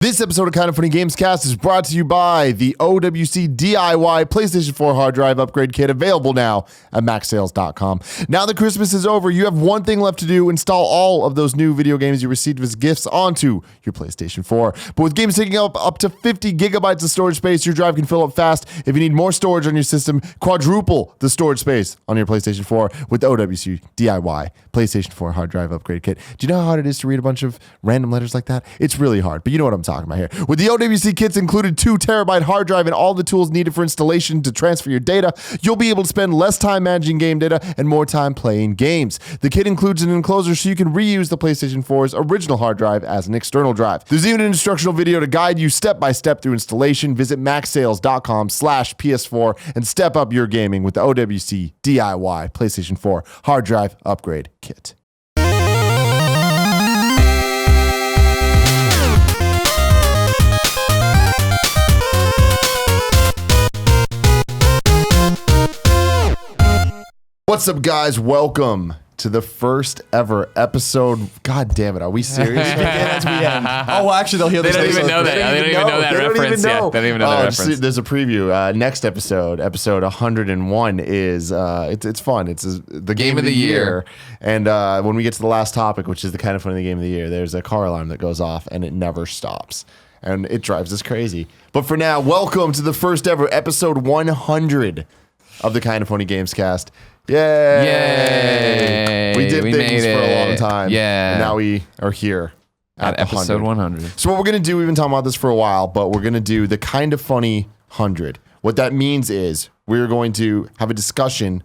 This episode of Kind of Funny Gamescast is brought to you by the OWC DIY PlayStation 4 hard drive upgrade kit, available now at maxsales.com. Now that Christmas is over, you have one thing left to do: install all of those new video games you received as gifts onto your PlayStation 4. But with games taking up to 50 gigabytes of storage space, your drive can fill up fast. If you need more storage on your system, quadruple the storage space on your PlayStation 4 with the OWC DIY PlayStation 4 hard drive upgrade kit. Do you know how hard it is to read a bunch of random letters like that? It's really hard, but you know what I'm talking about here. With the OWC kits included 2 terabyte hard drive and all the tools needed for installation to transfer your data, you'll be able to spend less time managing game data and more time playing games. The kit includes an enclosure so you can reuse the PlayStation 4's original hard drive as an external drive. There's even an instructional video to guide you step by step through installation. Visit maxsales.com/PS4 and step up your gaming with the OWC DIY PlayStation 4 hard drive upgrade kit. What's up, guys? Welcome to the first ever episode. God damn it, are we serious? As we end. Oh, well, actually, they'll hear this. They don't even know that. They don't even know that reference yet. They don't even know that reference. There's a preview. Next episode 101 is it's fun. It's the game of the year. And when we get to the last topic, which is the kind of funny game of the year, there's a car alarm that goes off and it never stops. And it drives us crazy. But for now, welcome to the first ever episode 100 of the Kind of Funny Gamescast. Yay! We did things for a long time. Yeah. And now we are here at episode 100. So what we're going to do, we've been talking about this for a while, but we're going to do the Kind of Funny 100. What that means is we're going to have a discussion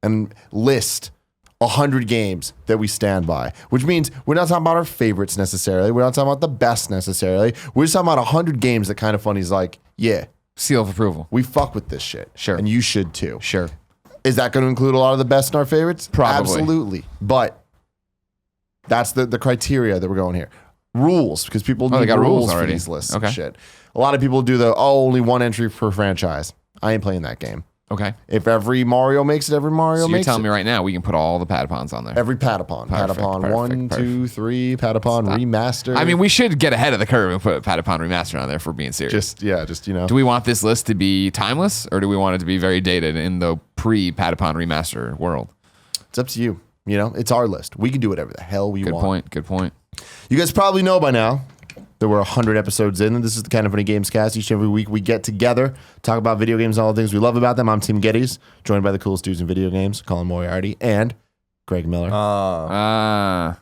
and list 100 games that we stand by, which means we're not talking about our favorites necessarily. We're not talking about the best necessarily. We're just talking about 100 games that Kind of Funny is like, yeah. Seal of approval. We fuck with this shit. Sure. And you should too. Sure. Is that going to include a lot of the best and our favorites? Probably. Absolutely. But that's the criteria that we're going here. Rules, because people need rules for these lists and shit. A lot of people do only one entry per franchise. I ain't playing that game. Okay. If every Mario makes it, every Mario makes it. You're telling me right now we can put all the Patapons on there. Every Patapon. Patapon 1, 2, 3, Patapon Remaster. I mean, we should get ahead of the curve and put Patapon Remaster on there for being serious. Just, you know. Do we want this list to be timeless, or do we want it to be very dated in the pre-Patapon Remaster world? It's up to you. You know, it's our list. We can do whatever the hell we want. Good point. You guys probably know by now that we're 100 episodes in, and this is the Kind of Funny Gamescast. Each and every week we get together, talk about video games and all the things we love about them. I'm Tim Gettys, joined by the coolest dudes in video games, Colin Moriarty and Greg Miller.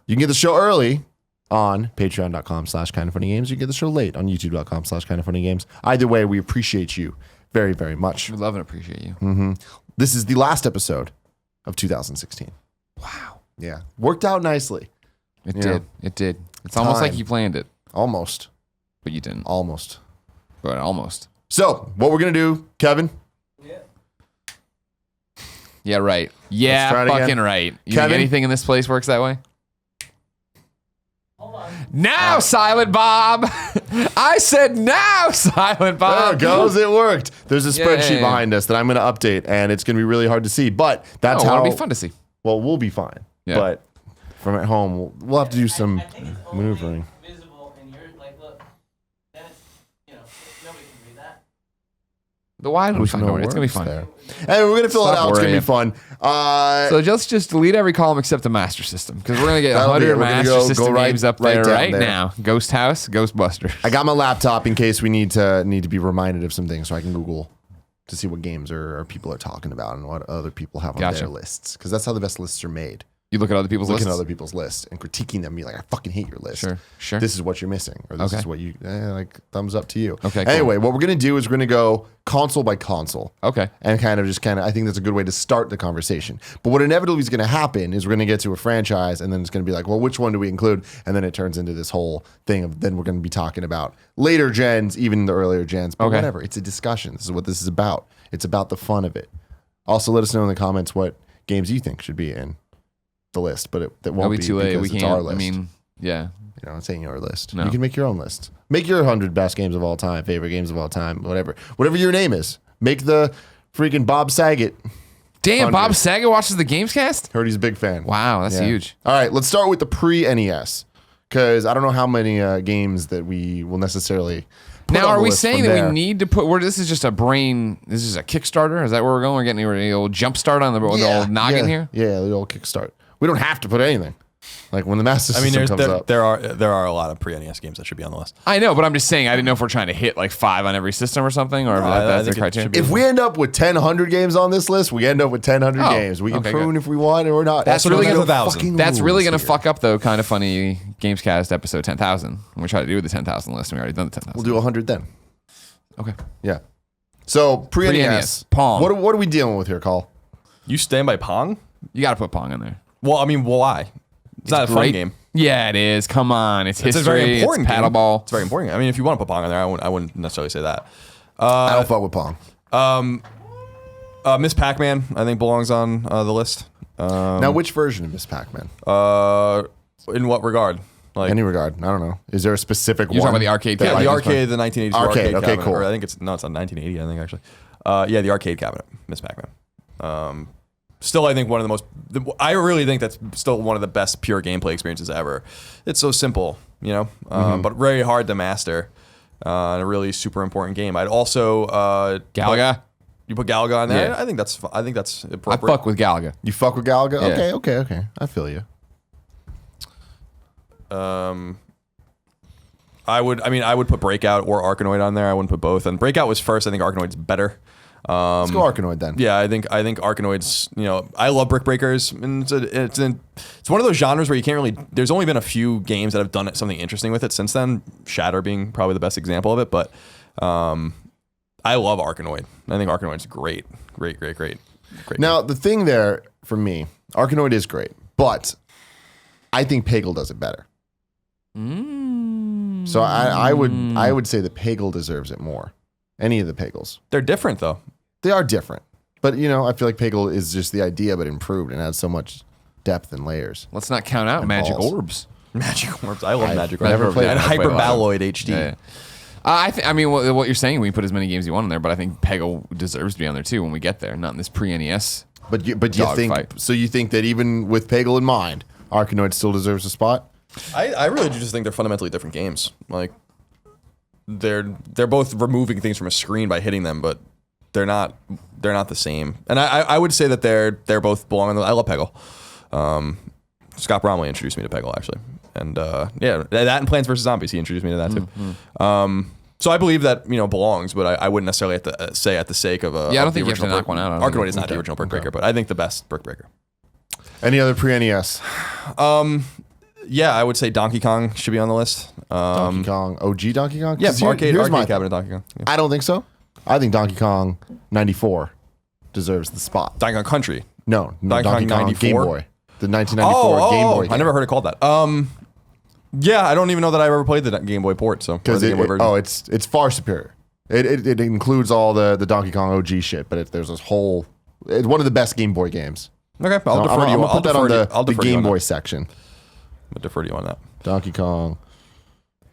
You can get the show early on patreon.com/kindoffunnygames. You can get the show late on youtube.com/kindoffunnygames. Either way, we appreciate you very, very much. We love and appreciate you. Mm-hmm. This is the last episode of 2016. Wow. Yeah. Worked out nicely. It did. It's almost like you planned it. Almost. But you didn't. Almost. But almost. So, what we're going to do, Kevin? Yeah, right. Yeah, fucking again. Right. You think anything in this place works that way? Hold on. Now, Silent Bob! I said now, Silent Bob! There it goes. It worked. There's a spreadsheet behind us that I'm going to update, and it's going to be really hard to see. But that's how... It'll be fun to see. Well, we'll be fine. Yeah. But from at home, we'll have to do some maneuvering. The wide will be fun. It's going to be fun. There. Hey, we're going to fill it out. It's going to be fun. So just delete every column except the Master System, because we're going to get 100 Master System games up there right now. Ghost House, Ghostbusters. I got my laptop in case we need to be reminded of some things, so I can Google to see what games people are talking about and what other people have on their lists, because that's how the best lists are made. You look at other people's lists? Looking at other people's lists and critiquing them, be like, I fucking hate your list. Sure. This is what you're missing, or this is what you, thumbs up to you. Okay, Anyway, what we're going to do is we're going to go console by console. Okay. And I think that's a good way to start the conversation. But what inevitably is going to happen is we're going to get to a franchise, and then it's going to be like, well, which one do we include? And then it turns into this whole thing of then we're going to be talking about later gens, even the earlier gens. But whatever. It's a discussion. This is what this is about. It's about the fun of it. Also, let us know in the comments what games you think should be in the list, but it won't be too late. Because it's our list. I mean, yeah. You know, it's ain't your list. No. You can make your own list. Make your 100 best games of all time, favorite games of all time, whatever your name is. Make the freaking Bob Saget. Damn, 100. Bob Saget watches the Gamescast? Heard he's a big fan. Wow, that's huge. All right, let's start with the pre-NES. because I don't know how many games that we will necessarily put Now, on are the we list saying from that there. we need to put? Where this is just a brain? This is a Kickstarter. Is that where we're going? We're getting a old jump start on the old noggin here. Yeah, the old kickstart. We don't have to put anything. Like when the Master System comes up. There are a lot of pre-NES games that should be on the list. I know, but I'm just saying. I didn't know if we're trying to hit like 5 on every system or something, or if that's the criteria. If we end up with 1,000 games on this list, we end up with 1,000 games. We can prune if we want or not. That's really going to That's really going to fuck up though. Kind of funny. Gamescast episode 10,000. We try to do the 10,000 list. And we already done the 10,000. We'll do 100 then. Okay. Yeah. So pre-NES. Pong. What are we dealing with here, Cole? You stand by Pong? You got to put Pong in there. Well, I mean, why? It's not a fun game. Yeah, it is. Come on, it's history. It's a very important it's paddleball. It's very important. I mean, if you want to put Pong in there, I wouldn't necessarily say that. I don't fuck with Pong. Miss Pac-Man, I think, belongs on the list. Now, which version of Miss Pac-Man? In what regard? Like Any regard? I don't know. Is there a specific one? You're talking about the arcade Yeah, cabinet? the arcade, the 1980s arcade okay, cabinet. cool. Or I think it's on 1980. I think actually. Yeah, the arcade cabinet, Miss Pac-Man. Still, I think one of the most. I really think that's still one of the best pure gameplay experiences ever. It's so simple, but very hard to master. And a really super important game. I'd also Galaga. You put Galaga on there. Yeah. I think that's I appropriate. fuck with Galaga. You fuck with Galaga? Yeah. Okay. I feel you. I would put Breakout or Arkanoid on there. I wouldn't put both. And Breakout was first. I think Arkanoid's better. Let's go Arkanoid then. Yeah, I think Arkanoid's. I love Brick Breakers, and it's one of those genres where you can't really. There's only been a few games that have done something interesting with it since then. Shatter being probably the best example of it, but I love Arkanoid. I think Arkanoid's great. Now the thing there for me, Arkanoid is great, but I think Peggle does it better. So I would say that Peggle deserves it more. Any of the Peggles. They're different though. They are different. But I feel like Peggle is just the idea but improved and adds so much depth and layers. Let's not count out Magic Orbs. Magic Orbs. I love Magic Never Orbs. played And it. Hyperbaloid HD. Yeah. I mean, what you're saying, we can put as many games you want in there, but I think Peggle deserves to be on there too when we get there, not in this pre-NES. But you think fight. So you think that even with Peggle in mind, Arkanoid still deserves a spot? I really do just think they're fundamentally different games. Like they're both removing things from a screen by hitting them, but they're not the same. And I would say that they're both belong on the. I love Peggle. Scott Bromley introduced me to Peggle actually, and that and Plants vs Zombies, he introduced me to that too. So I believe that belongs, but I wouldn't necessarily have to say at the sake of a. Yeah, I don't think you have to knock one out. Arkanoid is not the original Brick Breaker, but I think the best Brick Breaker. Any other pre-NES? Yeah, I would say Donkey Kong should be on the list. Donkey Kong, OG Donkey Kong? Yeah, 'Cause arcade here's my cabinet Donkey Kong. Yeah. I don't think so. I think Donkey Kong 94 deserves the spot. Donkey Kong Country. No, Donkey Donkey Kong Kong 94? Game Boy. The 1994 Game Boy game. I never heard it called that. Yeah, I don't even know that I ever played the Game Boy port. So Because it's far superior. It includes all the Donkey Kong OG shit, but there's this whole. It's one of the best Game Boy games. Okay, I'll defer to you. I'll put that on the Game Boy section. I'll defer to you on that. Donkey Kong.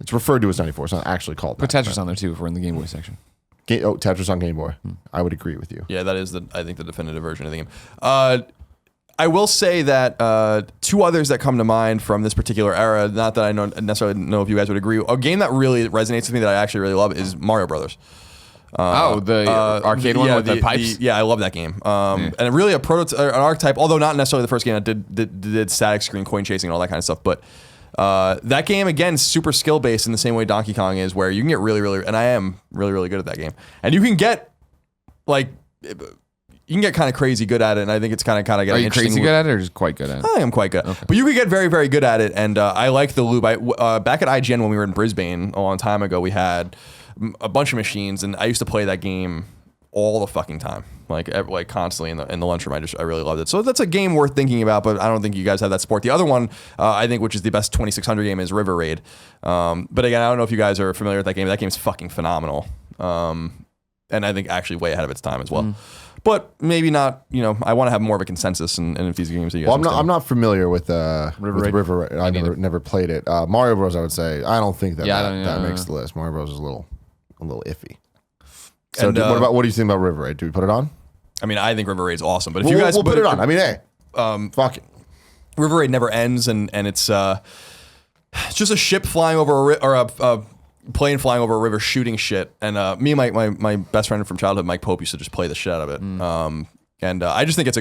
It's referred to as 94. It's not actually called Put that. Tetris on there too if we're in the Game Boy section. Tetris on Game Boy. I would agree with you. Yeah, that is I think the definitive version of the game. I will say that two others that come to mind from this particular era, not that I necessarily know if you guys would agree, a game that really resonates with me that I actually really love is Mario Brothers. The arcade one with the pipes? I love that game. And really a prototype, an archetype, although not necessarily the first game that did static screen coin chasing and all that kind of stuff, but that game, again, is super skill-based in the same way Donkey Kong is, where you can get really, really, and I am really, really good at that game. And you can get, kind of crazy good at it, and I think it's kind of getting Are you interesting. crazy good at it or just quite good at it? I think I'm quite good. Okay. But you could get very, very good at it, and I like the loop. Back at IGN when we were in Brisbane a long time ago, we had a bunch of machines, and I used to play that game all the fucking time, like constantly in the lunchroom. I really loved it. So that's a game worth thinking about, but I don't think you guys have that support. The other one, I think, which is the best 2600 game, is River Raid. But again, I don't know if you guys are familiar with that game. That game's fucking phenomenal, and I think actually way ahead of its time as well. But maybe not. I want to have more of a consensus in these games. That you guys I'm not familiar with River River Raid. I never played it. Mario Bros. I would say I don't think that makes the list. Mario Bros. Is a little iffy. So what do you think about River Raid? Do we put it on? I mean, I think River Raid's awesome, but if you guys put it on. I mean, hey, fuck it. River Raid never ends, and it's It's just a ship flying over a plane flying over a river shooting shit. And me and my best friend from childhood, Mike Pope, used to just play the shit out of it. And I just think it's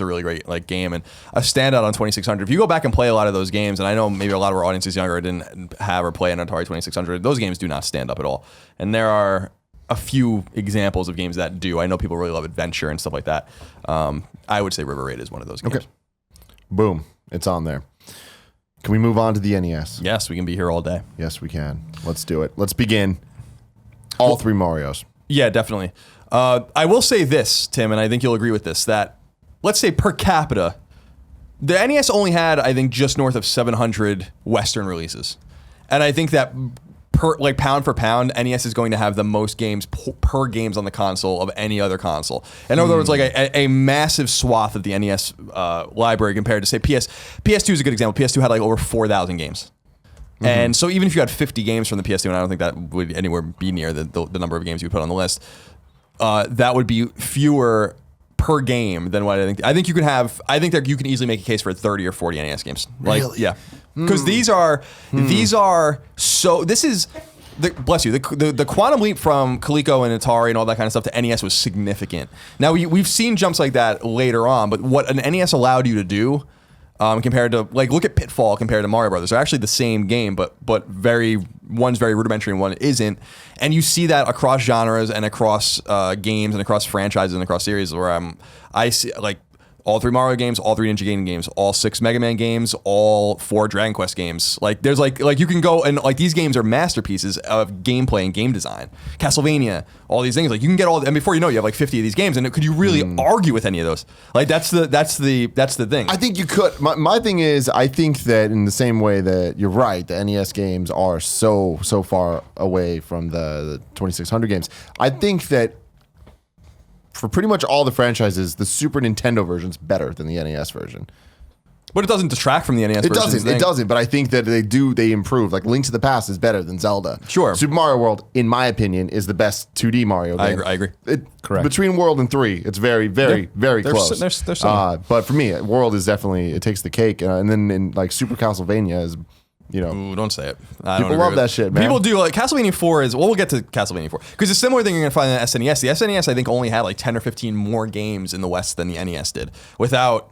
a really great like game and a standout on 2600. If you go back and play a lot of those games, and I know maybe a lot of our audience is younger, didn't have or play an Atari 2600, those games do not stand up at all. And there are a few examples of games that do. I know people really love Adventure and stuff like that. I would say River Raid is one of those games. Okay. Boom. It's on there. Can we move on to the NES? Yes, we can be here all day. Yes, we can. Let's do it. Let's begin. All three Marios. Yeah, definitely. I will say this, Tim, and I think you'll agree with this, that let's say per capita, the NES only had, I think, just north of 700 Western releases. And I think that pound for pound, NES is going to have the most games per games on the console of any other console. In other words, like a massive swath of the NES library compared to, say, PS2 is a good example. PS2 had like over 4,000 games. And so even if you had 50 games from the PS2, and I don't think that would anywhere be near the number of games you put on the list, that would be fewer per game than what I think. I think that you can easily make a case for 30 or 40 NES games. Like, really? Yeah. Because these are so. This is bless you. The quantum leap from Coleco and Atari and all that kind of stuff to NES was significant. Now we've seen jumps like that later on, but what an NES allowed you to do, compared to like look at Pitfall compared to Mario Brothers, they're actually the same game, but one's very rudimentary and one isn't. And you see that across genres and across games and across franchises and across series where I see like all 3 Mario games, all 3 Ninja Gaiden games, all 6 Mega Man games, all 4 Dragon Quest games. Like there's like you can go and like these games are masterpieces of gameplay and game design. Castlevania, all these things. Like you can get all, and before you know, you have like 50 of these games. And could you really argue with any of those? Like that's the thing. I think you could. My thing is, I think that in the same way that you're right, the NES games are so far away from the 2600 games. I think that for pretty much all the franchises, the Super Nintendo version's better than the NES version. But it doesn't detract from the NES version. It doesn't. But I think that they improve. Like Link to the Past is better than Zelda. Sure. Super Mario World, in my opinion, is the best 2D Mario game. I agree. Correct. Between World and 3, it's very close. There's some. But for me, World is definitely, it takes the cake. And then in like Super Castlevania is, you know. Ooh, don't say it. People love that shit, man. People do. Like Castlevania 4 is, well, we'll get to Castlevania 4. Because it's a similar thing you're going to find in the SNES. The SNES, I think, only had like 10 or 15 more games in the West than the NES did, without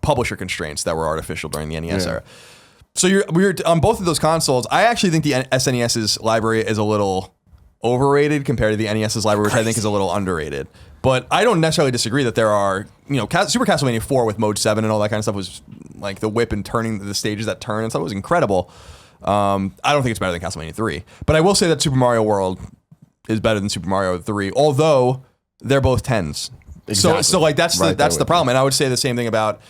publisher constraints that were artificial during the NES era. So we're on both of those consoles. I actually think the SNES's library is a little overrated compared to the NES's library, which I think is a little underrated. But I don't necessarily disagree that there are, Super Castlevania 4 with Mode 7 and all that kind of stuff was like the whip and turning the stages that turn and stuff was incredible. I don't think it's better than Castlevania 3. But I will say that Super Mario World is better than Super Mario 3, although they're both 10s. Exactly. So like that's the problem. And I would say the same thing about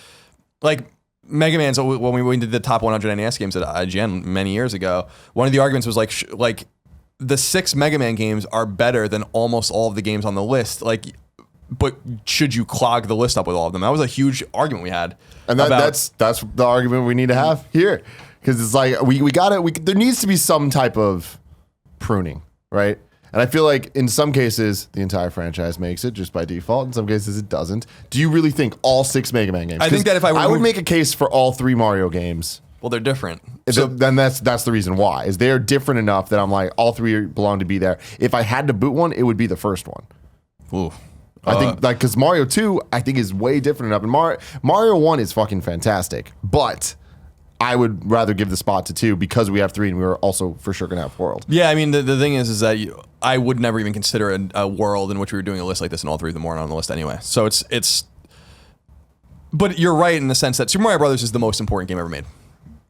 like Mega Man. So when we did the top 100 NES games at IGN many years ago, one of the arguments was like the 6 Mega Man games are better than almost all of the games on the list. Like, but should you clog the list up with all of them? That was a huge argument we had. And that's the argument we need to have here. Because it's like, there needs to be some type of pruning, right? And I feel like in some cases, the entire franchise makes it just by default. In some cases, it doesn't. Do you really think all 6 Mega Man games? I think that if I would make a case for all 3 Mario games. Well, they're different. So then that's the reason why. Is they're different enough that I'm like, all 3 belong to be there. If I had to boot one, it would be the first one. Ooh. I think like because Mario 2, I think is way different enough. And Mario 1 is fucking fantastic. But I would rather give the spot to 2 because we have 3 and we were also for sure gonna have World. Yeah, I mean the thing is that I would never even consider a world in which we were doing a list like this, and all 3 of them weren't on the list anyway. So it's. But you're right in the sense that Super Mario Brothers is the most important game ever made.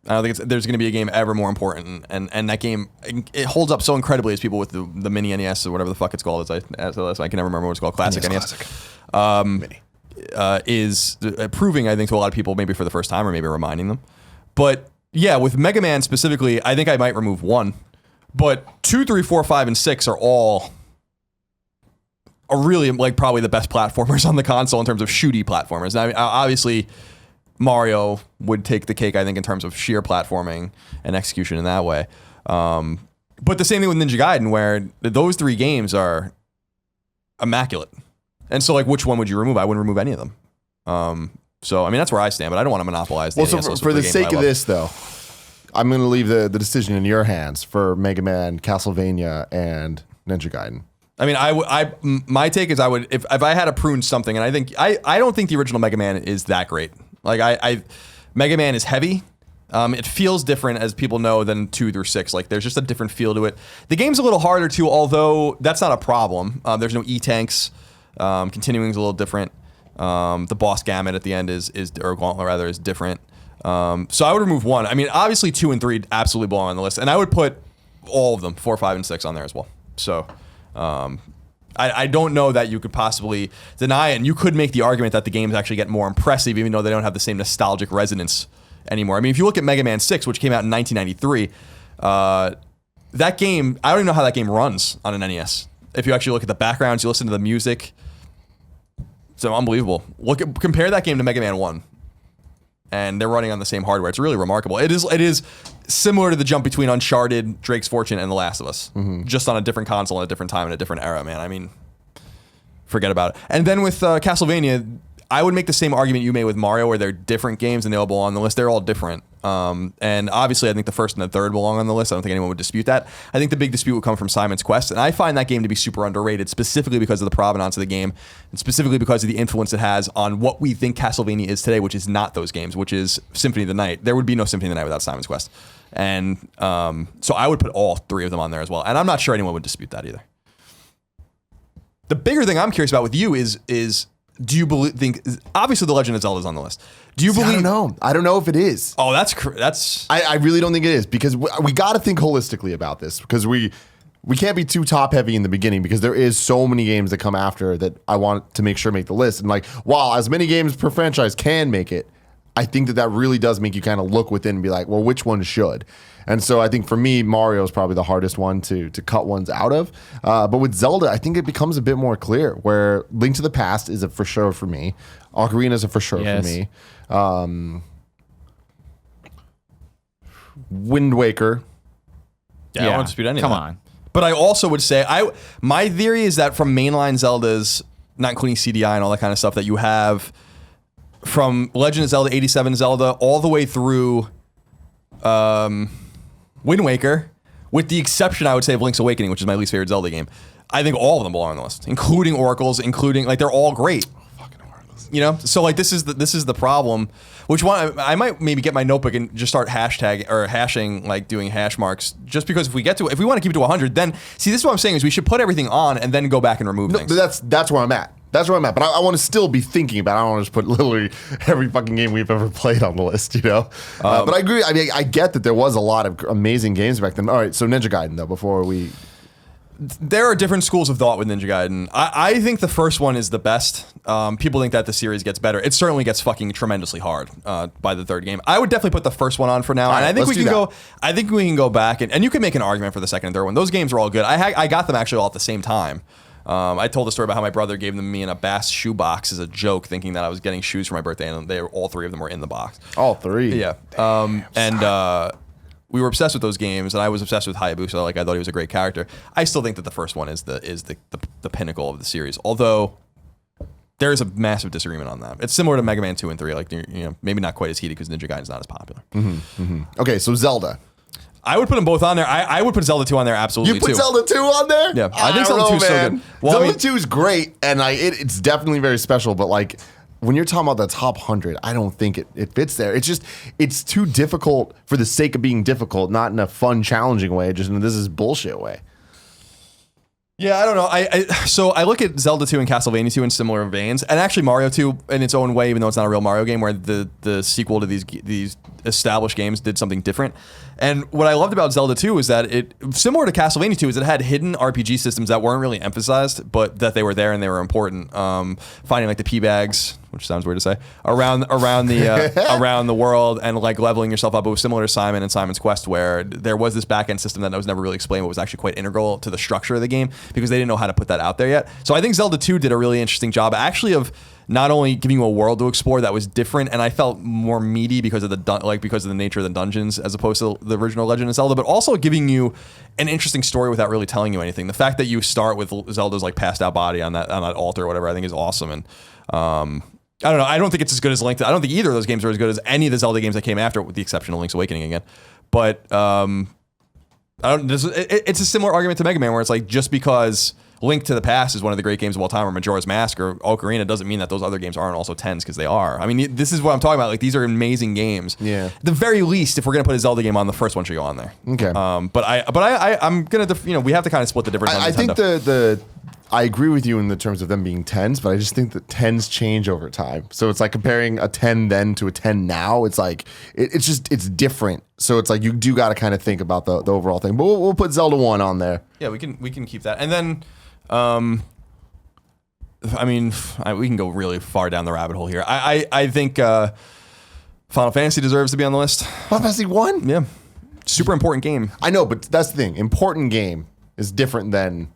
I don't think there's going to be a game ever more important, and that game, it holds up so incredibly as people with the mini NES or whatever the fuck it's called. I can never remember what it's called. Classic NES. Mini. Is proving, I think, to a lot of people, maybe for the first time or maybe reminding them. But yeah, with Mega Man specifically, I think I might remove 1. But 2, 3, 4, 5, and 6 are really like probably the best platformers on the console in terms of shooty platformers. Now, I mean, obviously, Mario would take the cake, I think, in terms of sheer platforming and execution in that way. But the same thing with Ninja Gaiden, where those 3 games are immaculate. And so, like, which one would you remove? I wouldn't remove any of them. So, I mean, that's where I stand, but I don't want to monopolize the NES so for the sake of this, though, I'm going to leave the decision in your hands for Mega Man, Castlevania, and Ninja Gaiden. I mean, my take is I would if I had to prune something, and I don't think the original Mega Man is that great. Like Mega Man is heavy. It feels different, as people know, than 2 through 6. Like there's just a different feel to it. The game's a little harder too, although that's not a problem. There's no E-tanks. Continuing is a little different. The boss gamut at the end is Gauntlet rather is different. So I would remove 1. I mean, obviously 2 and 3 absolutely belong on the list, and I would put all of them, 4, 5, and 6 on there as well. So I don't know that you could possibly deny it, and you could make the argument that the games actually get more impressive, even though they don't have the same nostalgic resonance anymore. I mean, if you look at Mega Man 6, which came out in 1993, that game, I don't even know how that game runs on an NES. If you actually look at the backgrounds, you listen to the music, it's unbelievable. Compare that game to Mega Man 1, and they're running on the same hardware. It's really remarkable. It is similar to the jump between Uncharted, Drake's Fortune, and The Last of Us, just on a different console at a different time in a different era, man. I mean, forget about it. And then with Castlevania, I would make the same argument you made with Mario, where they're different games and they all belong on the list. They're all different. And obviously, I think the first and the third belong on the list. I don't think anyone would dispute that. I think the big dispute would come from Simon's Quest. And I find that game to be super underrated, specifically because of the provenance of the game, and specifically because of the influence it has on what we think Castlevania is today, which is not those games, which is Symphony of the Night. There would be no Symphony of the Night without Simon's Quest. And so I would put all 3 of them on there as well. And I'm not sure anyone would dispute that either. The bigger thing I'm curious about with you is do you think obviously The Legend of Zelda is on the list? Do you believe? I don't know if it is. Oh, that's. I really don't think it is, because we got to think holistically about this, because we can't be too top heavy in the beginning, because there is so many games that come after that I want to make sure make the list. And like, while as many games per franchise can make it, I think that really does make you kind of look within and be like, well, which one should? And so I think for me, Mario is probably the hardest one to cut ones out of. But with Zelda, I think it becomes a bit more clear, where Link to the Past is a for sure for me. Ocarina is a for sure for me. Wind Waker. Yeah, I don't dispute any of that. Come on. But I also would say, my theory is that from mainline Zeldas, not including CDI and all that kind of stuff, that you have from Legend of Zelda, 87 Zelda, all the way through Wind Waker, with the exception, I would say, of Link's Awakening, which is my least favorite Zelda game. I think all of them belong on the list, including Oracles, like they're all great. Fucking Oracles. You know, so like this is the problem. Which one? I might maybe get my notebook and just start hashing, like doing hash marks. Just because if we want to keep it to 100, then see, this is what I'm saying is we should put everything on and then go back and remove things. That's where I'm at. That's where I'm at. But I want to still be thinking about it. I don't want to just put literally every fucking game we've ever played on the list, you know? But I agree. I mean, I get that there was a lot of amazing games back then. All right, so Ninja Gaiden, though, before we... There are different schools of thought with Ninja Gaiden. I think the first one is the best. People think that the series gets better. It certainly gets fucking tremendously hard by the third game. I would definitely put the first one on for now. Right, and I think we can go back and you can make an argument for the second and third one. Those games are all good. I got them actually all at the same time. I told the story about how my brother gave them to me in a Bass shoe box as a joke, thinking that I was getting shoes for my birthday, and all 3 of them were in the box. All 3? Yeah. We were obsessed with those games, and I was obsessed with Hayabusa. Like, I thought he was a great character. I still think that the first one is the pinnacle of the series, although there is a massive disagreement on that. It's similar to Mega Man 2 and 3, like, you know, maybe not quite as heated because Ninja Gaiden's not as popular. Okay, so Zelda. I would put them both on there. I would put Zelda 2 on there absolutely too. You put Zelda 2 on there? Yeah, I think Zelda 2 is so good. Well, Zelda 2 is great, and it's definitely very special, but like, when you're talking about the top 100, I don't think it fits there. It's too difficult for the sake of being difficult, not in a fun, challenging way, just in this is bullshit way. Yeah, I don't know. So I look at Zelda 2 and Castlevania 2 in similar veins, and actually Mario 2 in its own way, even though it's not a real Mario game, where the sequel to these established games did something different. And what I loved about Zelda 2 is that it, similar to Castlevania 2, is it had hidden RPG systems that weren't really emphasized, but that they were there and they were important. Finding like the pea bags, which sounds weird to say, around the world, and like leveling yourself up. It was similar to Simon and Simon's Quest, where there was this back end system that was never really explained, but was actually quite integral to the structure of the game because they didn't know how to put that out there yet. So I think Zelda 2 did a really interesting job, actually, of not only giving you a world to explore that was different, and I felt more meaty because of the nature of the dungeons as opposed to the original Legend of Zelda, but also giving you an interesting story without really telling you anything. The fact that you start with Zelda's like passed out body on that altar or whatever, I think is awesome. And I don't know. I don't think it's as good as Link. I don't think either of those games are as good as any of the Zelda games that came after, with the exception of Link's Awakening again. But it's a similar argument to Mega Man, where it's like, just because Link to the Past is one of the great games of all time, or Majora's Mask or Ocarina, doesn't mean that those other games aren't also 10s, because they are. I mean, this is what I'm talking about. Like, these are amazing games. Yeah. At the very least, if we're gonna put a Zelda game on, the first one should go on there. Okay. But I'm gonna, we have to kind of split the difference. I think I agree with you in the terms of them being 10s, but I just think that 10s change over time. So it's like comparing a 10 then to a 10 now. It's like it's different. So it's like you do got to kind of think about the overall thing. But we'll put Zelda 1 on there. Yeah, we can keep that. And then we can go really far down the rabbit hole here. I think Final Fantasy deserves to be on the list. Final Fantasy 1? Yeah. Super important game. I know, but that's the thing. Important game is different than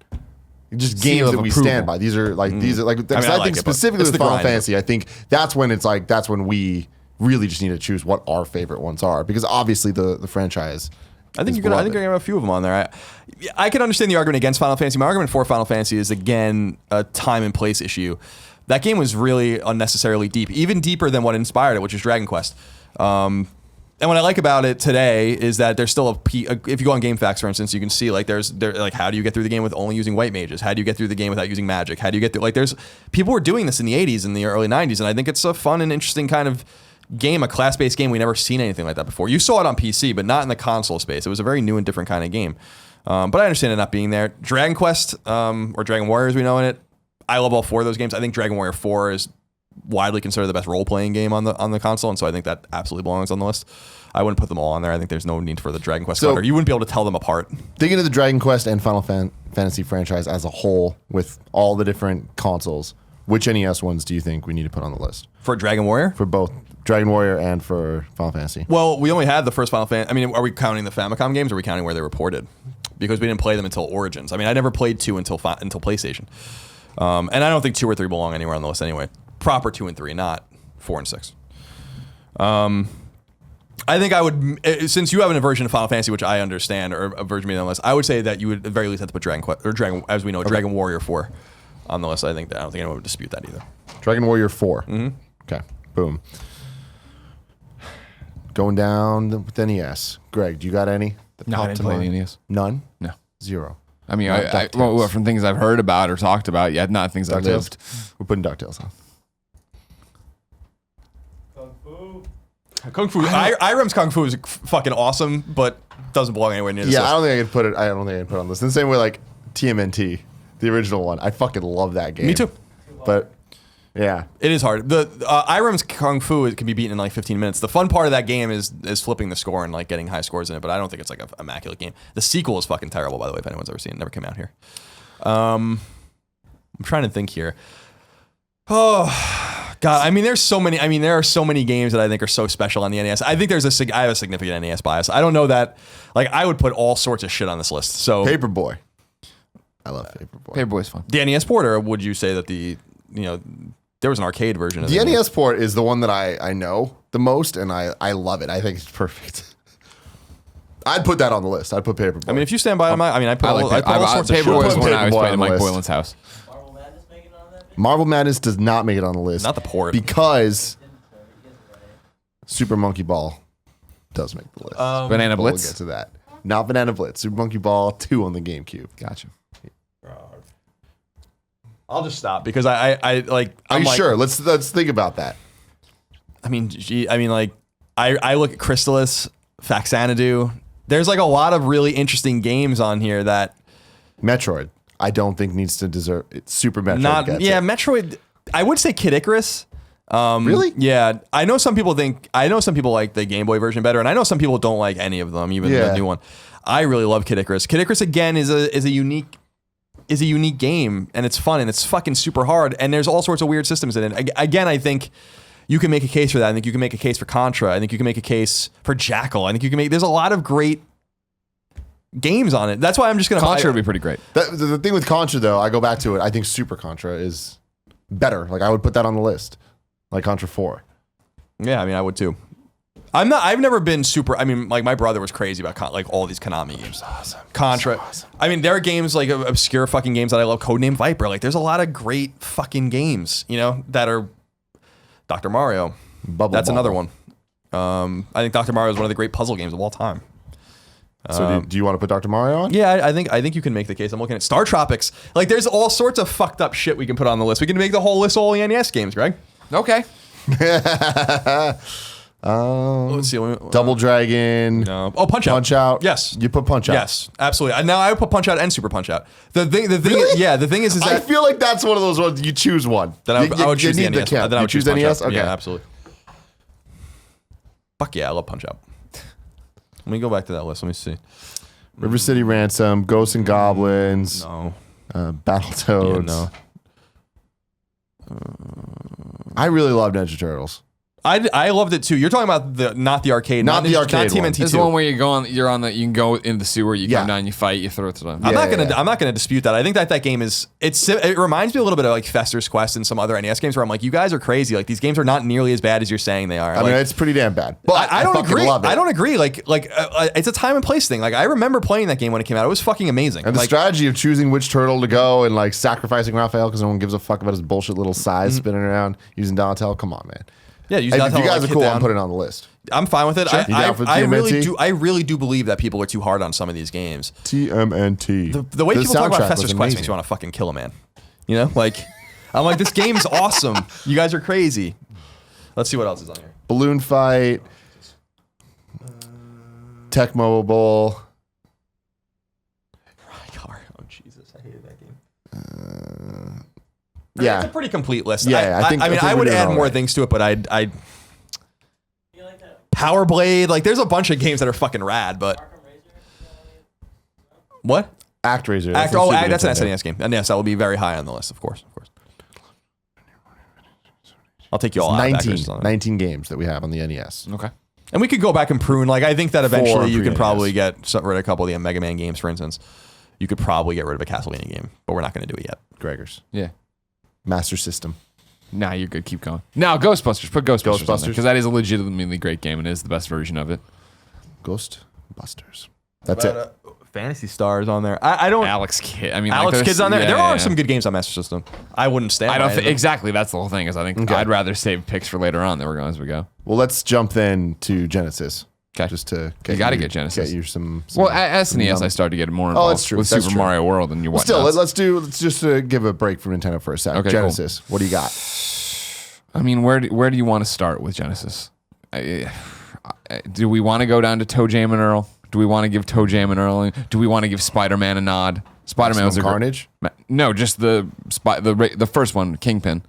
just games that we stand by. These are like I think specifically with Final Fantasy, I think that's when we really just need to choose what our favorite ones are, because obviously the franchise. I think you're gonna have a few of them on there. I can understand the argument against Final Fantasy. My argument for Final Fantasy is, again, a time and place issue. That game was really unnecessarily deep, even deeper than what inspired it, which is Dragon Quest. And what I like about it today is that there's still if you go on GameFAQs, for instance, you can see like there's how do you get through the game with only using white mages? How do you get through the game without using magic? How do you get through, like, there's people were doing this in the 80s and the early 90s, and I think it's a fun and interesting kind of game, a class-based game. We never seen anything like that before. You saw it on PC, but not in the console space. It was a very new and different kind of game. But I understand it not being there. Dragon Quest, or Dragon Warrior as we know in it, I love all four of those games. I think Dragon Warrior 4 is widely considered the best role-playing game on the console, and so I think that absolutely belongs on the list. I wouldn't put them all on there. I think there's no need for the Dragon Quest clutter. You wouldn't be able to tell them apart. Thinking of the Dragon Quest and Final Fantasy franchise as a whole, with all the different consoles, which NES ones do you think we need to put on the list? For Dragon Warrior? For both Dragon Warrior and for Final Fantasy. Well, we only had the first Final Fantasy. I mean, are we counting the Famicom games, or are we counting where they were ported? Because we didn't play them until Origins. I mean, I never played 2 until PlayStation. And I don't think 2 or 3 belong anywhere on the list anyway. Proper 2 and 3, not 4 and 6. I think I would, since you have an aversion to Final Fantasy, which I understand, or a version of the list, I would say that you would at the very least have to put as we know, Dragon Warrior 4 on the list. I don't think anyone would dispute that either. Dragon Warrior 4. Mm-hmm. Okay, boom. Going down with NES. Greg, do you got any? No, I didn't play any NES. None? No. 0. I mean, well, from things I've heard about or talked about, yeah, not things I've lived. We're putting DuckTales on. Kung Fu. Irem's Kung Fu is fucking awesome, but doesn't belong anywhere near this list. I don't think I can put it. I don't think I can put it on this. In the same way, like TMNT, the original one. I fucking love that game. Me too. But yeah, it is hard. The Irem's Kung Fu, it can be beaten in like 15 minutes. The fun part of that game is flipping the score and like getting high scores in it. But I don't think it's like an immaculate game. The sequel is fucking terrible, by the way. If anyone's ever seen it, never came out here. I'm trying to think here. Oh. God, I mean, there are so many games that I think are so special on the NES. I think I have a significant NES bias. I don't know that, like, I would put all sorts of shit on this list. So Paperboy. I love Paperboy. Paperboy's fun. The NES port, or would you say that there was an arcade version of the NES port is the one that I know the most, and I love it. I think it's perfect. I'd put that on the list. I'd put Paperboy. I mean, if you stand by on I put all sorts of shit. Paperboy is one I always played in Mike Boylan's house. Marvel Madness does not make it on the list. Not the port. Because Super Monkey Ball does make the list. Banana Blitz? We'll get to that. Not Banana Blitz. Super Monkey Ball 2 on the GameCube. Gotcha. I'll just stop because I like. Are you sure? Let's think about that. I mean, I look at Crystalis, Faxanadu. There's like a lot of really interesting games on here that Metroid, I don't think needs to deserve it. Super Metroid. Metroid. I would say Kid Icarus. Really? Yeah. I know some people like the Game Boy version better, and I know some people don't like any of them, even the new one. I really love Kid Icarus. Kid Icarus again is a unique game, and it's fun, and it's fucking super hard, and there's all sorts of weird systems in it. Again, I think you can make a case for that. I think you can make a case for Contra. I think you can make a case for Jackal. I think you can make. There's a lot of great games on it. That's why I'm just gonna. Contra would be pretty great. The thing with Contra, though, I go back to it. I think Super Contra is better. Like, I would put that on the list, like Contra 4. Yeah, I mean, I would too. I've never been super. I mean, like, my brother was crazy about like all these Konami games. Awesome. Contra. Awesome. I mean, there are games like obscure fucking games that I love. Codename Viper. Like, there's a lot of great fucking games, that are. Dr. Mario. Bubble That's Ball. another one. I think Dr. Mario is one of the great puzzle games of all time. So do you want to put Dr. Mario on? Yeah, I think you can make the case. I'm looking at Star Tropics. Like, there's all sorts of fucked up shit we can put on the list. We can make the whole list all the NES games, Greg. Okay. Let's see. Double Dragon. No. Oh, Punch Out. Punch Out. Yes. You put Punch Out. Yes, absolutely. Now I would put Punch Out and Super Punch Out. The thing, Really? yeah. The thing is I that feel like that's one of those ones you choose one. then I would choose the need NES. count. Then I You would choose Punch NES? Out. Okay. Yeah, absolutely. Fuck yeah, I love Punch Out. Let me go back to that list. Let me see. River City Ransom, Ghosts and Goblins, No. Battletoads. Yeah, no. I really love Ninja Turtles. I loved it too. You're talking about not the arcade, Not the arcade not one. TMNT2. This is the one where you can go in the sewer, you Yeah. come down, you fight, you throw it to them. I'm Yeah, not gonna dispute that. I think that game is it reminds me a little bit of like Fester's Quest and some other NES games where I'm like, you guys are crazy. Like, these games are not nearly as bad as you're saying they are. I mean, it's pretty damn bad. But I don't fucking agree. love it. I don't agree. Like it's a time and place thing. Like, I remember playing that game when it came out. It was fucking amazing. And the Like, strategy of choosing which turtle to go and like sacrificing Raphael because no one gives a fuck about his bullshit little size spinning around using Donatello. Come on, man. yeah, Hey, if you guys are cool, I'm putting it on the list. I'm fine with it. You down for I really TMNT? do. I really do believe that people are too hard on some of these games. TMNT. The way people talk about soundtrack Fester's was Quest amazing. makes you want to fucking kill a man. You know, like, I'm like, this game's awesome. You guys are crazy. Let's see what else is on here. Balloon Fight. Tecmo Bowl. Oh Jesus, I hated that game. Yeah. It's a pretty complete list. Yeah, I think I we're would doing add all more right. things to it, but I'd Power Blade. Like, there's a bunch of games that are fucking rad, but what? ActRaiser. That's a Super an Nintendo. SNES game, and yes, that will be very high on the list, of course. I'll take you all out. 19 games that we have on the NES. Okay. And we could go back and prune. Like, I think that eventually you can pre-NES. probably get rid of a couple of the Mega Man games, for instance. You could probably get rid of a Castlevania game, but we're not going to do it yet. Gregors. Yeah. Master System. Nah, you're good. Keep going. Now, Ghostbusters. Put Ghostbusters. Ghostbusters. Because that is a legitimately great game and is the best version of it. Ghostbusters. That's it. Fantasy Stars on there. I don't. Alex Kidd. I mean, Alex there's- Kidd's on there. yeah, there yeah, are yeah. some good games on Master System. I wouldn't stand. I don't by think it. exactly. That's the whole thing. Is I think Okay. I'd rather save picks for later on. That we're going as we go. Well, let's jump then to Genesis. 'Kay. Just to You gotta get Genesis. Get you some Well, at SNES, I started to get more involved that's true. with That's Super true. Mario World and you Well, watch. still, let's just give a break from Nintendo for a sec. Okay, Genesis. What do you got? I mean, where do you want to start with Genesis? Do we want to go down to Toe Jam and Earl? Do we want to give Toe Jam and Earl? Do we want to give Spider-Man a nod? Spider-Man was a Carnage. No, just the first one, Kingpin,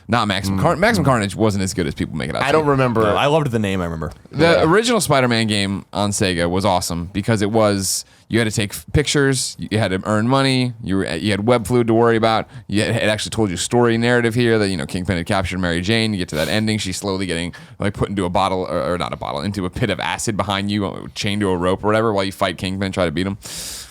not Maximum. Maximum Carnage wasn't as good as people make it out. I don't remember. No, I loved the name. I remember. The original Spider-Man game on Sega was awesome because it was you had to take pictures, you had to earn money, you had web fluid to worry about. It actually told you a story narrative here that Kingpin had captured Mary Jane. You get to that ending, she's slowly getting like put into a bottle or not a bottle, into a pit of acid behind you, chained to a rope or whatever, while you fight Kingpin, try to beat him.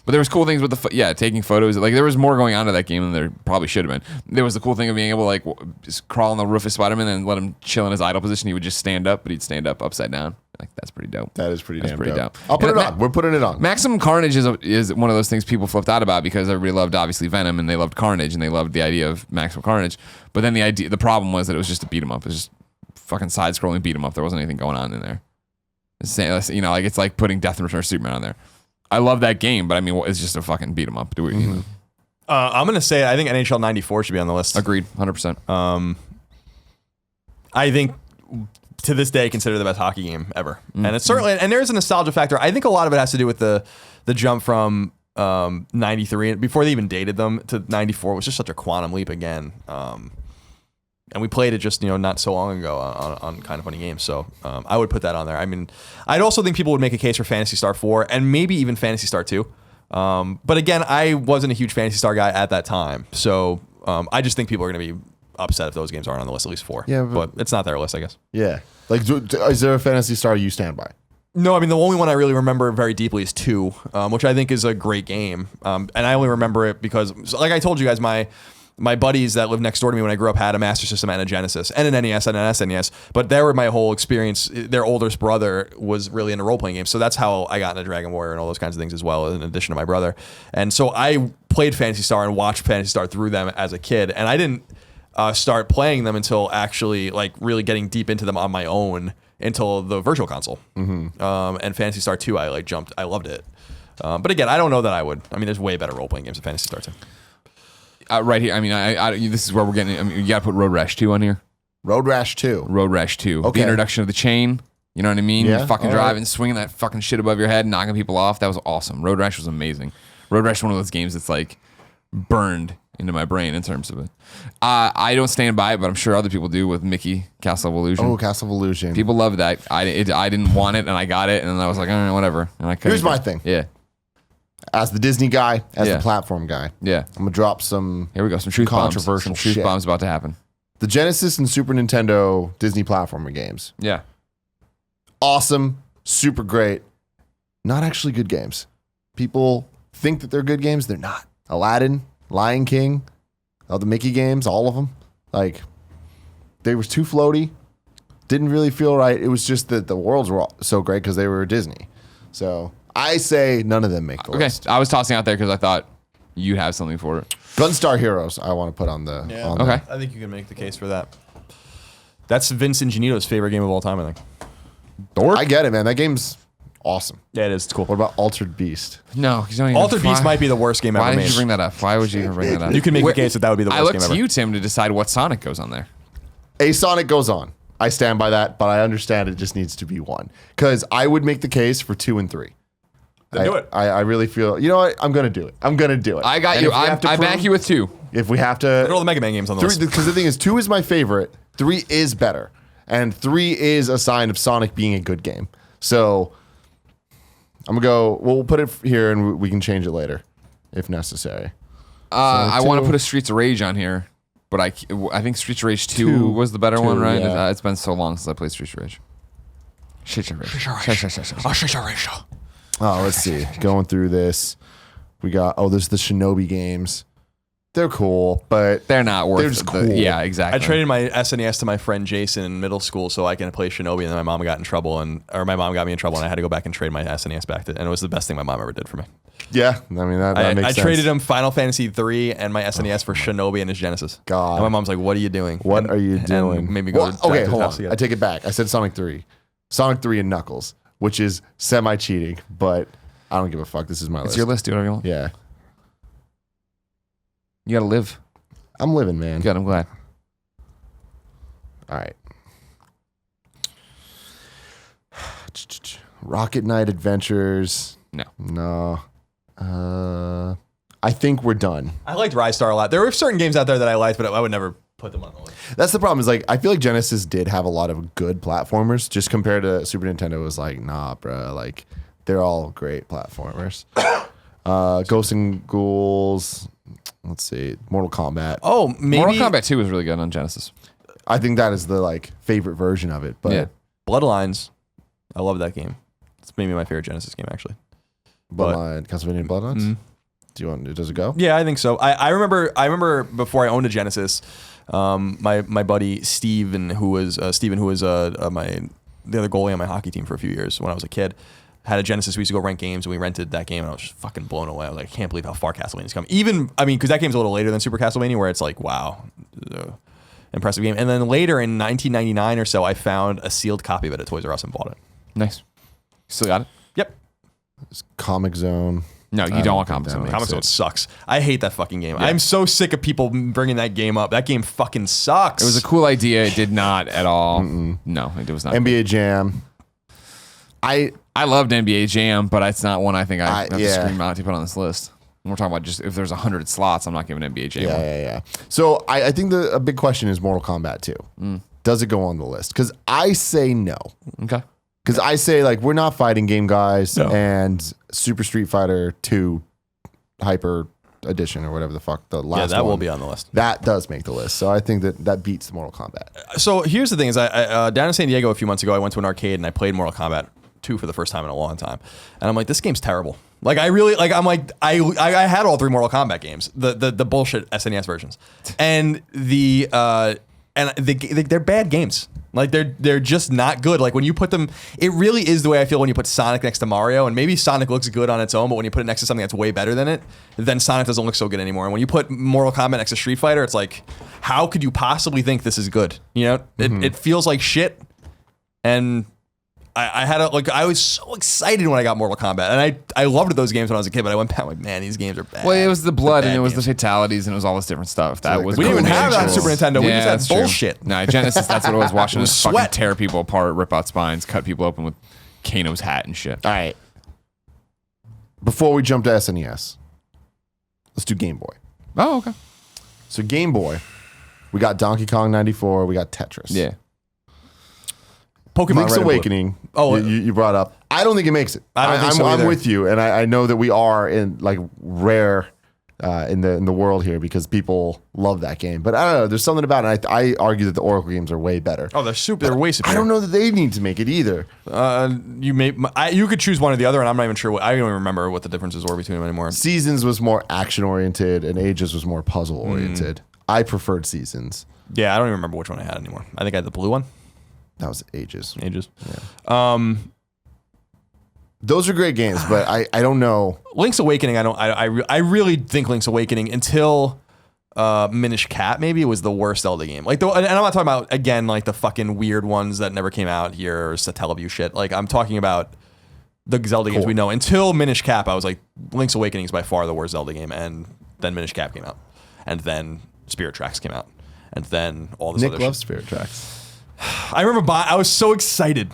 But there was cool things with taking photos. Like there was more going on to that game than there probably should have been. There was the cool thing of being able to like just crawl on the roof of Spider-Man and let him chill in his idle position. He would just stand up, but he'd stand up upside down. Like that's pretty dope. That is pretty damn pretty dope. I'll put And it on. We're putting it on. Maximum Carnage is one of those things people flipped out about because everybody loved obviously Venom and they loved Carnage and they loved the idea of Maximum Carnage. But then the problem was that it was just a beat 'em up. It was just fucking side scrolling beat 'em up. There wasn't anything going on in there. It's like putting Death and Return of Superman on there. I love that game, but I mean, it's just a fucking beat 'em up. I'm gonna say I think NHL '94 should be on the list. Agreed, 100%. I think to this day considered the best hockey game ever, and it's certainly and there's a nostalgia factor. I think a lot of it has to do with the jump from 93 before they even dated them to 94 was just such a quantum leap again. And we played it just not so long ago on Kind of Funny Games, so I would put that on there. I mean, I'd also think people would make a case for Phantasy Star 4 and maybe even Phantasy Star 2. But again, I wasn't a huge Phantasy Star guy at that time, so I just think people are going to be upset if those games aren't on the list, at least 4. Yeah, but it's not their list, I guess. Yeah. Like, is there a Fantasy Star you stand by? No, I mean, the only one I really remember very deeply is 2, which I think is a great game. And I only remember it because, like I told you guys, my buddies that lived next door to me when I grew up had a Master System and a Genesis and an NES and an SNES, but they were my whole experience. Their oldest brother was really into role-playing games, so that's how I got into Dragon Warrior and all those kinds of things as well, in addition to my brother. And so I played Phantasy Star and watched Phantasy Star through them as a kid, and I didn't start playing them until actually like really getting deep into them on my own until the Virtual Console. And Phantasy Star 2, I loved it. But again, I don't know that I would. I mean, there's way better role-playing games than Phantasy Star 2. Right here. I mean, this is where we're getting. I mean, you got to put Road Rash 2 on here. Road Rash 2. Road Rash 2. Okay. The introduction of the chain. You know what I mean? Yeah, You fucking all driving, right. swinging that fucking shit above your head, knocking people off. That was awesome. Road Rash was amazing. Road Rash is one of those games that's like burned into my brain in terms of it. I don't stand by it, but I'm sure other people do with Mickey Castle of Illusion. Oh, Castle of Illusion. People love that. I didn't want it, and I got it, and I was like, whatever. And I Here's my thing. Yeah. As the Disney guy, as Yeah. the platform guy, Yeah. I'm going to drop some Here we go. Some truth bombs. controversial Some truth shit. bombs about to happen. The Genesis and Super Nintendo Disney platformer games. Yeah. Awesome, super great. Not actually good games. People think that they're good games. They're not. Aladdin, Lion King, all the Mickey games, all of them. Like, they were too floaty. Didn't really feel right. It was just that the worlds were so great because they were Disney. So I say none of them make the Okay. list. I was tossing out there because I thought you'd have something for it. Gunstar Heroes, I want to put on the. On Okay. I think you can make the case for that. That's Vince Ingenito's favorite game of all time, I think. I get it, man. That game's awesome. Yeah, it is. It's cool. What about Altered Beast? No. You don't even Altered Beast might be the worst game Why ever did made. you bring that up? Why would you even bring that up? You can make the case that would be the I worst look game to ever. you, Tim, to decide what Sonic goes on there. A Sonic goes on. I stand by that, but I understand it just needs to be one. Because I would make the case for 2 and 3. Then do it. I really feel, you know what? I'm going to do it. I'm going to do it. I got And you. if we have to I back prove- you with 2. If we have to. Put all the Mega Man games on the list. Because the thing is, 2 is my favorite. 3 is better. And 3 is a sign of Sonic being a good game. So I'm going to go, we'll put it here and we can change it later if necessary. I want to 2. put a Streets of Rage on here, but I think Streets of Rage 2 2 was the better one, right? yeah. It's been so long since I played Streets of Rage. Streets of Rage. Oh, let's see. Going through this. We got, there's the Shinobi games. They're cool, but They're not worth They're just the- cool. Yeah, I exactly. traded my SNES to my friend Jason in middle school so I can play Shinobi, and then my mom got in trouble, or my mom got me in trouble, and I had to go back and trade my SNES back to, and it was the best thing my mom ever did for me. yeah, I mean, that makes I sense. traded him Final Fantasy 3 and my SNES for Shinobi and his Genesis. God. And my mom's like, "What are you doing? What are you doing? And made me go. Well, back okay, to his hold house on. together. I take it back. I said Sonic 3. Sonic 3 and Knuckles, which is semi-cheating, but I don't give a fuck. This is my It's list. your list. Do whatever you want. Yeah. You got to live. I'm living, man. Good. I'm glad. All right. Rocket Knight Adventures. No. No. I think we're done. I liked Rise Star a lot. There were certain games out there that I liked, but I would never put them on the list. That's the problem. Is like I feel like Genesis did have a lot of good platformers. Just compared to Super Nintendo, it was like nah, bro. Like they're all great platformers. Ghosts and Ghouls. Let's see, Mortal Kombat. Oh, maybe Mortal Kombat 2 was really good on Genesis. I think that is the like favorite version of it. But Yeah. Bloodlines. I love that game. It's maybe my favorite Genesis game, actually. Bloodline, Castlevania Bloodlines. Mhm. Do you want? Does it go? Yeah, I think so. I remember before I owned a Genesis, my buddy Steven, who was the other goalie on my hockey team for a few years when I was a kid, had a Genesis. We used to go rent games, and we rented that game, and I was just fucking blown away. I was like, I can't believe how far Castlevania's come. Because that game's a little later than Super Castlevania, where it's like, wow, impressive game. And then later in 1999 or so, I found a sealed copy of it at Toys R Us and bought it. Nice. Still got it? Yep. Comic Zone. No, you don't want think Comic that Zone. makes Comic Zone sense. sucks. I hate that fucking game. I'm so sick of people bringing that game up. That game fucking sucks. It was a cool idea. It did not at all. No, it was not. NBA Jam. I loved NBA Jam, but it's not one I think I have to yeah. scream out to put on this list. We're talking about just if there's 100 slots, I'm not giving NBA Jam one. Yeah. So I think a big question is Mortal Kombat 2. Does it go on the list? Because I say no. Okay. Because I say like we're not fighting game guys No. and Super Street Fighter 2 Hyper Edition or whatever the fuck the last that one. will be on the list. That does make the list. So I think that beats Mortal Kombat. So here's the thing: is I down in San Diego a few months ago, I went to an arcade and I played Mortal Kombat 2 for the first time in a long time, and I'm like, this game's terrible. Like I really like. I'm like I had all 3 Mortal Kombat games, the bullshit SNES versions, and they're bad games. Like they're just not good. Like when you put them, it really is the way I feel when you put Sonic next to Mario, and maybe Sonic looks good on its own, but when you put it next to something that's way better than it, then Sonic doesn't look so good anymore. And when you put Mortal Kombat next to Street Fighter, it's like, how could you possibly think this is good? You know, it feels like shit, and I had I was so excited when I got Mortal Kombat, and I loved those games when I was a kid. But I went back like, man, these games are bad. Well, it was the blood and it was games. the fatalities and it was all this different stuff. That like was We didn't even have that on Visuals. Super Nintendo. We Yeah, just had that's true. bullshit. No, Genesis, that's what I was watching. was Was fucking sweat. tear people apart, rip out spines, cut people open with Kano's hat and shit. All right. Before we jump to SNES, let's do Game Boy. Oh, okay. So Game Boy, we got Donkey Kong 94, we got Tetris. Yeah. Pokemon Link's Red and Blue. Awakening. Oh, you brought up. I don't think it makes it. I don't think so I'm either. with you, and I know that we are in like rare in the world here because people love that game. But I don't know. There's something about it. I argue that the Oracle games are way better. Oh, they're way superior. I don't know that they need to make it either. You could choose one or the other, and I'm not even sure. I don't even remember what the differences were between them anymore. Seasons was more action oriented, and Ages was more puzzle oriented. I preferred Seasons. Yeah, I don't even remember which one I had anymore. I think I had the blue one. That was Ages. Those are great games, but I don't know. Link's Awakening. I really think Link's Awakening until Minish Cap maybe was the worst Zelda game. And I'm not talking about again like the fucking weird ones that never came out here or Satellaview shit. Like I'm talking about the Zelda games we know. Until Minish Cap, I was like Link's Awakening is by far the worst Zelda game, and then Minish Cap came out, and then Spirit Tracks came out, and then all this Nick other loves shit. Spirit Tracks. I remember I was so excited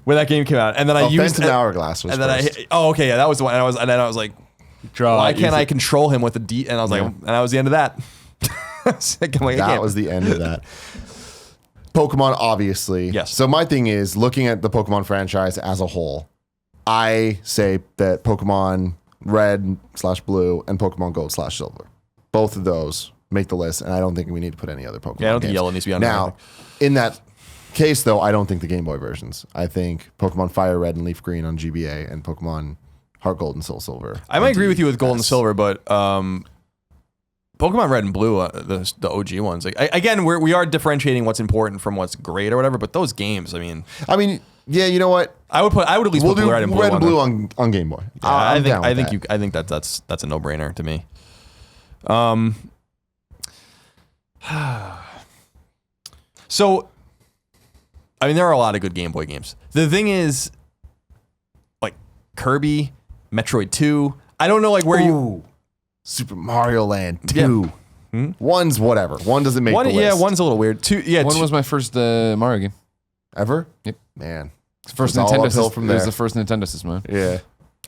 when that game came out, and then I used Phantom Hourglass was and then first. okay, yeah, that was the one. And then I was like, why can't I control him with a D? And I was like, and that was the end of that. That was the end of that. Pokemon, obviously. Yes. So my thing is, looking at the Pokemon franchise as a whole, I say that Pokemon Red/Blue and Pokemon Gold/Silver, both of those make the list, and I don't think we need to put any other Pokemon. Yeah, I don't think games. Yellow needs to be on there. Now, in that case, though, I don't think the Game Boy versions. I think Pokemon Fire Red and Leaf Green on GBA and Pokemon Heart Gold and Soul Silver. I might agree with you with Gold and Silver, but Pokemon Red and Blue, the OG ones. Like, again, we are differentiating what's important from what's great or whatever. But those games, I mean, yeah, you know what? I would at least We'll put do Red and Blue. Red and Blue on Game Boy. Yeah, I'm down with that. I think that's a no brainer to me. So, I mean, there are a lot of good Game Boy games. The thing is, like Kirby, Metroid 2. I don't know, like where you. Super Mario Land 2. One's whatever. One doesn't make the list. Yeah, one's a little weird. Two, yeah, One was my first Mario game. Ever? Yep. Man. First It's all Nintendo uphill system. from It was there. the first Nintendo system. Man. Yeah.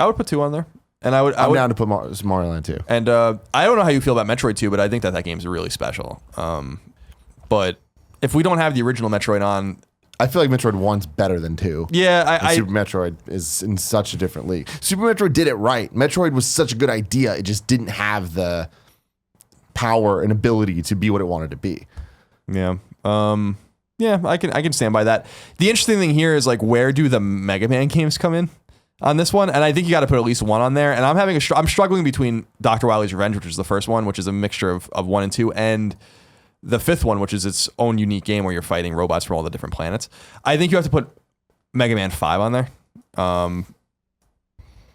I would put 2 on there, and I would. I'm down to put Mario Land 2. And I don't know how you feel about Metroid 2, but I think that game's really special. But if we don't have the original Metroid on, I feel like Metroid 1's better than 2. yeah, And Super Metroid is in such a different league. Super Metroid did it right. Metroid was such a good idea. It just didn't have the power and ability to be what it wanted to be. yeah, I can stand by that. The interesting thing here is like, where do the Mega Man games come in on this one? And I think you got to put at least one on there. And I'm struggling between Dr. Wily's Revenge, which is the first one, which is a mixture of 1 and 2, and the 5th one, which is its own unique game where you're fighting robots from all the different planets. I think you have to put Mega Man 5 on there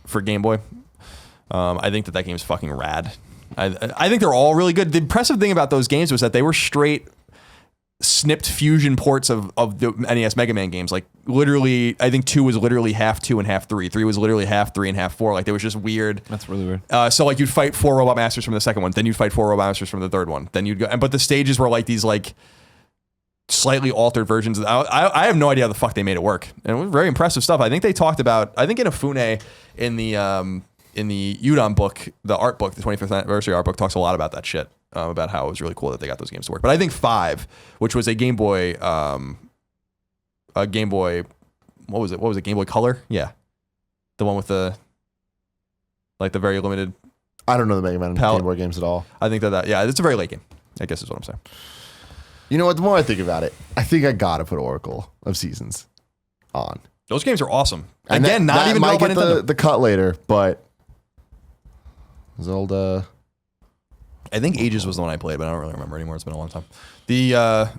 for Game Boy. I think that game's fucking rad. I think they're all really good. The impressive thing about those games was that they were straight snipped fusion ports of the NES Mega Man games. Like literally, I think 2 was literally half 2 and half 3. 3 was literally half 3 and half 4. Like they was just weird. That's really weird. So like you'd fight 4 Robot Masters from the second one, then you'd fight 4 Robot Masters from the third one, then you'd go. But the stages were like these like slightly altered versions. I have no idea how the fuck they made it work, and it was very impressive stuff. I think they talked about. I think Inafune in the Udon book, the art book, the 25th anniversary art book, talks a lot about that shit. About how it was really cool that they got those games to work. But I think 5, which was a Game Boy, what was it? What was it? Game Boy Color? Yeah. The one with the very limited. I don't know the Mega Man Palette. Game Boy games at all. I think yeah, it's a very late game, I guess is what I'm saying. You know what? The more I think about it, I think I gotta put Oracle of Seasons on. Those games are awesome. And Again, that not even might developed by get Nintendo. the cut later, but Zelda. I think Ages was the one I played, but I don't really remember anymore. It's been a long time. I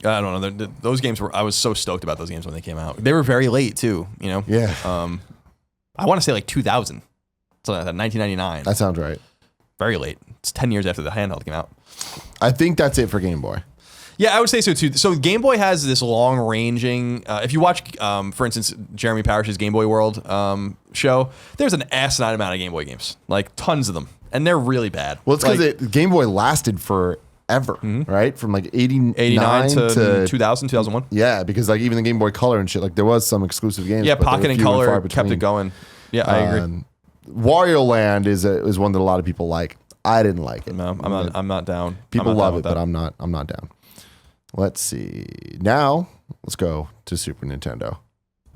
don't know. Those games I was so stoked about those games when they came out. They were very late too, you know? Yeah. I want to say like 2000. So 1999. That sounds right. Very late. It's 10 years after the handheld came out. I think that's it for Game Boy. Yeah, I would say so too. So Game Boy has this long-ranging. If you watch, for instance, Jeremy Parish's Game Boy World show, there's an asinine amount of Game Boy games, like tons of them, and they're really bad. Well, it's because Game Boy lasted forever, right? From like 89 to 2000, 2001. Yeah, because like even the Game Boy Color and shit, like there was some exclusive games. Yeah, but they Pocket were and few Color far kept between. it going. Yeah, I agree. Wario Land is one that a lot of people like. I didn't like it. No, I'm not down. People I'm not love down it, but I'm not down. Let's see. Now let's go to Super Nintendo.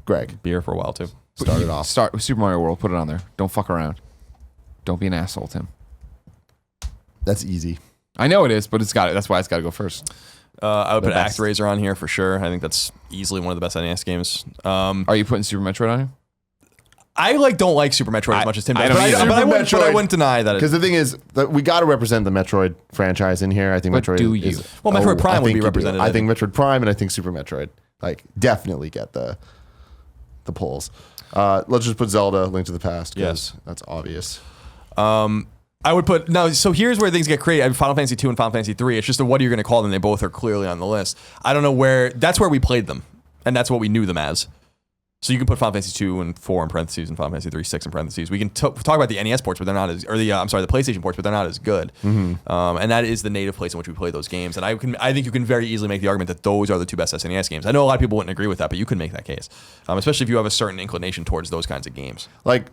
Greg, Beer for a while too. start it off. Start with Super Mario World. Put it on there. Don't fuck around. Don't be an asshole, Tim. That's easy. I know it is, but it's got it. That's why it's got to go first. I would put best. ActRaiser on here for sure. I think that's easily one of the best NES games. Are you putting Super Metroid on here? I don't like Super Metroid as much as Tim does, I don't either. but I wouldn't deny that. Because the thing is that we got to represent the Metroid franchise in here. I think But Metroid. do you? Is, Well, Metroid Prime I would think be you do. represented, I I think Metroid Prime and I think Super Metroid like definitely get the pulls. Let's just put Zelda: Link to the Past. Yes, that's obvious. I would put so here's where things get crazy. I have Final Fantasy 2 and Final Fantasy 3. It's just what are you going to call them? They both are clearly on the list. I don't know where. That's where we played them, and that's what we knew them as. So you can put Final Fantasy 2 and 4 in parentheses and Final Fantasy 3, 6 in parentheses. We can talk about the NES ports, but they're not as, or the the PlayStation ports, but they're not as good. And that is the native place in which we play those games. And I think you can very easily make the argument that those are the two best SNES games. I know a lot of people wouldn't agree with that, but you can make that case, especially if you have a certain inclination towards those kinds of games. Like,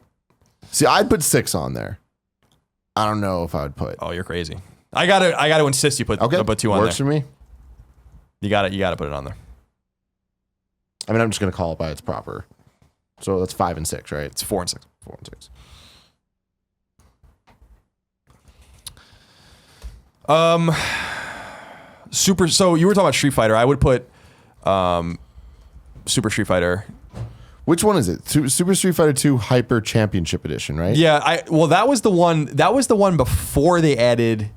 see, I'd put 6 on there. I don't know if I would put. Oh, you're crazy. I gotta insist you put 2 on works there. for me. You gotta put it on there. I mean, I'm just gonna call it by its proper. So that's 5 and 6, right? It's 4 and 6. 4 and 6. So you were talking about Street Fighter. I would put Super Street Fighter. Which one is it? Super Street Fighter 2 Hyper Championship Edition, right? Yeah, that was the one. That was the one before they added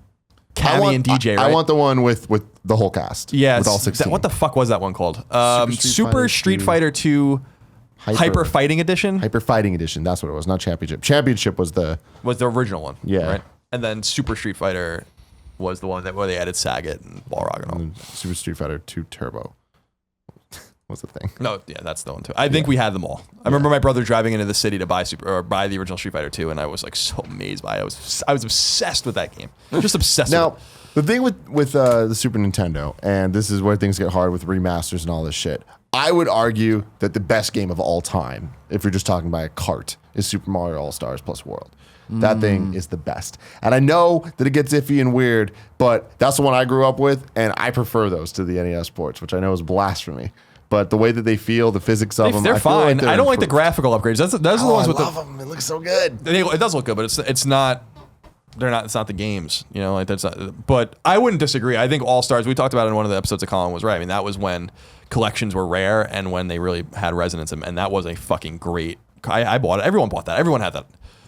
Cammy and DJ. Right? I want the one with the whole cast. Yeah, with all 16. what the fuck was that one called? Super Street Fighter 2 Hyper Fighting Edition. Hyper Fighting Edition. That's what it was. Not Championship. Championship was the original one. Yeah. Right? And then Super Street Fighter was the one where they added Sagat and Balrog and all. and Super Street Fighter 2 Turbo. Was the thing. No, yeah, that's the one too. I think we had them all. I remember my brother driving into the city to buy buy the original Street Fighter 2, and I was like so amazed by it. I was obsessed with that game. Just obsessed. Now, with it. the thing with the Super Nintendo, and this is where things get hard with remasters and all this shit. I would argue that the best game of all time, if you're just talking by a cart, is Super Mario All-Stars plus World. That thing is the best. And I know that it gets iffy and weird, but that's the one I grew up with, and I prefer those to the NES ports, which I know is blasphemy. But the way that they feel, the physics of them, They're I feel fine. like I don't like the improved. graphical upgrades. Those are the ones with I love them. It looks so good. It does look good, but it's not. They're not. It's not the games. You know, like that's not. But I wouldn't disagree. I think All Stars. We talked about it in one of the episodes of Colin was right. I mean, that was when collections were rare and when they really had resonance, and that was a fucking great. I bought it. Everyone bought that. Everyone had that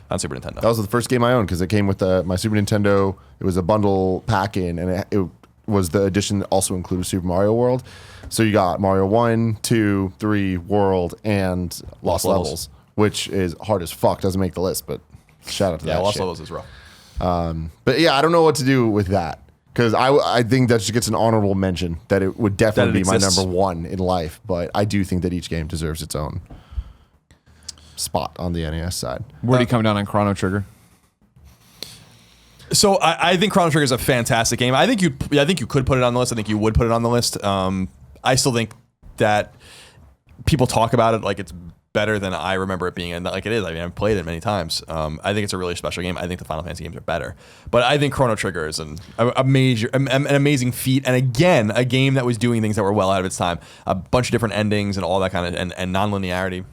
on Super Nintendo. That was the first game I owned because it came with my Super Nintendo. It was a bundle pack-in, and it was the edition that also included Super Mario World. So you got Mario 1, 2, 3, World, and Lost Levels, which is hard as fuck. Doesn't make the list, but shout out to that Lost shit. Levels is rough. But yeah, I don't know what to do with that because I think that just gets an honorable mention that it would definitely be my number one in life. But I do think that each game deserves its own spot on the NES side. Where do you come down on Chrono Trigger? So I think Chrono Trigger is a fantastic game. I think you could put it on the list. I think you would put it on the list. I still think that people talk about it like it's better than I remember it being, and like it is. I mean, I've played it many times. I think it's a really special game. I think the Final Fantasy games are better, but I think Chrono Trigger is an amazing feat, and again, a game that was doing things that were well out of its time. A bunch of different endings and all that kind of and non-linearity.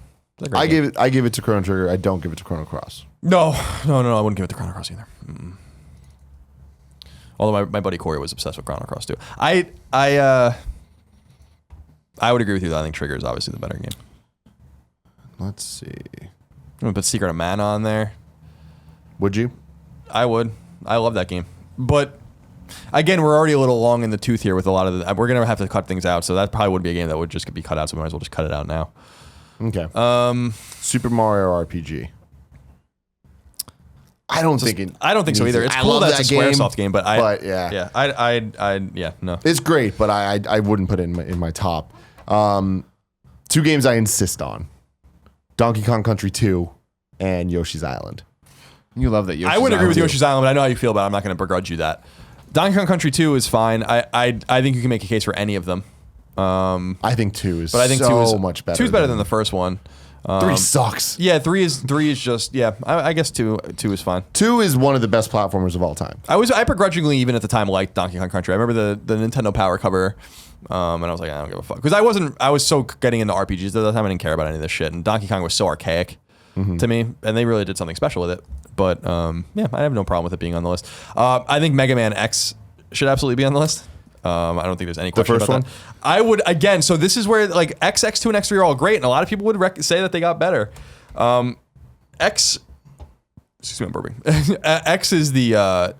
I give it to Chrono Trigger. I don't give it to Chrono Cross. No, I wouldn't give it to Chrono Cross either. Although my buddy Corey was obsessed with Chrono Cross too. I would agree with you that I think Trigger is obviously the better game. Let's see. I'm gonna put Secret of Mana on there. Would you? I would. I love that game. But again, we're already a little long in the tooth here with a lot of the. We're gonna have to cut things out, so that probably would be a game that would just be cut out. So we might as well just cut it out now. Okay. Super Mario RPG. I don't think so either. It's I cool love that it's a that game, Squaresoft game, but yeah. No. It's great, but I wouldn't put it in my top. 2 games I insist on: Donkey Kong Country 2 and Yoshi's Island. You love that Yoshi's I wouldn't agree with too. Yoshi's Island, but I know how you feel about it. I'm not going to begrudge you that. Donkey Kong Country 2 is fine. I think you can make a case for any of them. I think 2 is But I think so 2 is much better. 2 is better than the first one. 3 sucks. Yeah, 3 is just I guess 2 is fine. 2 is one of the best platformers of all time. I begrudgingly even at the time liked Donkey Kong Country. I remember the Nintendo Power cover, and I was like, I don't give a fuck, because I was so getting into RPGs at the time. I didn't care about any of this shit, and Donkey Kong was so archaic to me, and they really did something special with it. But I have no problem with it being on the list. I think Mega Man X should absolutely be on the list. I don't think there's any question first about one? that. I would, again, so this is where like X, X2, and X3 are all great, and a lot of people would say that they got better. Excuse me, I'm burping. X is the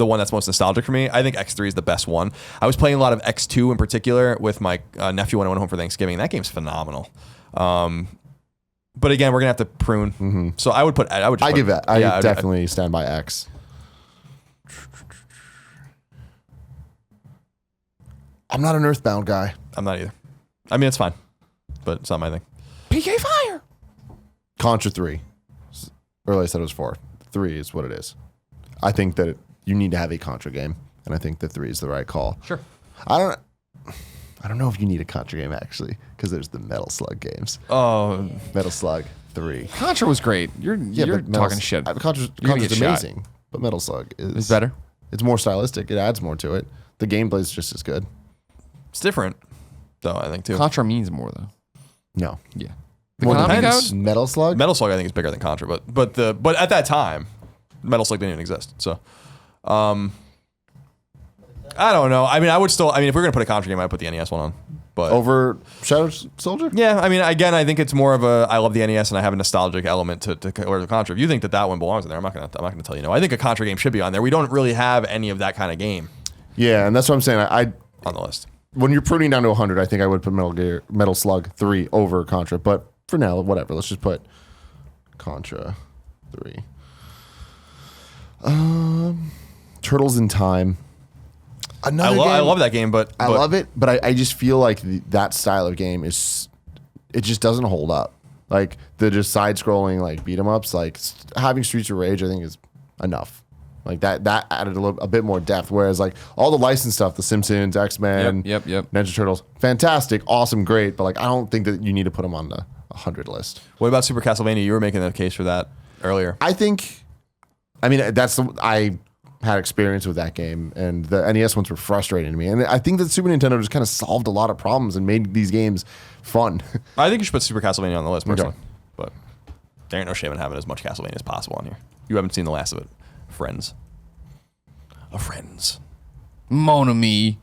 one that's most nostalgic for me. I think X3 is the best one. I was playing a lot of X2 in particular with my nephew when I went home for Thanksgiving. That game's phenomenal. But again, we're gonna have to prune. So I would put. I give that. I definitely stand by X. I'm not an Earthbound guy. I'm not either. I mean, it's fine, but it's not my thing. PK Fire. Contra 3. Earlier I said it was 4. 3 is what it is. I think that you need to have a Contra game, and I think that 3 is the right call. Sure. I don't know if you need a Contra game actually, because there's the Metal Slug games. Oh, Metal Slug 3. Contra was great. You're talking shit. Contra's get shot. amazing, but Metal Slug is It's better. It's more stylistic. It adds more to it. The gameplay's just as good. it's different, though. I think too. Contra means more though. No. Yeah. More Konami depends. code? Metal Slug? Metal Slug I think is bigger than Contra, but at that time, Metal Slug didn't even exist. So, I don't know. I mean, if we're gonna put a Contra game, I'd put the NES one on. But Over Shadow Soldier? yeah, I mean, again, I think it's more of I love the NES and I have a nostalgic element to the Contra. If you think that one belongs in there, I'm not gonna tell you no. I think a Contra game should be on there. We don't really have any of that kind of game Yeah, and that's what I'm saying. I on the list. when you're pruning down to 100, I think I would put Metal Slug 3 over Contra. But for now, whatever. Let's just put Contra 3. Turtles in Time. I love that game, but I love it, but I just feel like that style of game it just doesn't hold up. Like the just side-scrolling like beat 'em ups, like having Streets of Rage, I think is enough. Like that added a bit more depth. Whereas like all the licensed stuff, The Simpsons, X-Men, Yep. Ninja Turtles, fantastic, awesome, great. But like I don't think that you need to put them on the 100 list. What about Super Castlevania? You were making the case for that earlier. I had experience with that game, and the NES ones were frustrating to me. And I think that Super Nintendo just kind of solved a lot of problems and made these games fun. I think you should put Super Castlevania on the list personally, Okay. but there ain't no shame in having as much Castlevania as possible on here. You haven't seen the last of it. Friends. Friends. Mon ami.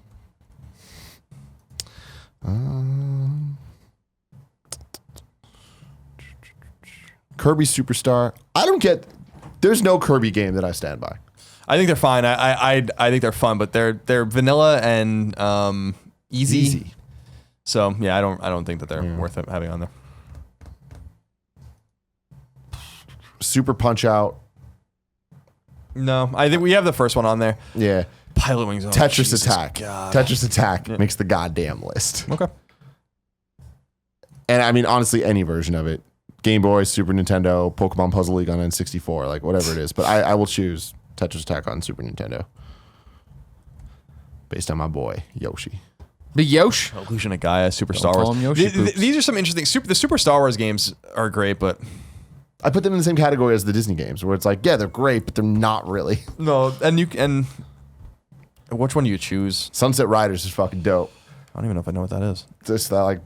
Kirby Superstar. There's no Kirby game that I stand by. I think they're fine. I think they're fun, but they're vanilla and easy. So yeah, I don't think that they're worth having on there. Super Punch Out. No, I think we have the first one on there. Yeah. Pilot Wings. Oh, Tetris Jesus Attack. God. Tetris Attack makes the goddamn list. Okay. And I mean, honestly, any version of it. Game Boy, Super Nintendo, Pokemon Puzzle League on N64, like whatever it is. But I will choose Tetris Attack on Super Nintendo. Based on my boy, Yoshi. Big Yosh. Illusion of Gaia, Super Don't Star call Wars. him Yoshi poops. These are some interesting. The Super Star Wars games are great, but I put them in the same category as the Disney games, where it's like, yeah, they're great, but they're not really. no. And which one do you choose? Sunset Riders is fucking dope. I don't even know if I know what that is. It's just that like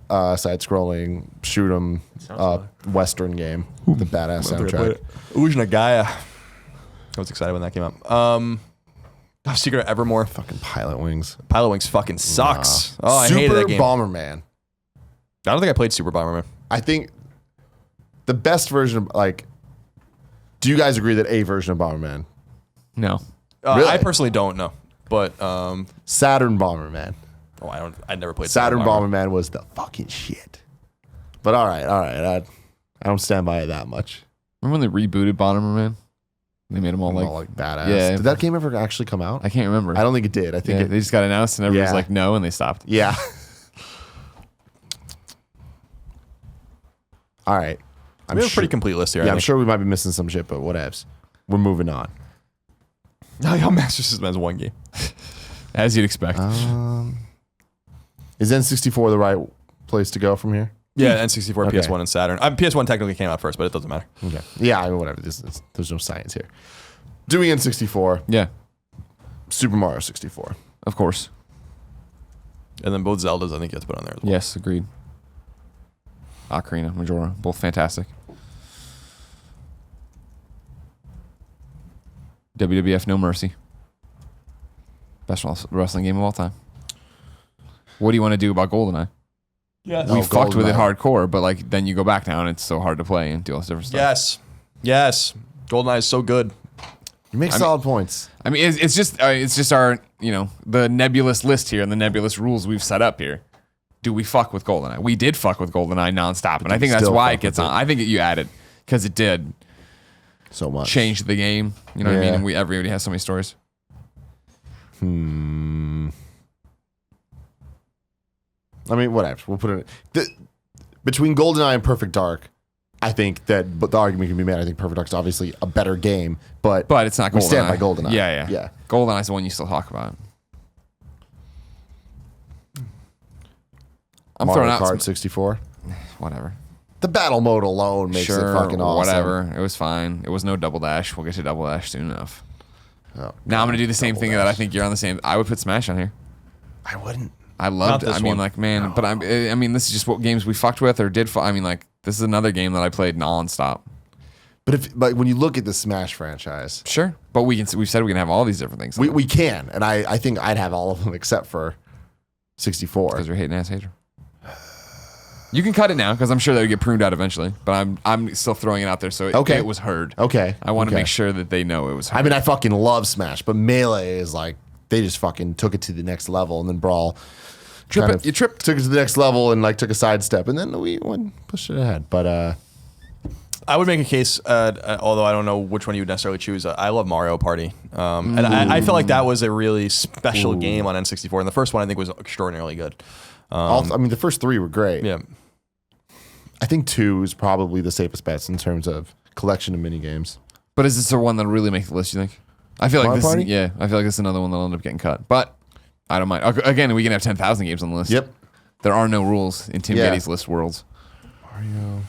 side-scrolling, shoot 'em Western game with a badass soundtrack. Illusion of Gaia. I was excited when that came out. Secret of Evermore. Fucking Pilot Wings. Pilot Wings fucking sucks. Oh, I Super hated that game. Bomberman. I don't think I played Super Bomberman. I think the best version of like. Do you guys agree that a version of Bomberman? No. Really? I personally don't know, but Saturn Bomberman. I never played Saturn Bomberman was the fucking shit. But all right. I don't stand by it that much. Remember when they rebooted Bomberman? They made them all like badass. Yeah. Did that game ever actually come out? I can't remember. I don't think it did. I think they just got announced and everybody was like, no, and they stopped. Yeah. All right. We have a pretty complete list here. Yeah, I'm sure we might be missing some shit, but whatevs. We're moving on. How Master System has one game. As you'd expect. Is N64 the right place to go from here? Yeah, N64, Okay. PS1, and Saturn. PS1 technically came out first, but it doesn't matter. Okay. Yeah, I mean, whatever. There's no science here. Doing N64, Yeah, Super Mario 64. of course. And then both Zeldas, I think you have to put on there as well. Yes, agreed. Ocarina, Majora, both fantastic. WWF No Mercy. Best wrestling game of all time. What do you want to do about GoldenEye? Yes. We fucked with it GoldenEye. hardcore, but like then you go back now and it's so hard to play and do all this different stuff. Yes. GoldenEye is so good. You make solid points. I mean, it's just our the nebulous list here and the nebulous rules we've set up here. Do we fuck with GoldenEye? We did fuck with GoldenEye nonstop, and I think that's still why fuck it gets with on. it. I think you added because it did So much. change the game. You know what I mean? Yeah. And everybody has so many stories. I mean, whatever. We'll put it between GoldenEye and Perfect Dark. I think that, but the argument can be made. I think Perfect Dark is obviously a better game, but But it's not GoldenEye. we stand by GoldenEye. Yeah. GoldenEye's the one you still talk about. I'm Mario throwing out Kart 64. whatever. The battle mode alone makes it fucking awesome. Whatever. It was fine. It was no double dash. We'll get to double dash soon enough. Oh, Now I'm gonna do the same Double thing Dash. that I think you're on the same. I would put Smash on here. I wouldn't. I loved it. this I mean, one. like, man, but I mean, this is just what games we fucked with or did. I mean, like, this is another game that I played nonstop. But when you look at the Smash franchise, Sure, but we've said we can have all these different things. we can, and I think I'd have all of them except for 64. because you're hating ass hater. You can cut it now because I'm sure that would get pruned out eventually. But I'm still throwing it out there so it was heard. Okay. I want to okay. make sure that they know it was heard. I mean, I fucking love Smash, but Melee is like they just fucking took it to the next level, and then Brawl You tripped. took it to the next level and like took a sidestep, and then we pushed it ahead. But I would make a case, although I don't know which one you would necessarily choose. I love Mario Party. And I feel like that was a really special game on N64. And the first one I think was extraordinarily good. I mean, the first three were great. Yeah. I think 2 is probably the safest bets in terms of collection of mini games. But is this the one that'll really make the list? You think? I feel like Mario this. Party? Yeah, I feel like this is another one that'll end up getting cut. But I don't mind. Again, we can have 10,000 games on the list. Yep. There are no rules in Tim Yeah. Gettys list worlds. Mario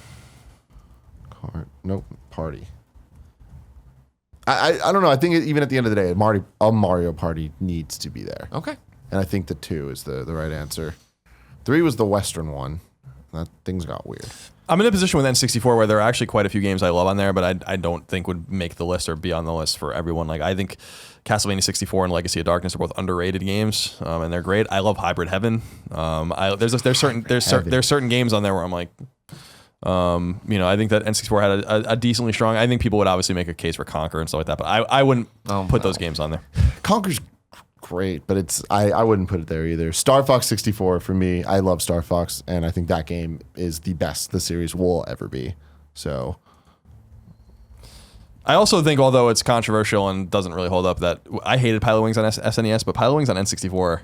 Kart. Nope. Party. I don't know. I think even at the end of the day, a Mario Party needs to be there. Okay. And I think the 2 is the right answer. 3 was the Western one. That things got weird. I'm in a position with N64 where there are actually quite a few games I love on there, but I don't think would make the list or be on the list for everyone. Like I think Castlevania 64 and Legacy of Darkness are both underrated games, and they're great. I love Hybrid Heaven. There's certain games on there where I'm like, I think that N64 had a decently strong. I think people would obviously make a case for Conquer and stuff like that, but I wouldn't put those games on there. Conker's great, but I wouldn't put it there either. Star Fox 64 for me. I love Star Fox, and I think that game is the best the series will ever be. So I also think, although it's controversial and doesn't really hold up, that I hated Pilot Wings on SNES, but Pilot Wings on N64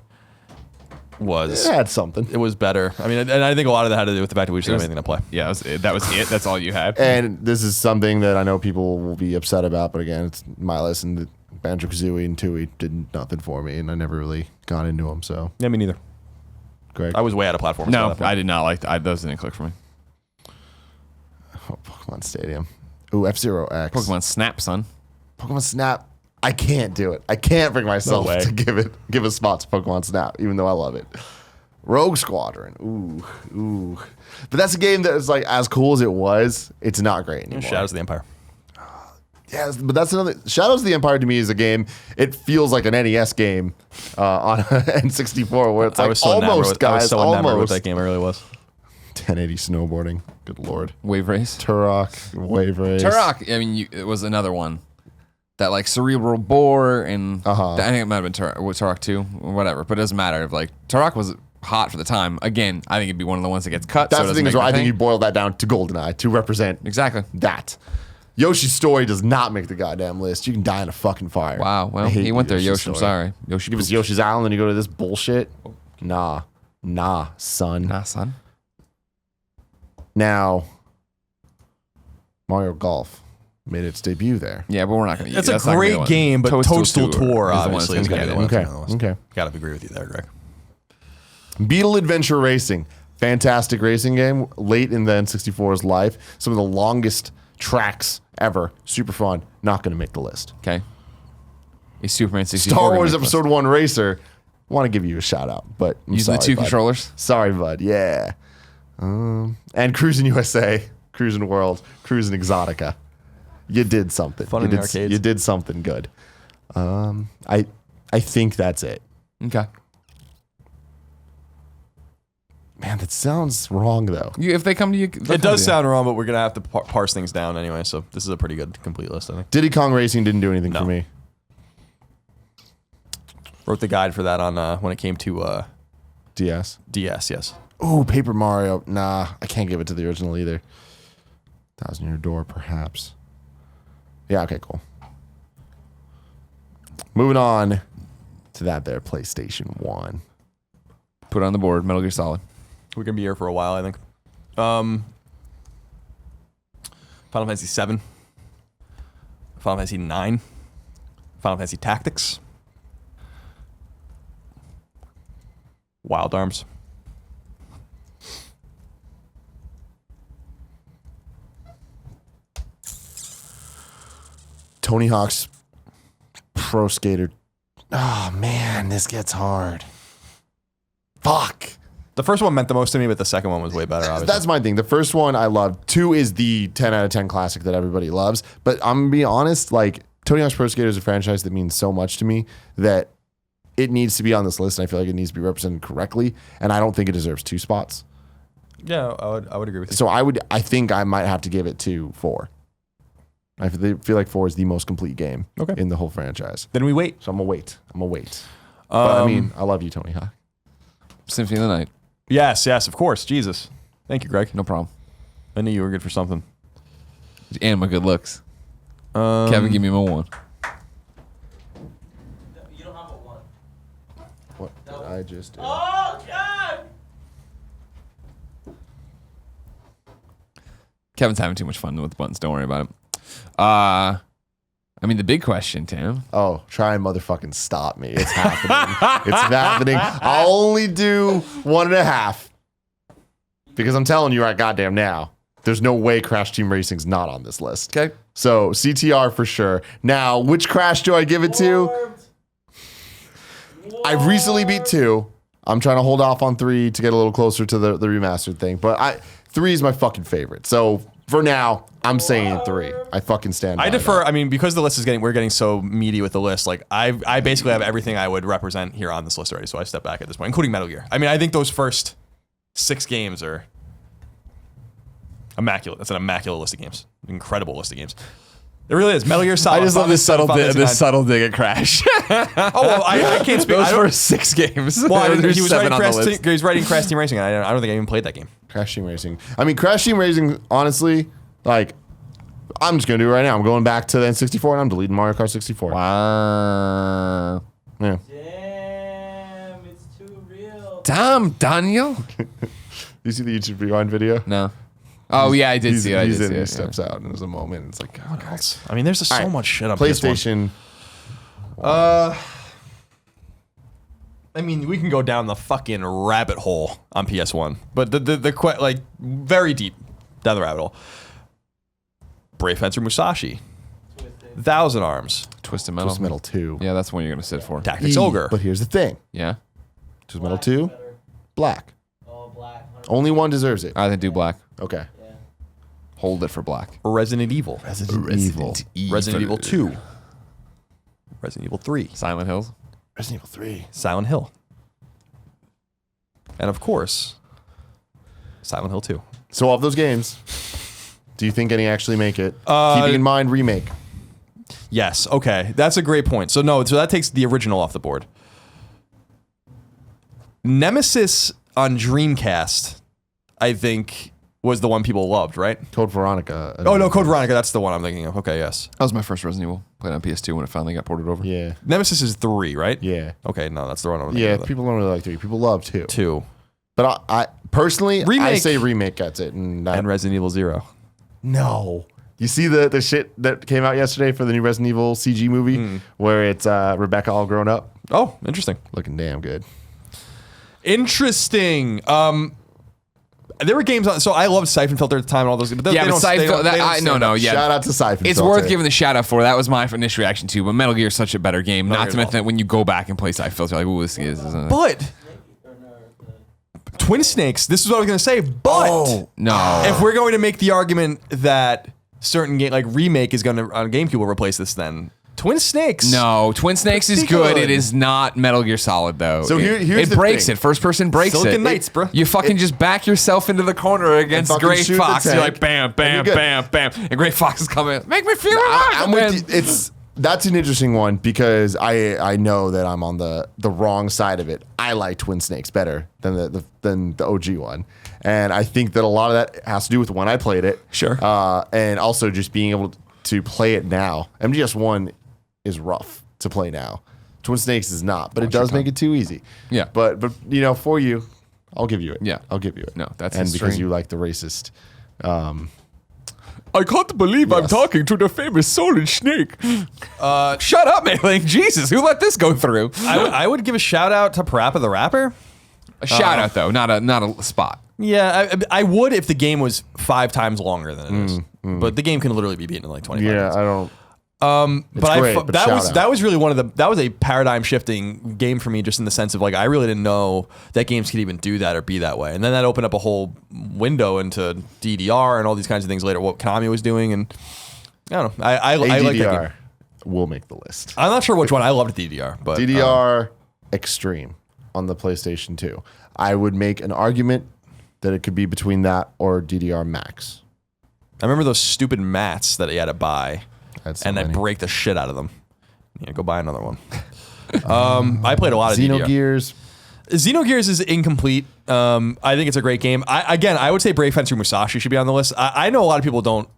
was it had something. it was better. I mean, and I think a lot of that had to do with the fact that we just didn't have anything to play. Yeah, that was it. That's all you had. And this is something that I know people will be upset about, but again, it's my list. And Banjo-Kazooie and Tooie did nothing for me, and I never really got into them. So, Yeah, me neither. Greg. I was way out of platforms. No, at that point. I did not like those. Didn't click for me. Oh, Pokemon Stadium. Ooh, F-Zero X. Pokemon Snap, son. Pokemon Snap. I can't do it. I can't bring myself way. to give a spot to Pokemon Snap, even though I love it. Rogue Squadron. Ooh. But that's a game that is like as cool as it was. It's not great anymore. Shadows of the Empire. Yes, but that's another. Shadows of the Empire to me is a game. It feels like an NES game on N64, where it's I like was so enamored almost, with, guys, I was so enamored with almost. that game. It really was. 1080 snowboarding. Good lord. Wave Race. Turok, Wave Race. Turok. I mean, it was another one. That like cerebral bore and I think it might have been Turok 2 or whatever, but it doesn't matter. Like Turok was hot for the time. Again, I think it'd be one of the ones that gets cut. That's so it the thing doesn't is make where my I think thing. you boil that down to GoldenEye to represent Exactly. that. Yoshi's Story does not make the goddamn list. You can die in a fucking fire. Wow. Well, I hate he went there, Yoshi's Yoshi. I'm Story. sorry. Yoshi. Give us Yoshi's Island, and you go to this bullshit. Nah, son. Nah, son. Now, Mario Golf made its debut there. Yeah, but we're not going to. It's a great game, but Toadstool Tour is the one obviously that's is going to gonna be get the it. one. Okay. Gotta agree with you there, Greg. Beetle Adventure Racing. Fantastic racing game. Late in the N64's life. Some of the longest tracks ever. Super fun. Not going to make the list. Okay. A Superman 64. Star gonna Wars make the list. Episode 1 Racer. Want to give you a shout out, but I'm Using the sorry, two bud. controllers. Sorry, bud. Yeah. And Cruising USA, Cruising World, Cruising Exotica. You did something. Fun you in the did, arcades. You did something good. I think that's it. Okay. Man, that sounds wrong though. If they come to you, It does sound wrong, but we're going to have to parse things down anyway, so this is a pretty good complete list, I think. Diddy Kong Racing didn't do anything No. for me. Wrote the guide for that on when it came to DS. DS, yes. Ooh, Paper Mario. Nah, I can't give it to the original either. Thousand Year Door, perhaps. Yeah, okay, cool. Moving on to that there, PlayStation 1. Put it on the board. Metal Gear Solid. We're going to be here for a while, I think. Final Fantasy 7. Final Fantasy 9. Final Fantasy Tactics. Wild Arms. Tony Hawk's Pro Skater. Oh, man, this gets hard. Fuck. The first one meant the most to me, but the second one was way better, obviously. That's my thing. The first one I loved. 2 is the 10 out of 10 classic that everybody loves. But I'm going to be honest, like, Tony Hawk's Pro Skater is a franchise that means so much to me that it needs to be on this list, and I feel like it needs to be represented correctly, and I don't think it deserves 2 spots. Yeah, I would agree with you. So I think I might have to give it to 4. I feel like 4 is the most complete game in the whole franchise. Then we wait. So I'm going to wait. But I mean, I love you, Tony Hawk. Symphony of the Night. Yes, of course. Jesus. Thank you, Greg. No problem. I knew you were good for something. And my good looks. Kevin, give me my 1. You don't have a 1. What did I just do? Oh, God! Kevin's having too much fun with the buttons. Don't worry about it. I mean, the big question, Tim. Oh, try and motherfucking stop me. It's happening. It's happening. I'll only do 1.5. Because I'm telling you right goddamn now, there's no way Crash Team Racing's not on this list. Okay. So CTR for sure. Now, which Crash do I give it to? I recently beat 2. I'm trying to hold off on 3 to get a little closer to the remastered thing. But 3 is my fucking favorite. So for now, I'm saying 3. I fucking stand by I defer. that. I mean, because the list is we're getting so meaty with the list. Like I basically have everything I would represent here on this list already. So I step back at this point, including Metal Gear. I mean, I think those first 6 games are immaculate. That's an immaculate list of games. Incredible list of games. It really is. Metal Gear Solid. I just love this Final subtle Fantasy dig at Crash. 9. Oh, well, I can't speak. Those I don't, first 6 games. well, I didn't- There's he was 7 writing on the list. he was writing Crash Team Racing. And I don't think I even played that game. Crash Team Racing. I mean, Crash Team Racing, honestly, like, I'm just going to do it right now. I'm going back to the N64 and I'm deleting Mario Kart 64. Wow. Yeah. Damn, it's too real. Damn, Daniel. You see the YouTube Rewind video? No. Oh, yeah, I did see it. I He's did in, see he it. steps out, and there's a moment. It's like, God, guys. I mean, there's just so All right. much shit on PlayStation. PS1. I mean, we can go down the fucking rabbit hole on PS1, but like very deep down the rabbit hole. Brave Fencer Musashi, Thousand Arms, Twisted Metal. Twisted Metal 2. Yeah, that's one you're going to sit for. Tactics Ogre. But here's the thing. Yeah. Twisted Metal 2, black. Oh, black. Only one deserves it. I think do black. Okay. Yeah. Hold it for black. Resident Evil, Resident Evil. Resident Evil 2, Resident Evil 3, Silent Hills. Resident Evil 3. Silent Hill, and of course, Silent Hill 2. So of those games, do you think any actually make it? Keeping in mind remake. Yes. Okay. That's a great point. So that takes the original off the board. Nemesis on Dreamcast, I think, was the one people loved, right? Code Veronica. Oh no, Code Veronica. That's the one I'm thinking of. Okay, yes. That was my first Resident Evil. Played on PS2 when it finally got ported over. Yeah. Nemesis is 3, right? Yeah. Okay, no, that's the one I'm thinking Yeah. of. People don't really like 3. People love 2. 2 But I personally, I Remake. say remake gets it. And Resident Evil 0. no. You see the shit that came out yesterday for the new Resident Evil CG movie where it's Rebecca all grown up? Oh, interesting. Looking damn good. Interesting. There were games on, so I loved Siphon Filter at the time and all those, but Yeah, but Siphon, yeah. Shout out to Siphon It's Filter. worth giving the shout out for. That was my initial reaction too. But Metal Gear is such a better game. Metal Not Gear's to mention awesome. that when you go back and play Siphon Filter, you're like, ooh, this is. But Twin Snakes. This is what I was gonna say. But no. if we're going to make the argument that certain game like remake is gonna on GameCube will replace this, then Twin Snakes. No, Twin Snakes is Pretty good. good. It is not Metal Gear Solid though. So here's it the breaks thing. it. First person breaks Silicon it. Knights, bro. You fucking just back yourself into the corner against fucking Gray shoot the Fox. You're tank, like bam, bam, and you're bam, bam, and Gray Fox is coming. Make me feel alive. I'm with you. That's an interesting one because I know that I'm on the wrong side of it. I like Twin Snakes better than the OG one, and I think that a lot of that has to do with when I played it. Sure. And also just being able to play it now. MGS1 is rough to play now. Twin Snakes is not, but it does make it too easy. Yeah. But you know, for you, I'll give you it. Yeah. I'll give you it. No, that's and his because string. you like the racist. I can't believe I'm Yes. talking to the famous Solid Snake. Shut up, man. Like, Jesus, who let this go through? I would give a shout out to Parappa the Rapper. A shout out though, not a spot. Yeah, I would if the game was 5 times longer than it is. But the game can literally be beaten in like 25 minutes. I don't. But great, but that shout was out. that was really that was a paradigm shifting game for me, just in the sense of like I really didn't know that games could even do that or be that way, and then that opened up a whole window into DDR and all these kinds of things later. What Konami was doing, and I don't know. I like that game. DDR will make the list. I'm not sure which one. I loved DDR, but DDR Extreme on the PlayStation 2. I would make an argument that it could be between that or DDR Max. I remember those stupid mats that you had to buy, That's so and I many. break the shit out of them. Yeah, go buy another one. I played a lot of DDR. Xenogears. Xenogears is incomplete. I think it's a great game. I would say Brave Fencer Musashi should be on the list. I know a lot of people don't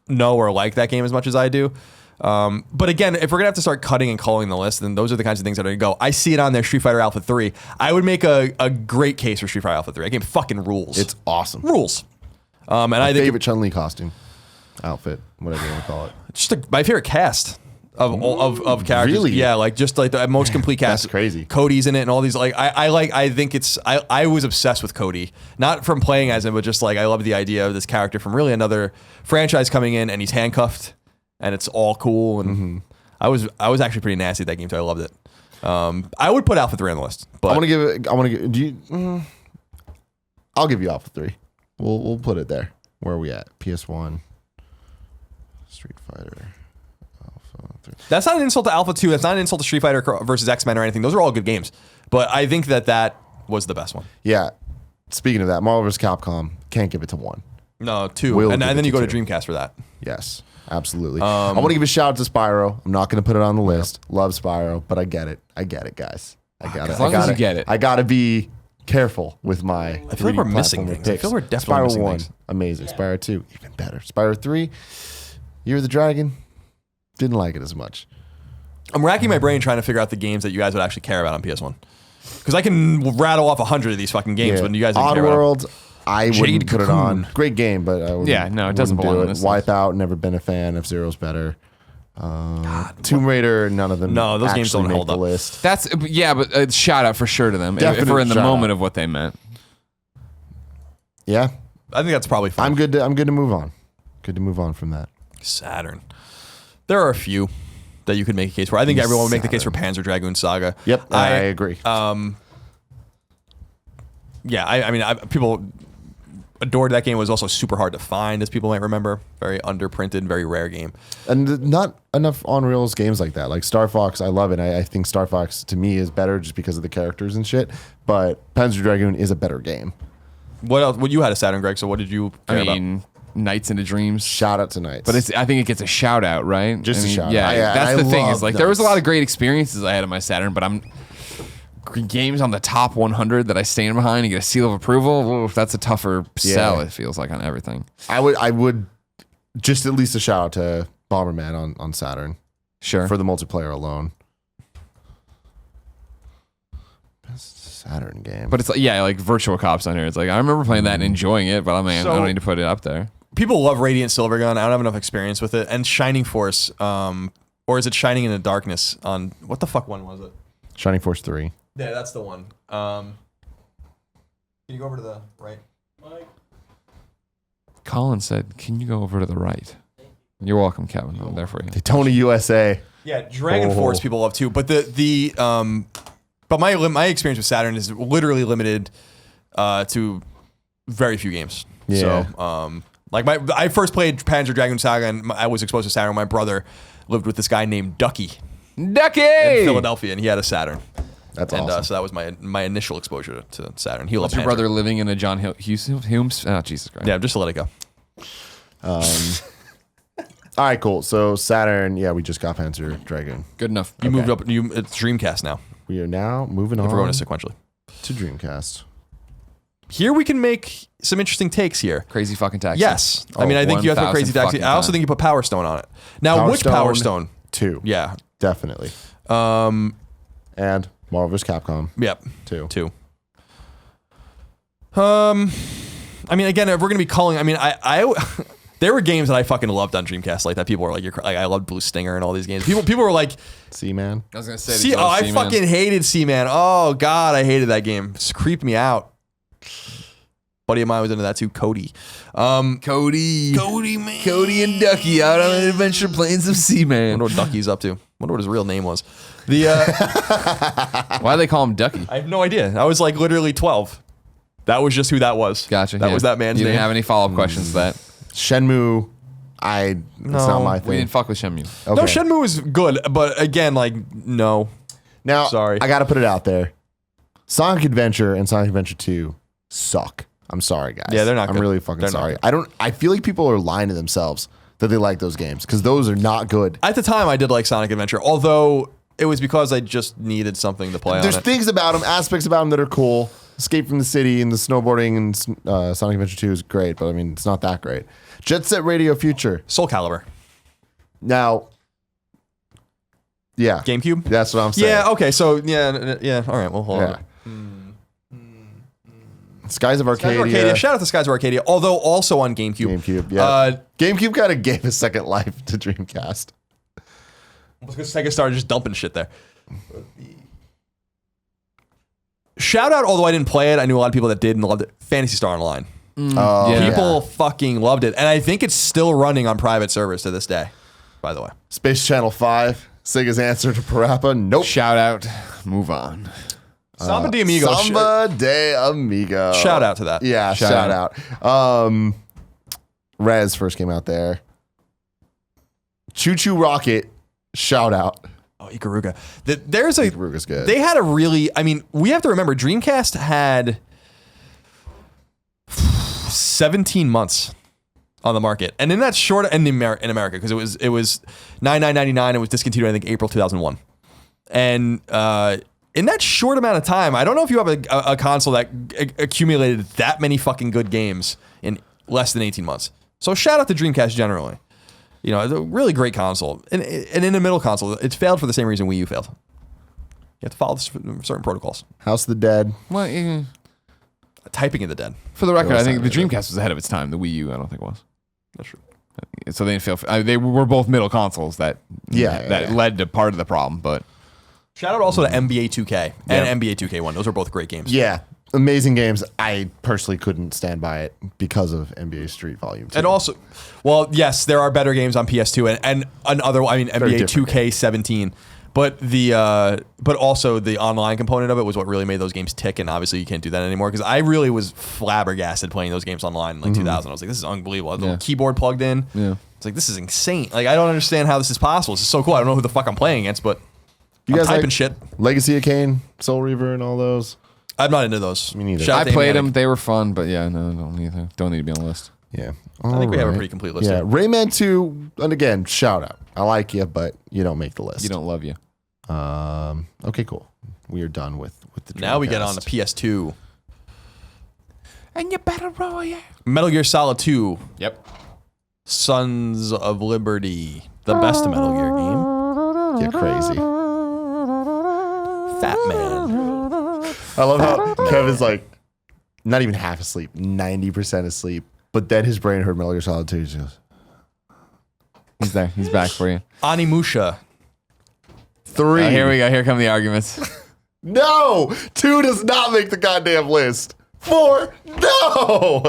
know or like that game as much as I do. But again, if we're gonna have to start cutting and culling the list, then those are the kinds of things that are gonna go. I see it on there. Street Fighter Alpha 3. I would make a great case for Street Fighter Alpha 3. That game fucking rules. It's awesome. rules. And I think Favorite Chun-Li costume, outfit, whatever you want to call it. it's just my favorite cast of characters. Really? Yeah, like just like the most complete cast. That's crazy. Cody's in it and all these. Like I think it's. I was obsessed with Cody, not from playing as him, but just like I love the idea of this character from really another franchise coming in, and he's handcuffed, and it's all cool. And I was actually pretty nasty at that game too. I loved it. I would put Alpha 3 on the list, but I want to give it. I want to give. Do you? I'll give you Alpha 3. We'll put it there. Where are we at? PS1. Street Fighter. Alpha 3. that's not an insult to Alpha 2. That's not an insult to Street Fighter versus X-Men or anything. Those are all good games, but I think that was the best one. Yeah. Speaking of that, Marvel vs. Capcom can't give it to 1. No, 2, Will and give it then you to go to 2. Dreamcast for that. Yes, absolutely. I want to give a shout out to Spyro. I'm not going to put it on the list. Love Spyro, but I get it. I get it, guys. I got it. as long as you get it. I got to be careful with my. I feel like we're missing things. I feel we're definitely Spyro missing 1, things. amazing. Spyro 2, even better. Spyro 3, Year of the Dragon, didn't like it as much. I'm racking my brain trying to figure out the games that you guys would actually care about on PS1. Because I can rattle off 100 of these fucking games, but you guys didn't care about them. Oddworld, I wouldn't put it on. Cocoon. Great game, but I wouldn't, Yeah, no, it doesn't wouldn't belong do on it. this list. Wipeout, never been a fan. F-Zero's better. Tomb Raider, none of them. No, those games actually don't make hold the up. list. That's but shout out for sure to them if Definite we're in the shout moment out. of what they meant. Yeah, I think that's probably fine. I'm good to move on. Good to move on from that. Saturn. There are a few that you could make a case for. I think everyone would make the case for Panzer Dragoon Saga. Yep, I agree. Yeah, I mean, people adored that game. It was also super hard to find, as people might remember. Very underprinted, very rare game. And not enough on rails games like that. Like Star Fox, I love it. I think Star Fox to me is better just because of the characters and shit. But Panzer Dragoon is a better game. What else? What you had a Saturn, Greg? So what did you care I about? mean, Nights into Dreams. Shout out to Knights. But I think it gets a shout out, right? Just I a mean, shout out. Yeah, Yeah, that's I the thing. Is love like there was a Nights. lot of great experiences I had on my Saturn, but games on the top 100 that I stand behind and get a seal of approval, oof, that's a tougher sell, it feels like, on everything. I would just at least a shout out to Bomberman on Saturn. Sure. For the multiplayer alone. Best Saturn game. But it's like, yeah, like Virtual Cops on here. It's like, I remember playing that and enjoying it, but I mean, I don't need to put it up there. People love Radiant Silvergun. I don't have enough experience with it. And Shining Force, or is it Shining in the Darkness on, what the fuck one was it? Shining Force 3. Yeah, that's the one. Can you go over to the right? Mike. Colin said, can you go over to the right? You're welcome, Kevin. I'm there for you. Daytona USA. Yeah, Dragon Force people love too. But but my experience with Saturn is literally limited to very few games. Yeah. So I first played Panzer Dragoon Saga and I was exposed to Saturn. My brother lived with this guy named Ducky in Philadelphia, and he had a Saturn. That's awesome. So that was my initial exposure to Saturn. He What's loved your Panzer. brother living in a John Humes? Oh, Jesus Christ. Yeah, just to let it go. All right, cool. So Saturn, yeah, we just got Panzer Dragoon. Good enough. You moved up. It's Dreamcast now. We are now moving on If we're going to sequentially. to Dreamcast. Here we can make some interesting takes here. Crazy fucking taxi. Yes. I mean, I think you have to put Crazy 1,000 Taxi. fucking I also times. think you put Power Stone on it. Now, which Power Stone? 2. Yeah. Definitely. Um. And Marvel vs. Capcom Yep. 2. 2. I mean, again, if we're gonna be calling, I mean, I there were games that I fucking loved on Dreamcast like that. People were like, I loved Blue Stinger and all these games. People were like, Seaman. I was going to say, I fucking hated Seaman. Oh God, I hated that game. It creeped me out. Buddy of mine was into that too, Cody. Cody, man. Cody and Ducky out on an adventure playing some I Seaman. wonder what Ducky's up to. Wonder what his real name was. The Why do they call him Ducky? I have no idea. I was like literally 12. That was just who that was. Gotcha. That was that man's You name. didn't have any follow-up questions to that. Shenmue. It's not my thing. We didn't fuck with Shenmue. Okay. No, Shenmue was good, but again, like, no. Now, Sorry. I got to put it out there. Sonic Adventure and Sonic Adventure 2 suck. I'm sorry, guys. Yeah, they're not I'm good. really fucking They're not sorry. good. I feel like people are lying to themselves that they like those games because those are not good. At the time, I did like Sonic Adventure, although it was because I just needed something to play There's on it. things about them, aspects about them that are cool. Escape from the City and the snowboarding and Sonic Adventure 2 is great, but I mean, it's not that great. Jet Set Radio Future. Soul Calibur. Now, yeah. GameCube? That's what I'm saying. Yeah, okay, so, yeah, all right, well, hold Yeah. on. Skies of Skies of Arcadia. Arcadia. Shout out to Skies of Arcadia, although also on GameCube. GameCube, yeah. GameCube kind of gave a second life to Dreamcast. Because Sega started just dumping shit there. Shout out, although I didn't play it, I knew a lot of people that did and loved it. Phantasy Star Online. Oh, Yeah. People fucking loved it. And I think it's still running on private servers to this day, by the way. Space Channel 5. Sega's answer to Parappa. Nope. Shout out. Move on. Samba de Amigo. Samba de Amigo. Shout out to that. Yeah, shout out. Rez first came out there. Choo Choo Rocket. Shout out. Oh, Ikaruga. There's a... Ikaruga's good. They had a really... I mean, we have to remember, Dreamcast had 17 months on the market. And in that short... in America, because it was $99.99. It was discontinued, I think, April 2001. And in that short amount of time, I don't know if you have a console that accumulated that many fucking good games in less than 18 months. So shout out to Dreamcast generally. You know, it's a really great console. And in the middle console, it's failed for the same reason Wii U failed. You have to follow certain protocols. House of the Dead. Well, Typing in the dead. for the record, was I think the time, Dreamcast was ahead of its time. The Wii U, I don't think was. That's true. So they didn't feel. They were both middle consoles that Yeah. led to part of the problem. But Shout out also to NBA 2K Yeah. and NBA 2K1. Those are both great games. Yeah. Amazing games. I personally couldn't stand by it because of NBA Street Volume 2. And also, well, yes, there are better games on PS2 and another. I mean, NBA different 2K17. But but also the online component of it was what really made those games tick. And obviously, you can't do that anymore because I really was flabbergasted playing those games online in like 2000. I was like, this is unbelievable. I had the little keyboard plugged in. Yeah. It's like, this is insane. Like, I don't understand how this is possible. This is so cool. I don't know who the fuck I'm playing against, but You I'm guys typing like shit. Legacy of Kain, Soul Reaver, and all those. I'm not into those. Me neither. Shout out I to played Amy them. They were fun. But yeah, no, don't need to be on the list. Yeah. I think we have a Alright. pretty complete list Yeah. here. Rayman 2, and again, shout out. I like you, but you don't make the list. You don't love you. Okay, cool. We are done with Now we get on Dreamcast. to PS2. And you better roll, yeah. Metal Gear Solid 2. Yep. Sons of Liberty. The best Metal Gear game. You're crazy. Fat Man. I love how Kevin's like not even half asleep, 90% asleep, but then his brain heard Metal Gear Solid 2. He goes, He's there. He's back for you. Animusha. 3. Here we go. Here come the arguments. No! 2 does not make the goddamn list. 4. No!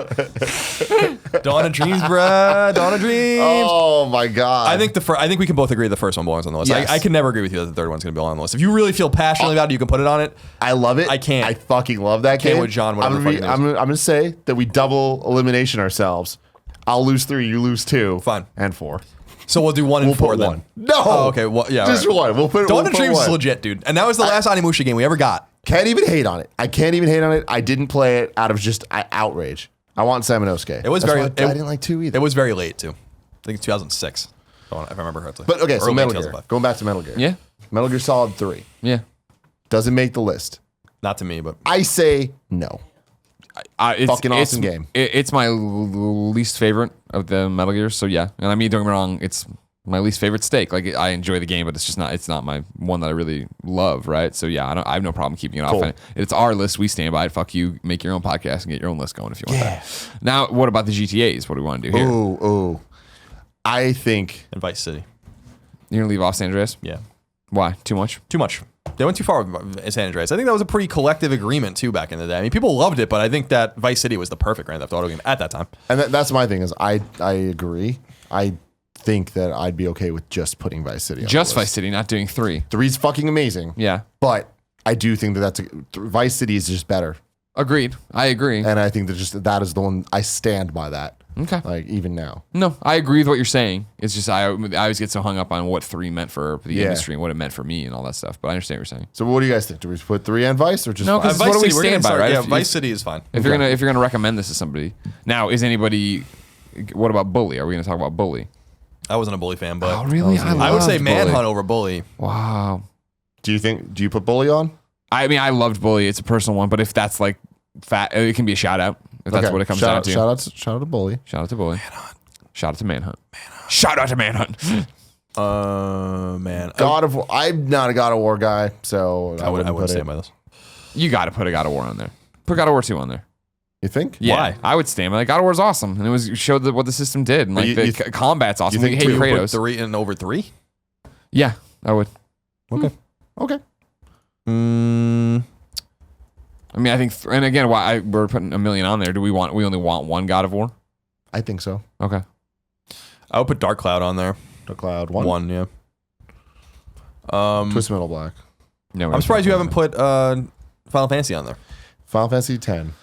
Dawn of Dreams, bruh. Dawn of Dreams. Oh my god. I think we can both agree the first one belongs on the list. Yes. I can never agree with you that the third one's going to belong on the list. If you really feel passionately about it, you can put it on it. I love it. I can't. I fucking love that game. with John, whatever I'm the gonna, fuck it is. I'm gonna say that we double elimination ourselves. I'll lose 3, you lose 2. Fine. And 4. So we'll do 1 and We'll 4 put then. 1. No. Oh, okay. Well, yeah. Just all right. 1. We'll put Dawn we'll of put Dreams is 1. legit, dude. And that was the last Animusha game we ever got. Can't even hate on it. I can't even hate on it. I didn't play it out of just outrage. I want Samanosuke. It was That's very. why It, I didn't like 2 either. It was very late too. I think it's 2006. If I remember correctly. But okay, so Early Metal Gear. 2005. Going back to Metal Gear. Yeah. Metal Gear Solid 3 Yeah. doesn't make the list. Not to me, but I say no. It's, Fucking awesome game. It's my least favorite of the Metal Gears. So yeah, and I mean, don't get me wrong, it's my least favorite steak. Like I enjoy the game, but it's just not. It's not my one that I really love. Right. So yeah, I have no problem keeping it off. Cool. And it's our list. We stand by it. Fuck you. Make your own podcast and get your own list going if you want that. Now, what about the GTAs? What do we want to do here? Ooh. I think in Vice City. You're gonna leave off San Andreas? Yeah. Why? Too much? Too much. They went too far with San Andreas. I think that was a pretty collective agreement too back in the day. I mean, people loved it, but I think that Vice City was the perfect Grand Theft Auto game at that time. and that's my thing is I agree. I think that I'd be okay with just putting Vice City on Just the Vice list. City, not doing 3. 3's fucking amazing. Yeah. But I do think that Vice City is just better. Agreed. I agree. And I think that is the one I stand by that. Okay. Like even now. No, I agree with what you're saying. It's just I always get so hung up on what 3 meant for the Yeah. industry and what it meant for me and all that stuff. But I understand what you're saying. So what do you guys think? Do we put 3 and Vice or just No, 5? 'cause what do we we're stand gonna by, right? Yeah, If- Vice City is fine. If you're gonna recommend this to somebody, now is anybody? What about Bully? Are we gonna talk about Bully? I wasn't a Bully fan, but really? I would say loved Manhunt Bully. over Bully. Wow. Do you put Bully on? I mean, I loved Bully. It's a personal one, but if that's like fat, it can be a shout out. If that's Okay. what it comes down to. Shout out to Bully. Shout out to Bully. Shout out to Manhunt. Shout out to Manhunt. Man, God of War. I'm not a God of War guy, so I I wouldn't wouldn't put stand it. by this. You got to put a God of War on there. Put God of War 2 on there. You think? Yeah, Why? I would stand by. Like, God of War is awesome, and it showed what the system did, and like you- the you combat's awesome. think Hey, two would Kratos. 3 and over 3. Yeah, I would. Okay. I mean, I think, and again, why we're putting a million on there? We only want one God of War? I think so. Okay. I would put Dark Cloud on there. The Cloud 1. One, yeah. Twist Metal Black. No, I'm surprised you haven't put Final Fantasy on there. Final Fantasy 10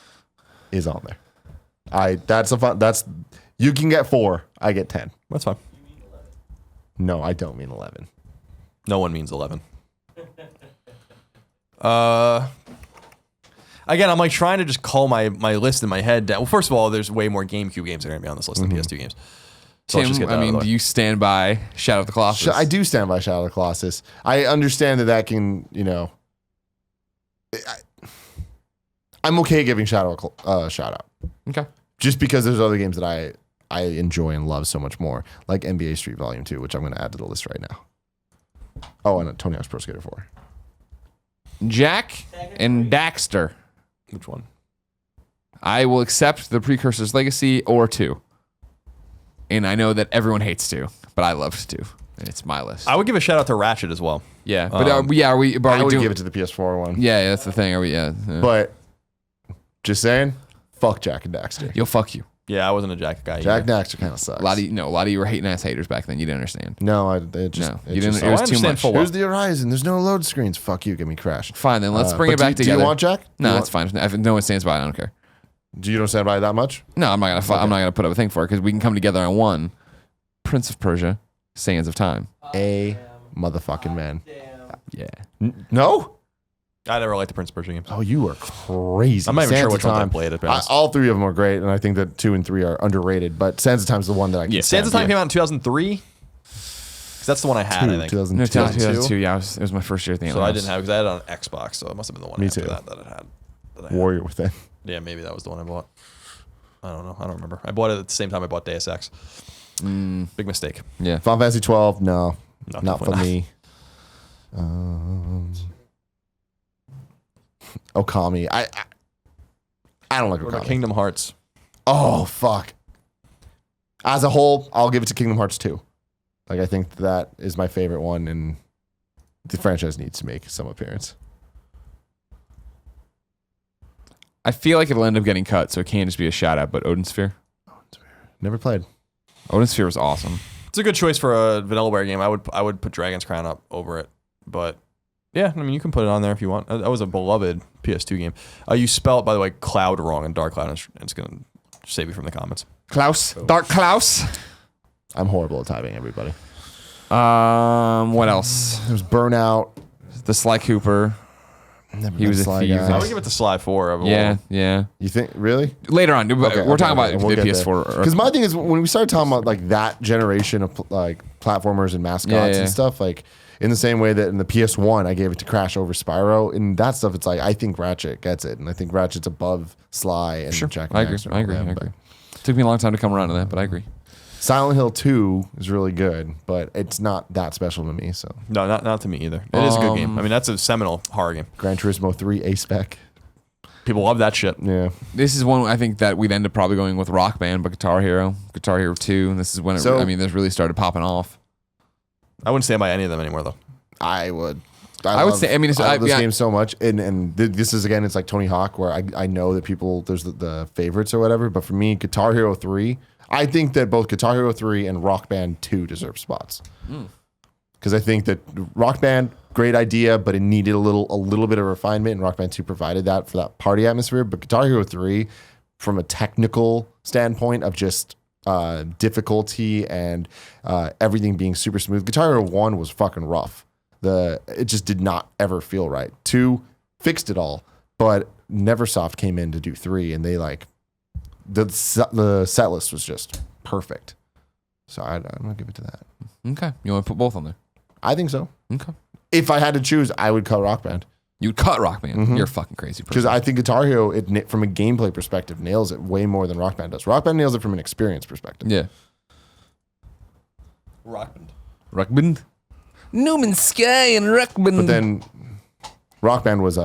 is on there. That's you can get 4. I get 10. That's fine. No, I don't mean 11. No one means 11. Again, I'm like trying to just call my list in my head down. Well, first of all, there's way more GameCube games that are going to be on this list than PS2 games. So let's just Tim, get that I out of mean, the way. do you stand by Shadow of the Colossus? I do stand by Shadow of the Colossus. I understand that can, I'm okay giving Shadow a shout out. Okay. Just because there's other games that I enjoy and love so much more, like NBA Street Volume 2, which I'm going to add to the list right now. Oh, and Tony Hawk's Pro Skater 4. Jack and Daxter. Which one? I will accept the Precursor's Legacy or 2. And I know that everyone hates 2, but I loved 2. And it's my list. I would give a shout out to Ratchet as well. Yeah. But are we I would doing, give it to the PS4 one. yeah, that's the thing. Are we? Yeah. But just saying, fuck Jack and Daxter. Yo, fuck you. Yeah, I wasn't a Jack guy. Jack either. Daxter kind of sucks. A lot of you were hating ass haters back then. You didn't understand. No, it just, No, it you didn't. just It was I too understand much. full well. Here's the horizon. There's no load screens. Fuck you. Give me Crash. Fine, then let's bring But it back together. Do you want Jack? No, Do you that's fine. If no one stands by it, I don't care. Do you don't stand by it that much? No, I'm not gonna put up a thing for it because we can come together on one. Prince of Persia, Sands of Time. A motherfucking man. Damn. Yeah. No? I never liked the Prince of Persia games. Oh, you are crazy. I'm not even Sands sure of which ones I Time. played, to be honest. All 3 of them are great, and I think that 2 and 3 are underrated. But Sands of Time is the one that I can Sands of Time came out in 2003. That's the one I had, I think. 2002. No, 2002? 2002. Yeah, it was my first year at the So I didn't have, because I had it on Xbox, so it must have been the one Me after too. that I had. Warrior Within. Yeah, maybe that was the one I bought. I don't know. I don't remember. I bought it at the same time I bought Deus Ex. Big mistake. Yeah. Final Fantasy 12. No, No, not for definitely me. Okami. I don't like What about Okami. Kingdom Hearts? Oh fuck. As a whole, I'll give it to Kingdom Hearts 2. Like, I think that is my favorite one, and the franchise needs to make some appearance. I feel like it'll end up getting cut, so it can't just be a shout out. But Odin Sphere. Never played. Odin Sphere was awesome. It's a good choice for a Vanillaware game. I would put Dragon's Crown up over it, but yeah, I mean you can put it on there if you want. That was a beloved PS2 game. You spelled, by the way, Cloud wrong in Dark Cloud. And it's gonna save you from the comments. Klaus. Dark Klaus. I'm horrible at typing, everybody. What else? There's Burnout. The Sly Cooper. Never He been was a Sly thief. guy. I would give it to Sly 4. Of Yeah, yeah. You think, really? Later on, we're talking about we'll the get PS4. Because my thing is, when we started talking about like that generation of like platformers and mascots Yeah. and stuff, like in the same way that in the PS1 I gave it to Crash over Spyro, and that stuff, it's like I think Ratchet gets it, and I think Ratchet's above Sly and Sure, Jack. I and agree. Daxter and I all agree. them, I but agree. Took me a long time to come around to that, but I agree. Silent Hill 2 is really good, but it's not that special to me. So No, not to me either. It is a good game. I mean, that's a seminal horror game. Gran Turismo 3 A-Spec. People love that shit. Yeah. This is one I think that we'd end up probably going with Rock Band, but Guitar Hero 2. And this is when So- this really started popping off. I wouldn't stand by any of them anymore, though. I would. I would say- I mean, I love this yeah. game so much, and this is again, it's like Tony Hawk, where I know that people there's the favorites or whatever, but for me, Guitar Hero 3, I think that both Guitar Hero 3 and Rock Band 2 deserve spots, because I think that Rock Band, great idea, but it needed a little bit of refinement, and Rock Band 2 provided that for that party atmosphere. But Guitar Hero 3, from a technical standpoint of just difficulty and everything being super smooth, Guitar Hero 1 was fucking rough. It just did not ever feel right. 2 fixed it all, but Neversoft came in to do 3, and they like the set list was just perfect. So I'm gonna give it to that. Okay. You want to put both on there? I think so. Okay. If I had to choose, I would cut Rock Band, You'd cut Rock Band. You're a fucking crazy person. because I think Guitar Hero, from a gameplay perspective, nails it way more than Rock Band does. Rock Band nails it from an experience perspective. Yeah. Rock Band. Rock Band. Newman Sky and Rock Band. But then Rock Band was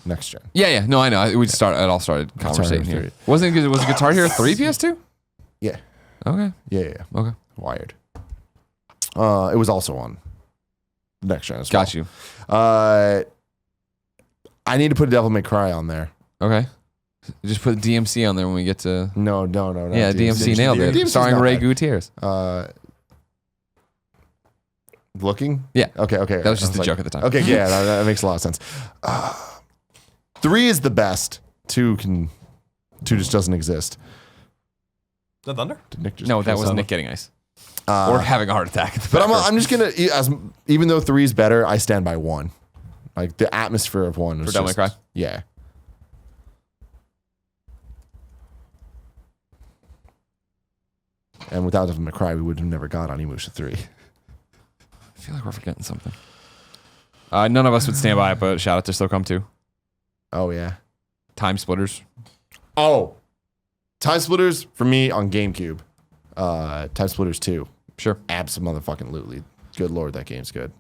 next gen. Yeah. No, I know. It all started conversating Hero here. 3. Was it Guitar Hero 3 PS2? Yeah. Okay. Yeah. Okay. Wired. It was also on next gen as well. Got you. I need to put Devil May Cry on there. Okay. Just put DMC on there when we get to. No. Yeah, DMC nailed it. DMC 's Starring not Ray bad. Gutierrez. Looking? Yeah. Okay. That was just I a joke at the time. Okay, yeah, that makes a lot of sense. 3 is the best. 2 just doesn't exist. Is that Thunder? Did Nick just No, that kill was someone? Nick getting ice. Or having a heart attack. But I'm just gonna, even though 3 is better, I stand by 1. Like the atmosphere of 1 was For Devil May just, Cry? Yeah. And without Devil May Cry, we would have never got Onimusha 3. I feel like we're forgetting something. None of us would stand by it, but shout out to Still Come 2. Oh yeah. Time Splitters. Oh, Time Splitters for me on GameCube. Time Splitters 2. Sure. Absolutely. Good lord, that game's good.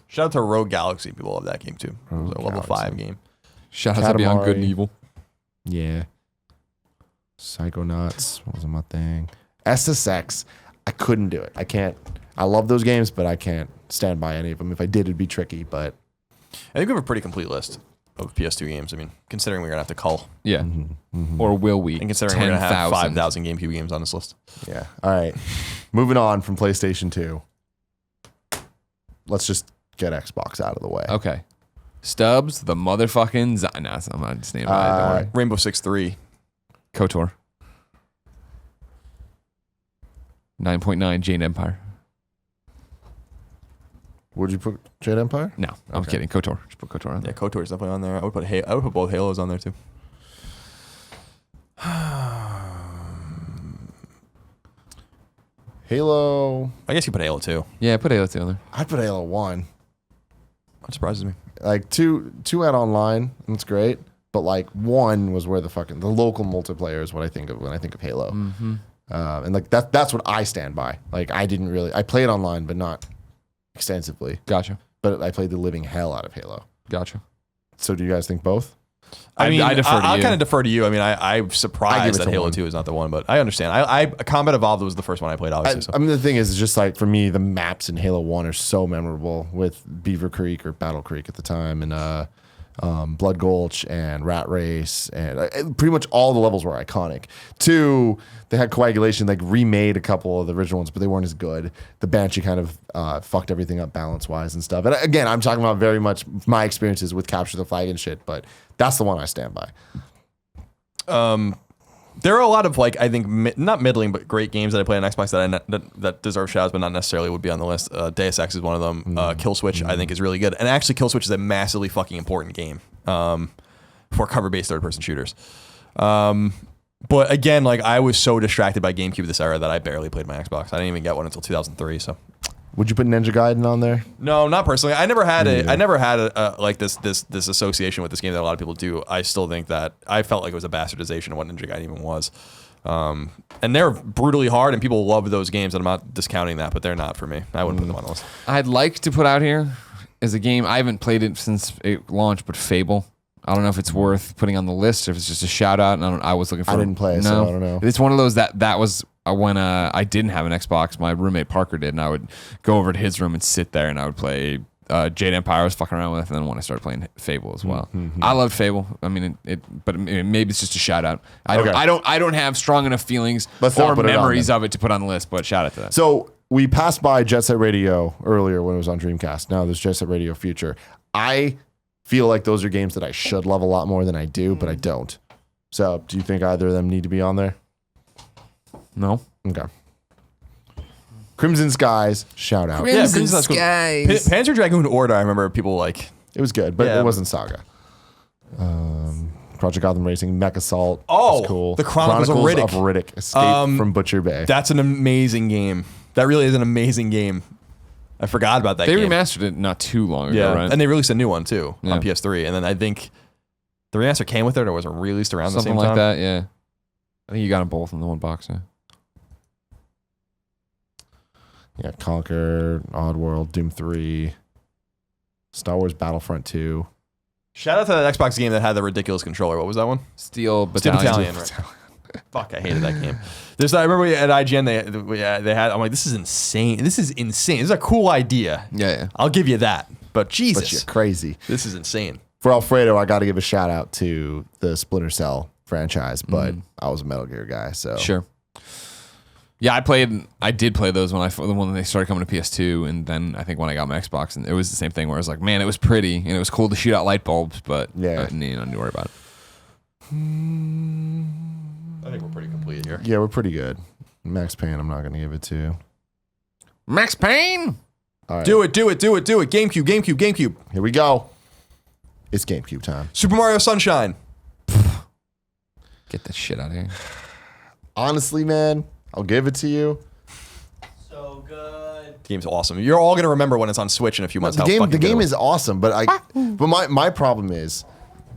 Shout out to Rogue Galaxy. People love that game too. It was a level 5 game. Shout out to Beyond Good and Katamari. Evil. Yeah. Psychonauts wasn't my thing. SSX, I couldn't do it. I can't. I love those games, but I can't stand by any of them. If I did, it'd be tricky, but I think we have a pretty complete list of PS2 games. I mean, considering we're gonna have to cull, Yeah. Or will we? and considering we're gonna have 10,000. 5,000 GameCube games on this list. yeah. All right. Moving on from PlayStation 2. Let's just get Xbox out of the way. Okay. Stubbs, the motherfucking no, I'm not just naming it. Don't worry. Rainbow Six 3. KOTOR. 9.9 Jade Empire. Would you put Jade Empire? No, I'm Okay. kidding. KOTOR. Just put KOTOR on Yeah, there. KOTOR is definitely on there. I would put both Halos on there too. Halo. I guess you put Halo 2. Yeah, put Halo 2 on there. I'd put Halo 1. That surprises me. Like two had online, and it's great. But like 1 was where the local multiplayer is what I think of when I think of Halo. Mm-hmm. And like that's what I stand by. Like I played online, but not extensively. Gotcha. But I played the living hell out of Halo. Gotcha. So do you guys think both? I mean, I defer to I'll you. kind of defer to you. I mean, I'm surprised it that to Halo 1. 2 is not the one, but I understand. Combat Evolved was the first one I played, obviously. I mean, the thing is just like for me, the maps in Halo 1 are so memorable with Beaver Creek or Battle Creek at the time, and Blood Gulch and Rat Race, and pretty much all the levels were iconic. 2, they had Coagulation, like remade a couple of the original ones, but they weren't as good. The Banshee kind of fucked everything up balance-wise and stuff. And again, I'm talking about very much my experiences with Capture the Flag and shit, but that's the one I stand by. There are a lot of like I think not middling but great games that I play on Xbox that deserve shouts but not necessarily would be on the list. Deus Ex is one of them. Kill Switch I think is really good, and actually Kill Switch is a massively fucking important game for cover-based third-person shooters. But again, like I was so distracted by GameCube this era that I barely played my Xbox. I didn't even get one until 2003. So. Would you put Ninja Gaiden on there? No, not personally. I never had a like this association with this game that a lot of people do. I still think that I felt like it was a bastardization of what Ninja Gaiden even was. And they're brutally hard, and people love those games, and I'm not discounting that, but they're not for me. I wouldn't put them on the list. I'd like to put out here is a game I haven't played it since it launched, but Fable. I don't know if it's worth putting on the list or if it's just a shout out. And I was looking for. I didn't play it, so I don't know. It's one of those that was when I didn't have an Xbox. My roommate Parker did, and I would go over to his room and sit there, and I would play Jade Empire. I was fucking around with, and then when I started playing Fable as well, I loved Fable. I mean, but maybe it's just a shout out. I don't have strong enough feelings or memories of it to put on the list. But shout out to that. So we passed by Jet Set Radio earlier when it was on Dreamcast. Now there's Jet Set Radio Future. I feel like those are games that I should love a lot more than I do, but I don't. So do you think either of them need to be on there? No. Okay. Crimson Skies, shout out. Crimson Skies. Panzer Dragoon Order, I remember people like. It was good, but Yeah. it wasn't Saga. Project Gotham Racing, Mech Assault. Oh, was cool. the Chronicles of Riddick. Escape from Butcher Bay. That's an amazing game. That really is an amazing game. I forgot about that They game. remastered it not too long ago, Yeah, right? and they released a new one too Yeah. on PS3. And then I think the remaster came with it or was it released around Something the same like time? that, yeah. I think you got them both in the one box, yeah. Yeah, Conquer, Oddworld, Doom 3, Star Wars Battlefront 2. Shout out to that Xbox game that had the ridiculous controller. What was that one? Steel Steel Battalion. Battalion. Right. Fuck, I hated that game. I remember at IGN they had. I'm like, this is insane. This is insane. This is a cool idea. Yeah. I'll give you that. But Jesus, But you're crazy. this is insane. For Alfredo, I got to give a shout out to the Splinter Cell franchise, but I was a Metal Gear guy, so Sure. Yeah, I did play those when they started coming to PS2, and then I think when I got my Xbox, and it was the same thing where I was like, man, it was pretty and it was cool to shoot out light bulbs, but Yeah. I didn't need to worry about it. I think we're pretty complete here. yeah, we're pretty good. Max Payne, I'm not going to give it to. Max Payne. All right, Do it. GameCube. here we go. It's GameCube time. Super Mario Sunshine. Get that shit out of here. Honestly, man, I'll give it to you. So good. The game's awesome. You're all gonna remember when it's on Switch in a few months. The how game, fucking the good it game was. is awesome, but my problem is,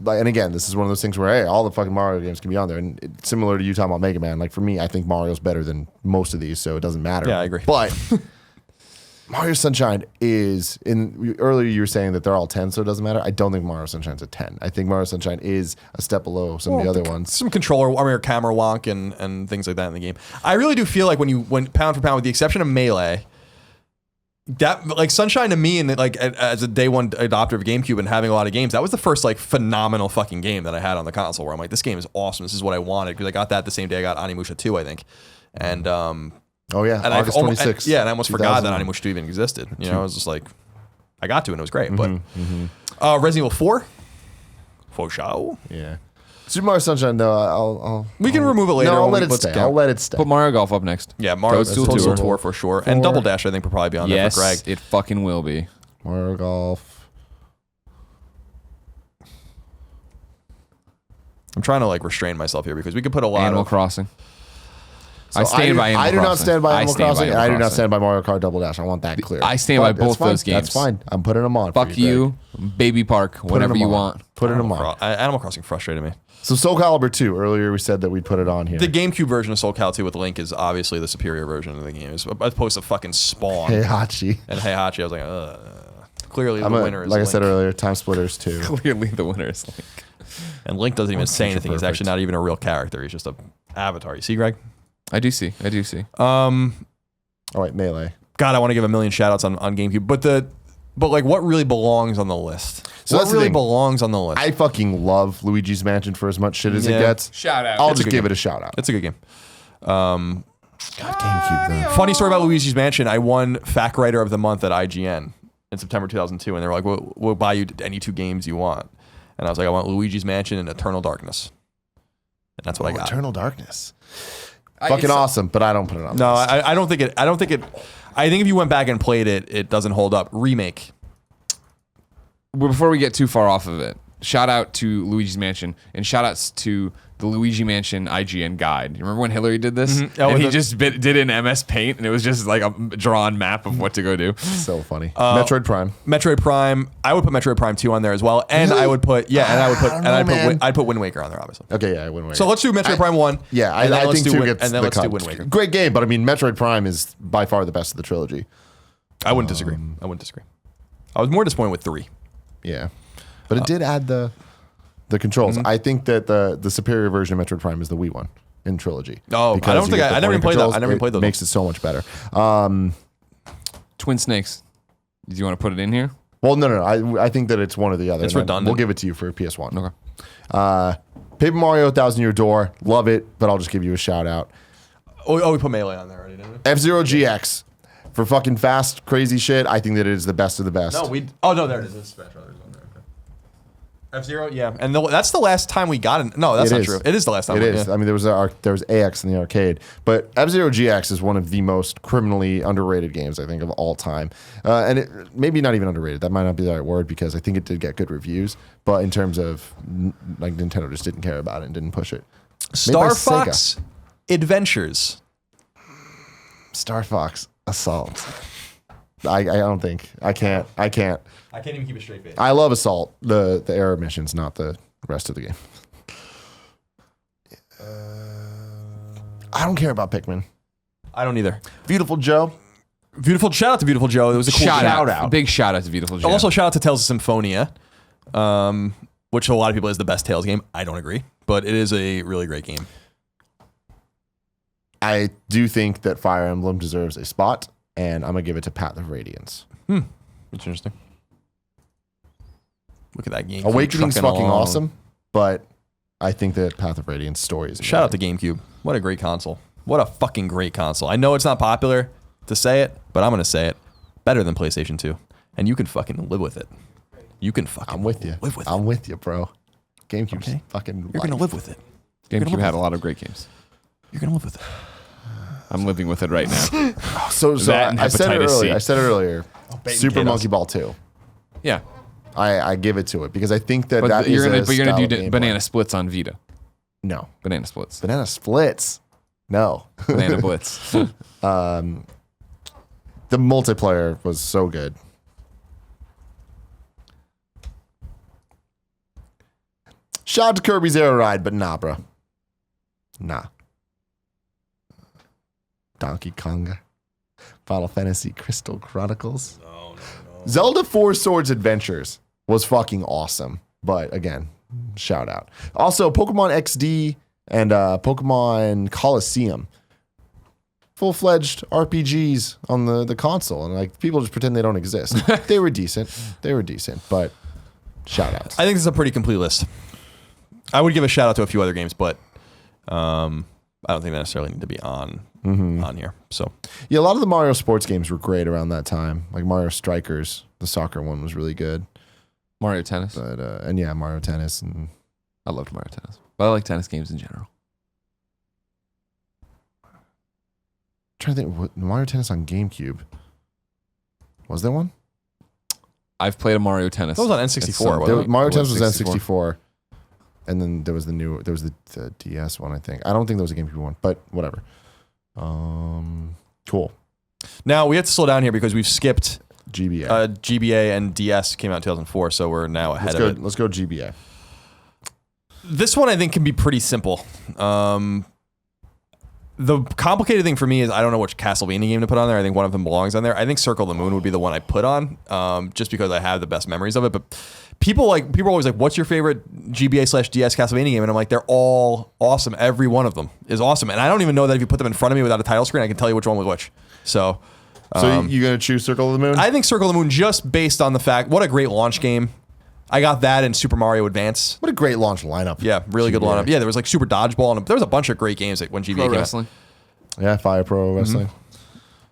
like, and again, this is one of those things where hey, all the fucking Mario games can be on there, and it's similar to you talking about Mega Man. Like for me, I think Mario's better than most of these, so it doesn't matter. Yeah, I agree. But Mario Sunshine is earlier you were saying that they're all 10, so it doesn't matter. I don't think Mario Sunshine's a 10. I think Mario Sunshine is a step below some of the other ones. Some controller, camera wonk and things like that in the game. I really do feel like when pound for pound, with the exception of Melee, that like Sunshine to me, and like as a day one adopter of GameCube and having a lot of games, that was the first like phenomenal fucking game that I had on the console where I'm like, this game is awesome. This is what I wanted, because I got that the same day I got Onimusha 2, I think. And Oh yeah, and August 26th. and I almost forgot that 2000. Onimusha 2 even existed. You know, I was just like, I got to, and it was great. But Resident Evil 4, for show. Yeah. Super Mario Sunshine, though, I'll We can remove it later. No, I'll when let it let's stay. go. I'll let it stay. Put Mario Golf up next. Yeah, Mario Toadstool Toadstool Tour. Tour for sure, and Double Dash I think will probably be on there Yes, for Greg. it fucking will be. Mario Golf. I'm trying to like restrain myself here because we could put a lot Animal of Crossing. I stand by Animal I do not Crossing. stand by Animal Crossing. And I do not Crossing. stand by Mario Kart Double Dash. I want that clear. I stand by But that's both fine. those games. That's fine. I'm putting them on. for Fuck you, Baby Park, whatever you want. Putting them on. Animal Crossing frustrated me. So Soul Calibur 2. Earlier we said that we'd put it on here. The GameCube version of Soul Calibur 2 with Link is obviously the superior version of the game, as opposed to fucking Spawn Heihachi. and Heihachi. I was like, clearly the winner is like I Link. said earlier, Time Splitters 2. Clearly, the winner is Link. And Link doesn't even say anything. He's perfect. actually not even a real character. He's just a avatar. You see, Greg? I do see. Oh wait, Melee. God, I want to give a million shout outs on GameCube, but like what really belongs on the list? So What that's the really thing. belongs on the list? I fucking love Luigi's Mansion for as much shit as it Yeah. gets. Shout out. I'll It's a just good give game. it a shout out. It's a good game. God, GameCube though. Funny story about Luigi's Mansion. I won Fact Writer of the Month at IGN in September 2002, and they were like, we'll buy you any 2 games you want. And I was like, I want Luigi's Mansion and Eternal Darkness. And that's what I got. Eternal Darkness. Fucking awesome, but I don't put it on. No, the list. I don't think it. I think if you went back and played it, it doesn't hold up. Remake. Before we get too far off of it, shout out to Luigi's Mansion and shout outs to the Luigi Mansion IGN guide. You remember when Hillary did this? Mhm. Oh, And he the- just did it in MS Paint and it was just like a drawn map of what to go do. So funny. Metroid Prime. Metroid Prime. I would put Metroid Prime 2 on there as well, and Really? I would put man. I'd put Wind Waker on there, obviously. Okay, yeah, I wouldn't wait. So let's do Metroid Prime 1. Yeah, and then I let's think do 2 Win- gets and then the let's cut. do Wind Waker. Great game, but I mean, Metroid Prime is by far the best of the trilogy. I wouldn't disagree. I was more disappointed with 3. Yeah, but it did add the controls. I think that the superior version of Metroid Prime is the Wii one in trilogy. Oh, Because I don't you think get the I never even pointing played that. controls. I never It played those. Makes it so much better. Twin Snakes. Do you want to put it in here? Well, no. I think that it's one or the other. It's and then redundant. We'll give it to you for PS1. Okay. Paper Mario 1000 Year Door. Love it, but I'll just give you a shout out. Oh, we put Melee on there already, didn't we? F-Zero GX. For fucking fast, crazy shit, I think that it is the best of the best. No, we. Oh no, there it is. It's Smash Brothers on there. Okay. F-Zero, yeah, and that's the last time we got it. No, that's It not is. true. It is the last time. It is. Yeah. I mean, there was AX in the arcade, but F-Zero GX is one of the most criminally underrated games I think of all time, and it maybe not even underrated. That might not be the right word because I think it did get good reviews, but in terms of like Nintendo just didn't care about it and didn't push it. Made by Star Sega. Fox Adventures. Star Fox Assault. I don't think I can't. I can't even keep a straight face. I love Assault, the air missions, not the rest of the game. I don't care about Pikmin. I don't either. Beautiful Joe. Shout out to Beautiful Joe. It was a cool Shout game. out. Big shout out to Beautiful Joe. Also, shout out to Tales of Symphonia, which a lot of people is the best Tales game. I don't agree, but it is a really great game. I do think that Fire Emblem deserves a spot, and I'm gonna give it to Path of Radiance. Interesting. Look at that game. Awakening's Trucking fucking along. awesome, but I think that Path of Radiance story is Shout out to GameCube. What a great console. What a fucking great console. I know it's not popular to say it, but I'm going to say it. Better than PlayStation 2. And you can fucking live with it. You can fucking I'm with you. live with it. I'm with you, bro. GameCube's Okay. fucking. You're going to live with it. GameCube had a lot of great games. You're going to live with it. I'm living with it right now. So That and I said it Hepatitis C. earlier. I said it earlier. bait and Super potatoes. Monkey Ball 2. Yeah. I give it to it because I think that But that you're is gonna a do style of banana gameplay. splits on Vita. No, Banana splits. banana splits. No, Banana blitz. the multiplayer was so good. Shout out to Kirby's Air Ride, but nah, bro. Nah. Donkey Konga. Final Fantasy Crystal Chronicles. No. Zelda Four Swords Adventures was fucking awesome. But again, shout out. Also, Pokemon XD and Pokemon Coliseum. Full-fledged RPGs on the console. And like people just pretend they don't exist. They were decent. But shout outs. I think this is a pretty complete list. I would give a shout out to a few other games, but I don't think they necessarily need to be on here. So Yeah, a lot of the Mario sports games were great around that time. Like Mario Strikers, the soccer one was really good. Mario Tennis. But and yeah, Mario Tennis and I loved Mario Tennis. But I like tennis games in general. trying to think what Mario Tennis on GameCube. Was there one? I've played a Mario Tennis. that was on at N64, some wasn't There, point. Mario It Tennis was N64. And then there was the DS one, I think. I don't think there was a GameCube one, but whatever. Cool. Now we have to slow down here because we've skipped GBA. GBA and DS came out in 2004, so we're now ahead of it. Let's go GBA. This one I think can be pretty simple. The complicated thing for me is I don't know which Castlevania game to put on there. I think one of them belongs on there. I think Circle of the Moon would be the one I put on, just because I have the best memories of it. But people are always like, "What's your favorite GBA/DS Castlevania game?" And I'm like, they're all awesome. Every one of them is awesome, and I don't even know that if you put them in front of me without a title screen, I can tell you which one was which. So you're gonna choose Circle of the Moon? I think Circle of the Moon just based on the fact what a great launch game. I got that in Super Mario Advance. What a great launch lineup. Yeah, really good lineup. Yeah, there was like Super Dodgeball, and there was a bunch of great games when GBA Pro came wrestling. Yeah, Fire Pro Wrestling.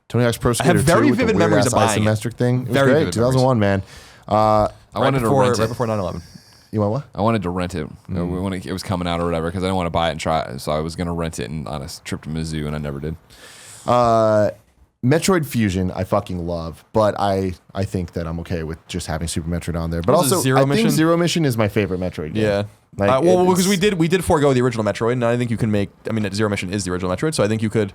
Tony Hawk's Pro I Skater have very 2 with the vivid memories of weird-ass buying it. isometric thing. It was Very great. vivid 2001, man. I wanted to rent right it. before 9/11. You want what? I wanted to rent it when it was coming out or whatever because I didn't want to buy it and try it. So I was going to rent it on a trip to Mizzou, and I never did. Metroid Fusion, I fucking love, but I think that I'm okay with just having Super Metroid on there. But Was it also, Zero I think Mission? Zero Mission is my favorite Metroid game. Yeah. Like, Well, it's- because we did forego the original Metroid, and I think you can make. I mean, Zero Mission is the original Metroid, so I think you could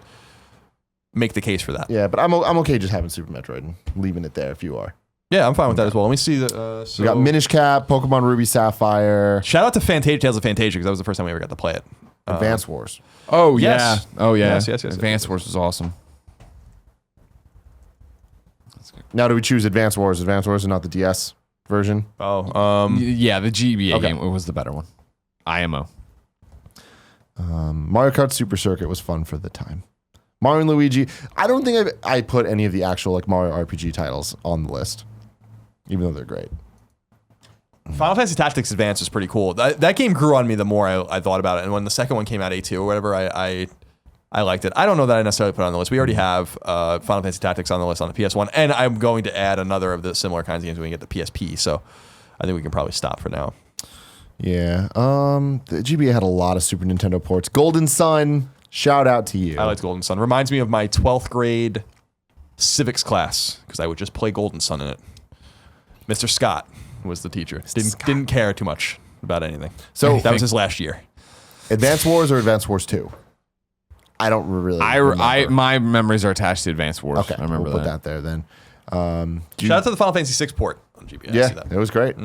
make the case for that. Yeah, but I'm okay just having Super Metroid and leaving it there if you are. Yeah, I'm fine with that as well. Let me see the. We got Minish Cap, Pokemon Ruby Sapphire, Shout out to Tales of Fantasia because that was the first time we ever got to play it. Advance Wars. Oh Yes. yeah. Oh yeah. Yes. Advance Wars was awesome. Now, do we choose Advance Wars and not the DS version? Yeah, the GBA Okay. game was the better one. IMO. Mario Kart Super Circuit was fun for the time. Mario and Luigi. I don't think I put any of the actual like Mario RPG titles on the list, even though they're great. Final Fantasy Tactics Advance is pretty cool. That game grew on me the more I thought about it, and when the second one came out, A2 or whatever, I liked it. I don't know that I necessarily put it on the list. We already have Final Fantasy Tactics on the list on the PS1, and I'm going to add another of the similar kinds of games when we get the PSP. So I think we can probably stop for now. Yeah. The GBA had a lot of Super Nintendo ports. Golden Sun. Shout out to you. I liked Golden Sun. Reminds me of my 12th grade civics class because I would just play Golden Sun in it. Mr. Scott was the teacher. Didn't care too much about anything. So that was his last year. Advance Wars or Advance Wars 2? I don't really remember. My memories are attached to Advance Wars. Okay, I remember we'll put that there then. Shout out to the Final Fantasy 6 port on GBA. I see Yeah, that. it was great.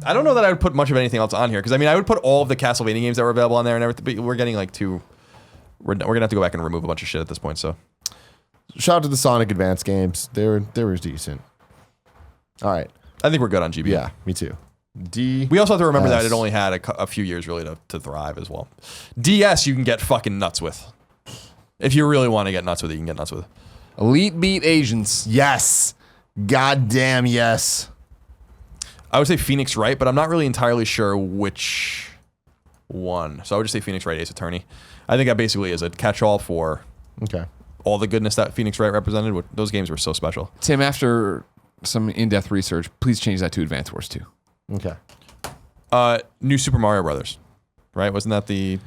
I don't know that I would put much of anything else on here because I mean I would put all of the Castlevania games that were available on there and everything. But we're getting like we're gonna have to go back and remove a bunch of shit at this point. So Shout out to the Sonic Advance games. They were decent. All right. I think we're good on GBA. Yeah, me too. We also have to remember that DS. it only had a few years really to thrive as well. DS you can get fucking nuts with. If you really want to get nuts with it, you can get nuts with it. Elite Beat Asians. Yes. Goddamn yes. I would say Phoenix Wright, but I'm not really entirely sure which one. So I would just say Phoenix Wright Ace Attorney. I think that basically is a catch-all for Okay. all the goodness that Phoenix Wright represented. Those games were so special. Tim, after some in-depth research, please change that to Advance Wars 2. Okay. New Super Mario Brothers, right? Wasn't that the...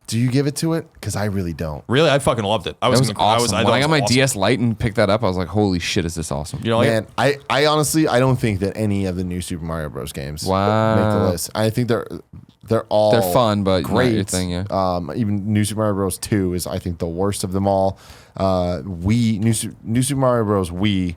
Do you give it to it? Because I really don't. Really? I fucking loved it. That was awesome. When I got my DS. DS Lite and picked that up, I was like, holy shit, is this awesome. You know, like, Man, I honestly I don't think that any of the new Super Mario Bros. Games make the Wow. list. I think they're all They're fun, but not great. your thing, yeah. Even New Super Mario Bros. 2 is I think the worst of them all. New Super Mario Bros. Wii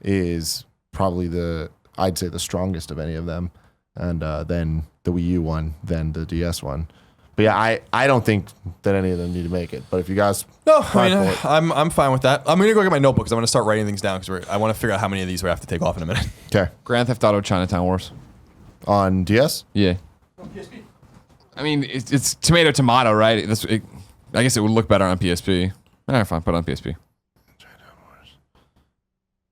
is probably I'd say the strongest of any of them, and then the Wii U one, then the DS one. But yeah, I don't think that any of them need to make it. But if you guys, no, fight I mean, for it. I'm fine with that. I'm gonna go get my notebook because I'm gonna start writing things down because I want to figure out how many of these we have to take off in a minute. Okay, Grand Theft Auto Chinatown Wars. on DS. Yeah. I mean, it's tomato, right? I guess it would look better on PSP. All right, fine, put it on PSP.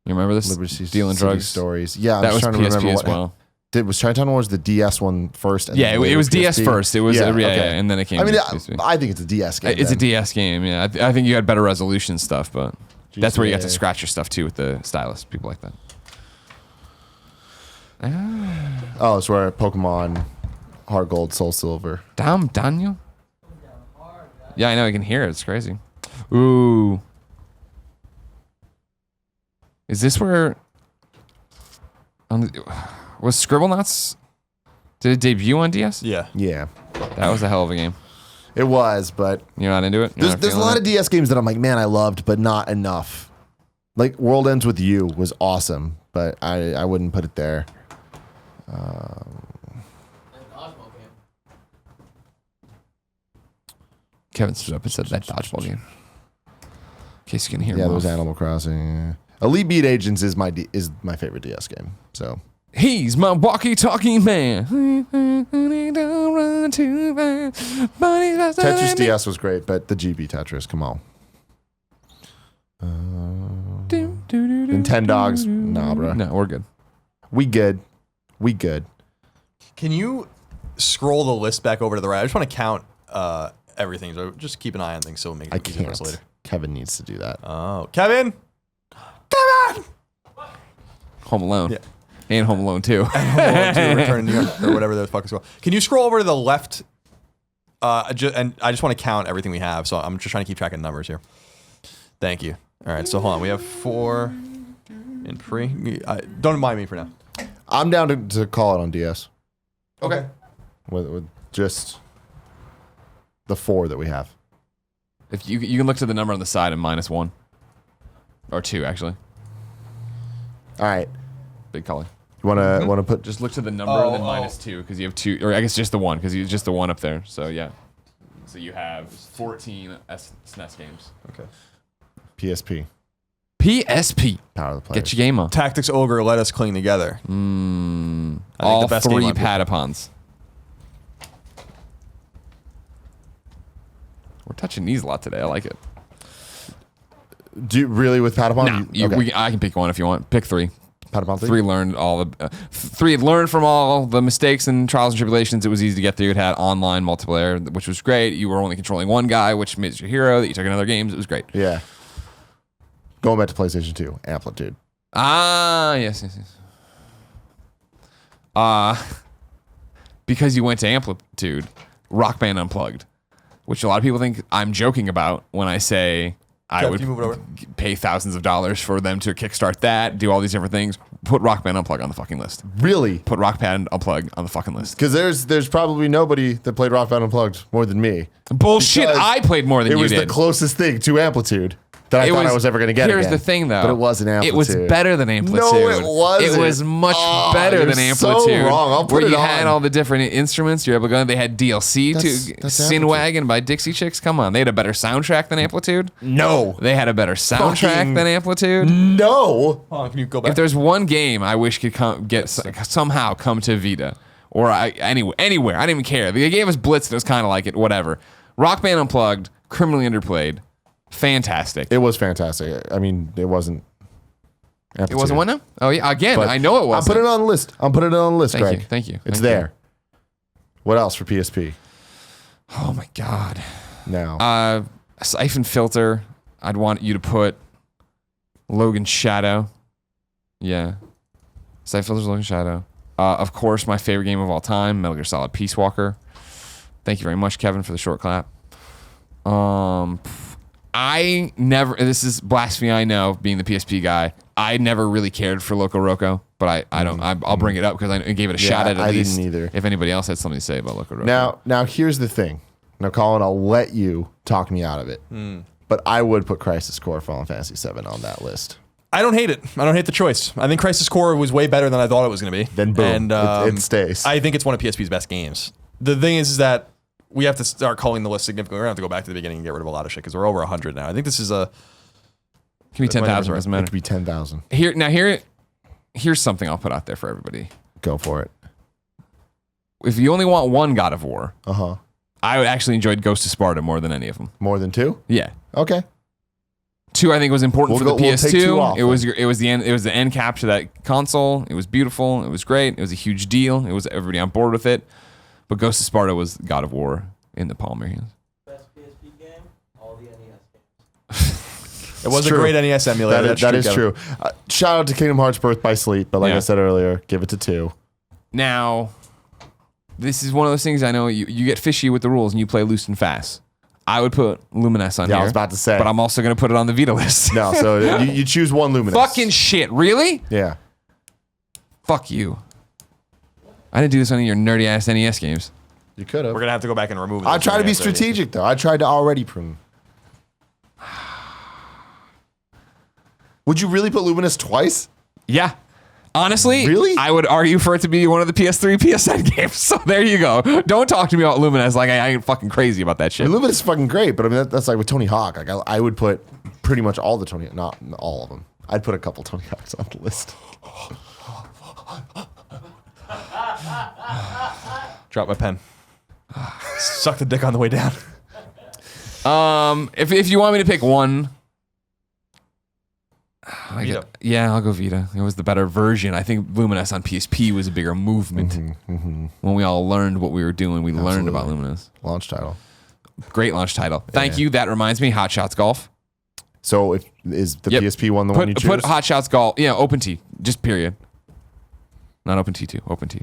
You remember this? Liberty Dealing City drugs. Stories. Yeah, That I'm was trying to PSP remember as what. well. Was Chinatown Wars the DS one first? And Yeah, then it later was DS PSP? first. It was yeah, okay. and then it came. I mean, to PSP. I think it's a DS game. It's a then. DS game. Yeah, I think you had better resolution stuff, but that's where you got to GTA. scratch your stuff too with the stylus. People like that. Oh, it's where Pokemon Heart Gold, Soul Silver. Damn, Daniel. Yeah, I know. I can hear it. It's crazy. Ooh. Is this where? Was Scribblenauts? Did it debut on DS? Yeah. Yeah. That was a hell of a game. It was, but You're not into it? You're not there's a feeling lot it? of DS games that I'm like, man, I loved, but not enough. Like World Ends With You was awesome, but I wouldn't put it there. Kevin stood up and said that dodgeball game. In case you can hear Yeah, him there was off. Animal Crossing. Elite Beat Agents is my favorite DS game. So He's my walkie-talkie man. Tetris DS was great, but the GB Tetris, come on. Nintendogs, nah, bro. No, we're good. We good. Can you scroll the list back over to the right? I just want to count everything. So just keep an eye on things so we'll make I it easier for us can't. later. Kevin needs to do that. Oh, Kevin! Home Alone. Yeah. And Home Alone 2. Return to New York, or whatever the fuck is called. Can you scroll over to the left? And I just want to count everything we have, so I'm just trying to keep track of numbers here. Thank you. All right, so hold on. We have 4 in pre. Don't mind me for now. I'm down to call it on DS Okay. with just the 4 that we have. If you can look to the number on the side and -1. Or 2, actually. All right, Big color. you wanna put Just look to the number and then -2 because you have 2, or I guess just the 1 because you just the 1 up there. So yeah. So you have 14 SNES games. Okay. PSP, PSP. Power of the Players. Get your game on. Tactics Ogre, Let Us Cling Together. I think All the best game 3 on PSP. Patapons. We're touching these a lot today. I like it. Do you really with Patapon? I can pick one if you want. Pick 3. Patapon 3? 3 learned all the 3 learned from all the mistakes and trials and tribulations. It was easy to get through. It had online multiplayer, which was great. You were only controlling one guy, which made you your hero. That you took in other games. It was great. Yeah. Going back to PlayStation 2, Amplitude. Ah, yes. Because you went to Amplitude, Rock Band Unplugged, which a lot of people think I'm joking about when I say I Kev, would can you move it over? pay thousands of dollars for them to kickstart that, do all these different things. Put Rock Band Unplugged on the fucking list. Really? Put Rock Band Unplugged on the fucking list. Because there's probably nobody that played Rock Band Unplugged more than me. Bullshit! Because I played more than It you was did. the closest thing to Amplitude that I thought I was ever going to get Here's again. the thing, though. But it wasn't Amplitude. It was better than Amplitude. No, it wasn't. It was much better you're than so Amplitude. wrong. I'll put where it you on. had all the different instruments you're able to go. They had DLC to That's Sin Amplitude. Wagon by Dixie Chicks. Come on, they had a better soundtrack than Amplitude. No. They had a better soundtrack Fucking- than Amplitude. No. Hold on, can you go back? If there's one game I wish could somehow come to Vita or anywhere, I didn't even care. They gave us Blitz and it was kind of like it, whatever. Rock Band Unplugged, criminally underplayed, fantastic. It was fantastic. I mean, it wasn't Amplitude. It wasn't one now? Oh yeah, again, But I know it I'll wasn't. put it on the list. I'm putting it on the list, Thank Greg. you, thank you. It's Thank there. What else for PSP? Oh my god. Now. Siphon Filter. I'd want you to put Logan Shadow. Yeah. Siphon Filter's Logan Shadow. Of course, my favorite game of all time, Metal Gear Solid Peace Walker. Thank you very much, Kevin, for the short clap. I never, this is blasphemy, I know, being the PSP guy. I never really cared for Loco Roco, but I'll bring it up because I gave it a shot at I least. didn't either. If anybody else had something to say about Loco Roco. Now here's the thing. Now, Colin, I'll let you talk me out of it. But I would put Crisis Core Final Fantasy VII on that list. I don't hate it. I don't hate the choice. I think Crisis Core was way better than I thought it was going to be. Then boom, And it stays. I think it's one of PSP's best games. The thing is that we have to start culling the list significantly. We're going to have to go back to the beginning and get rid of a lot of shit because we're over 100 now. I think this is a... Give me 10,000, doesn't It matter. could be 10,000. Here's something I'll put out there for everybody. Go for it. If you only want one God of War, Uh-huh. I actually enjoyed Ghost of Sparta more than any of them. More than 2? Yeah. Okay. 2, I think, was important for the We'll take 2 PS2. off, It was the end cap to that console. It was beautiful. It was great. It was a huge deal. It was everybody on board with it. But Ghost of Sparta was God of War in the palm of your hands. Best PSP game, all the NES games. It was a true. great NES emulator. That is Kevin. true. Shout out to Kingdom Hearts Birth by Sleep, but like Yeah. I said earlier, give it to 2. Now, this is one of those things I know you get fishy with the rules and you play loose and fast. I would put Luminous on Yeah, here. I was about to say. But I'm also going to put it on the Vita list. No, so you choose one Luminous. Fucking shit. Really? Yeah. Fuck you. I didn't do this on any of your nerdy ass NES games. You could have. We're gonna have to go back and remove. I those tried to be after the- strategic though. I tried to already prune. Would you really put Luminous twice? Yeah. Honestly, Really? I would argue for it to be one of the PS3, PSN games. So there you go. Don't talk to me about Luminous like I ain't fucking crazy about that shit. Luminous is fucking great, but I mean that's like with Tony Hawk. Like I would put pretty much all the Tony, not all of them. I'd put a couple Tony Hawks on the list. Drop my pen. Suck the dick on the way down. If you want me to pick one, Vita. I'll go Vita. It was the better version. I think Luminous on PSP was a bigger movement. When we all learned what we were doing, we learned about Luminous. Launch title. Great launch title. Thank you. That reminds me, Hot Shots Golf. So is the Yep. PSP one the one you choose? Put Hot Shots Golf. Yeah, Open T. Just period. Not Open T2. Open T.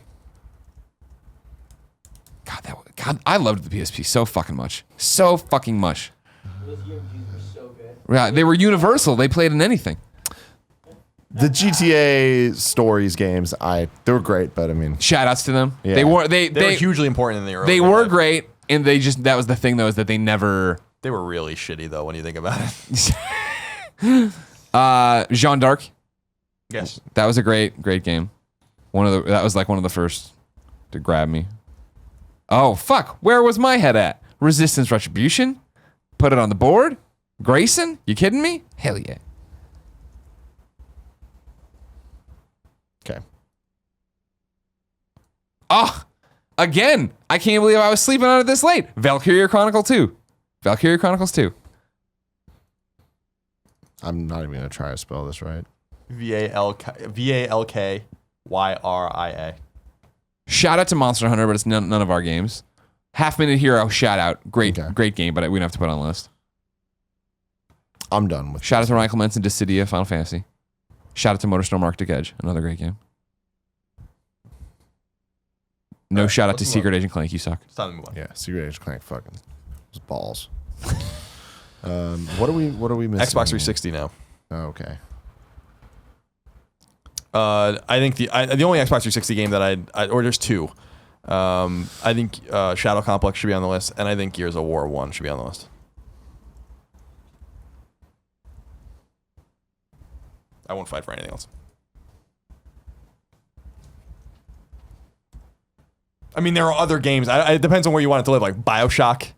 God, I loved the PSP so fucking much. So fucking much. Those UMGs were so good. Yeah, they were universal. They played in anything. The GTA stories games, they were great, but I mean, Shout outs to them. Yeah. They were hugely important in the early. They were great, and that was the thing though, is that they never. They were really shitty though when you think about it. Jeanne d'Arc. Yes. That was a great game. That was like one of the first to grab me. Oh fuck! Where was my head at? Resistance Retribution. Put it on the board. Grayson? You kidding me? Hell yeah. okay. Oh, again! I can't believe I was sleeping on it this late. Valkyria Chronicle 2. Valkyria Chronicles 2. I'm not even gonna try to spell this right. VALKYRIA. Shout out to Monster Hunter, but it's none of our games. Half Minute Hero, shout out. Great game, but we don't have to put it on the list. I'm done with. Shout out to Ryan Clements and Dissidia, Final Fantasy. Shout out to Motorstorm Arctic Edge, another great game. No shout out to let's move Secret Agent Clank, you suck. It's time to move on. Yeah, Secret Age Clank fucking was balls. What are we missing? Xbox 360 now. Oh, okay. I think the only Xbox 360 game that or there's two. I think Shadow Complex should be on the list, and I think Gears of War 1 should be on the list. I won't fight for anything else. I mean, there are other games. It depends on where you want it to live, like BioShock.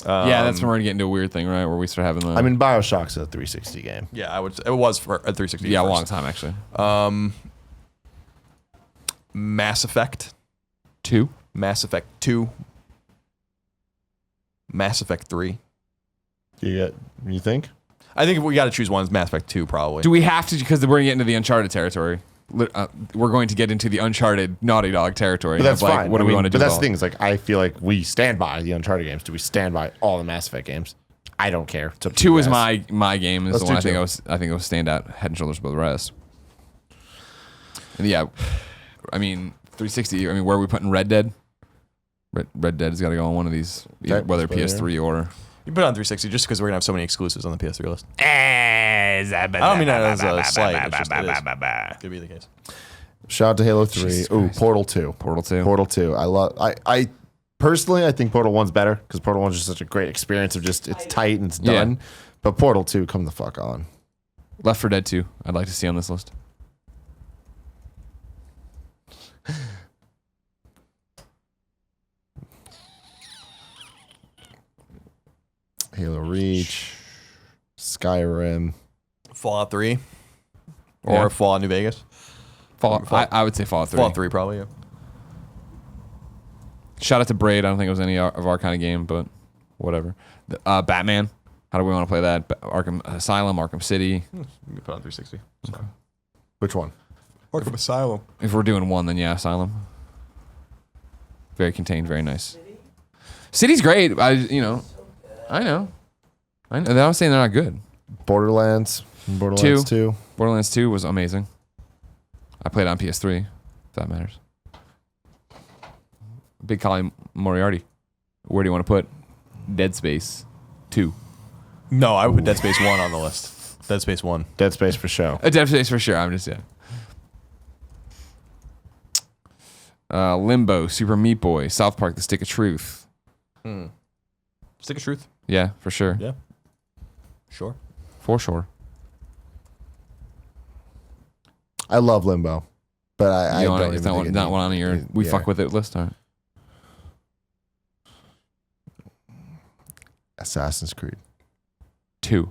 Yeah, that's when we're gonna get into a weird thing, right? Where we start having the. I mean, BioShock's a 360 game. Yeah, it was for a 360. yeah, a first. long time actually. Mass Effect 2. Mass Effect 2, Mass Effect 3. You think? I think if we got to choose one, it's Mass Effect 2 probably. Do we have to? Because we're getting into the Uncharted territory. We're going to get into the Uncharted Naughty Dog territory. But that's of, like, fine. What do we want to do? But that's with the thing. Is like I feel like we stand by the Uncharted games. Do we stand by all the Mass Effect games? I don't care. It's up to 2 you is guys. my game. Is Let's the one do I 2. think it was stand out head and shoulders above the rest. And yeah, I mean 360. I mean, where are we putting Red Dead? Red Dead has got to go on one of these, Okay, whether let's put it PS3 or. You put it on 360 just because we're gonna have so many exclusives on the PS3 list. I don't mean that as a slight. It's just it is. Could be the case. Shout out to Halo 3. Jesus Ooh, Christ. Portal 2. Portal 2. Portal 2. I personally, I think Portal 1's better because Portal 1's just such a great experience of just it's tight and it's done. Yeah. But Portal 2, come the fuck on. Left 4 Dead 2. I'd like to see on this list. Halo Reach, Skyrim. Fallout 3 or Yeah. Fallout New Vegas. I would say Fallout 3. Fallout 3 probably. Yeah. Shout out to Braid. I don't think it was any of our kind of game, but whatever. Batman. How do we want to play that? Arkham Asylum, Arkham City. You can put it on 360. Which one? Arkham Asylum. If we're doing one, then yeah, Asylum. Very contained, very nice. City's great. I know. They're not saying they're not good. Borderlands 2. Borderlands 2 was amazing. I played it on PS3, if that matters. Big Colin Moriarty. Where do you want to put Dead Space 2? No, I would put Dead Space 1 on the list. Dead Space 1. Dead Space for show. Dead Space for sure. I'm just, yeah. Limbo, Super Meat Boy, South Park: The Stick of Truth. Stick of Truth. Yeah, for sure. Yeah. Sure. For sure. I love Limbo, but I You don't know, even it's think not one on your we yeah. fuck with it list. All right. Assassin's Creed. 2.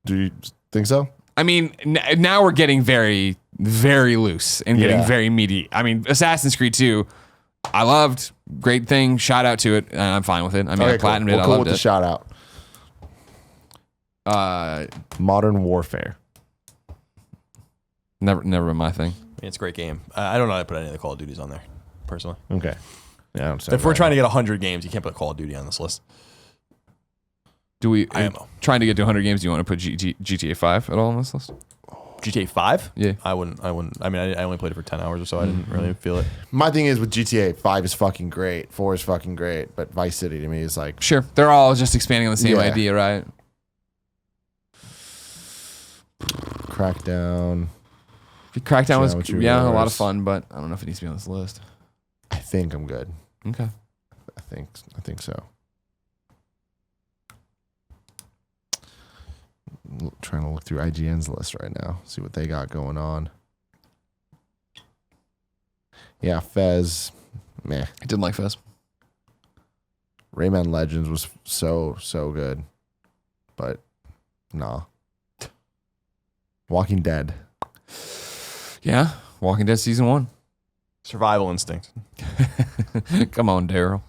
Do you think so? I mean, now we're getting very, very loose and getting Yeah. very meaty. I mean, Assassin's Creed 2, I loved. Great thing. Shout out to it. And I'm fine with it. I mean, I platinumed it. We're I cool loved with the it. shout out. Modern Warfare. Never been my thing. It's a great game. I don't know how to put any of the Call of Duties on there, personally. Okay. Yeah, I understand. If we're trying to get 100 games, you can't put Call of Duty on this list. Do we? IMO. Trying to get to 100 games. Do you want to put GTA 5 at all on this list? GTA 5? Yeah. I wouldn't. I mean, I only played it for 10 hours or so. I didn't really feel it. My thing is with GTA, 5 is fucking great. 4 is fucking great. But Vice City to me is like, Sure. They're all just expanding on the same Yeah. idea, right? Crackdown. Crackdown was Geometry a lot of Wars. fun, but I don't know if it needs to be on this list. I think I'm good. Okay. I think so. Trying to look through IGN's list right now, see what they got going on. Yeah, Fez, meh. I didn't like Fez. Rayman Legends was so good, but nah. Walking Dead. Yeah. Walking Dead season 1. Survival instinct. Come on, Daryl.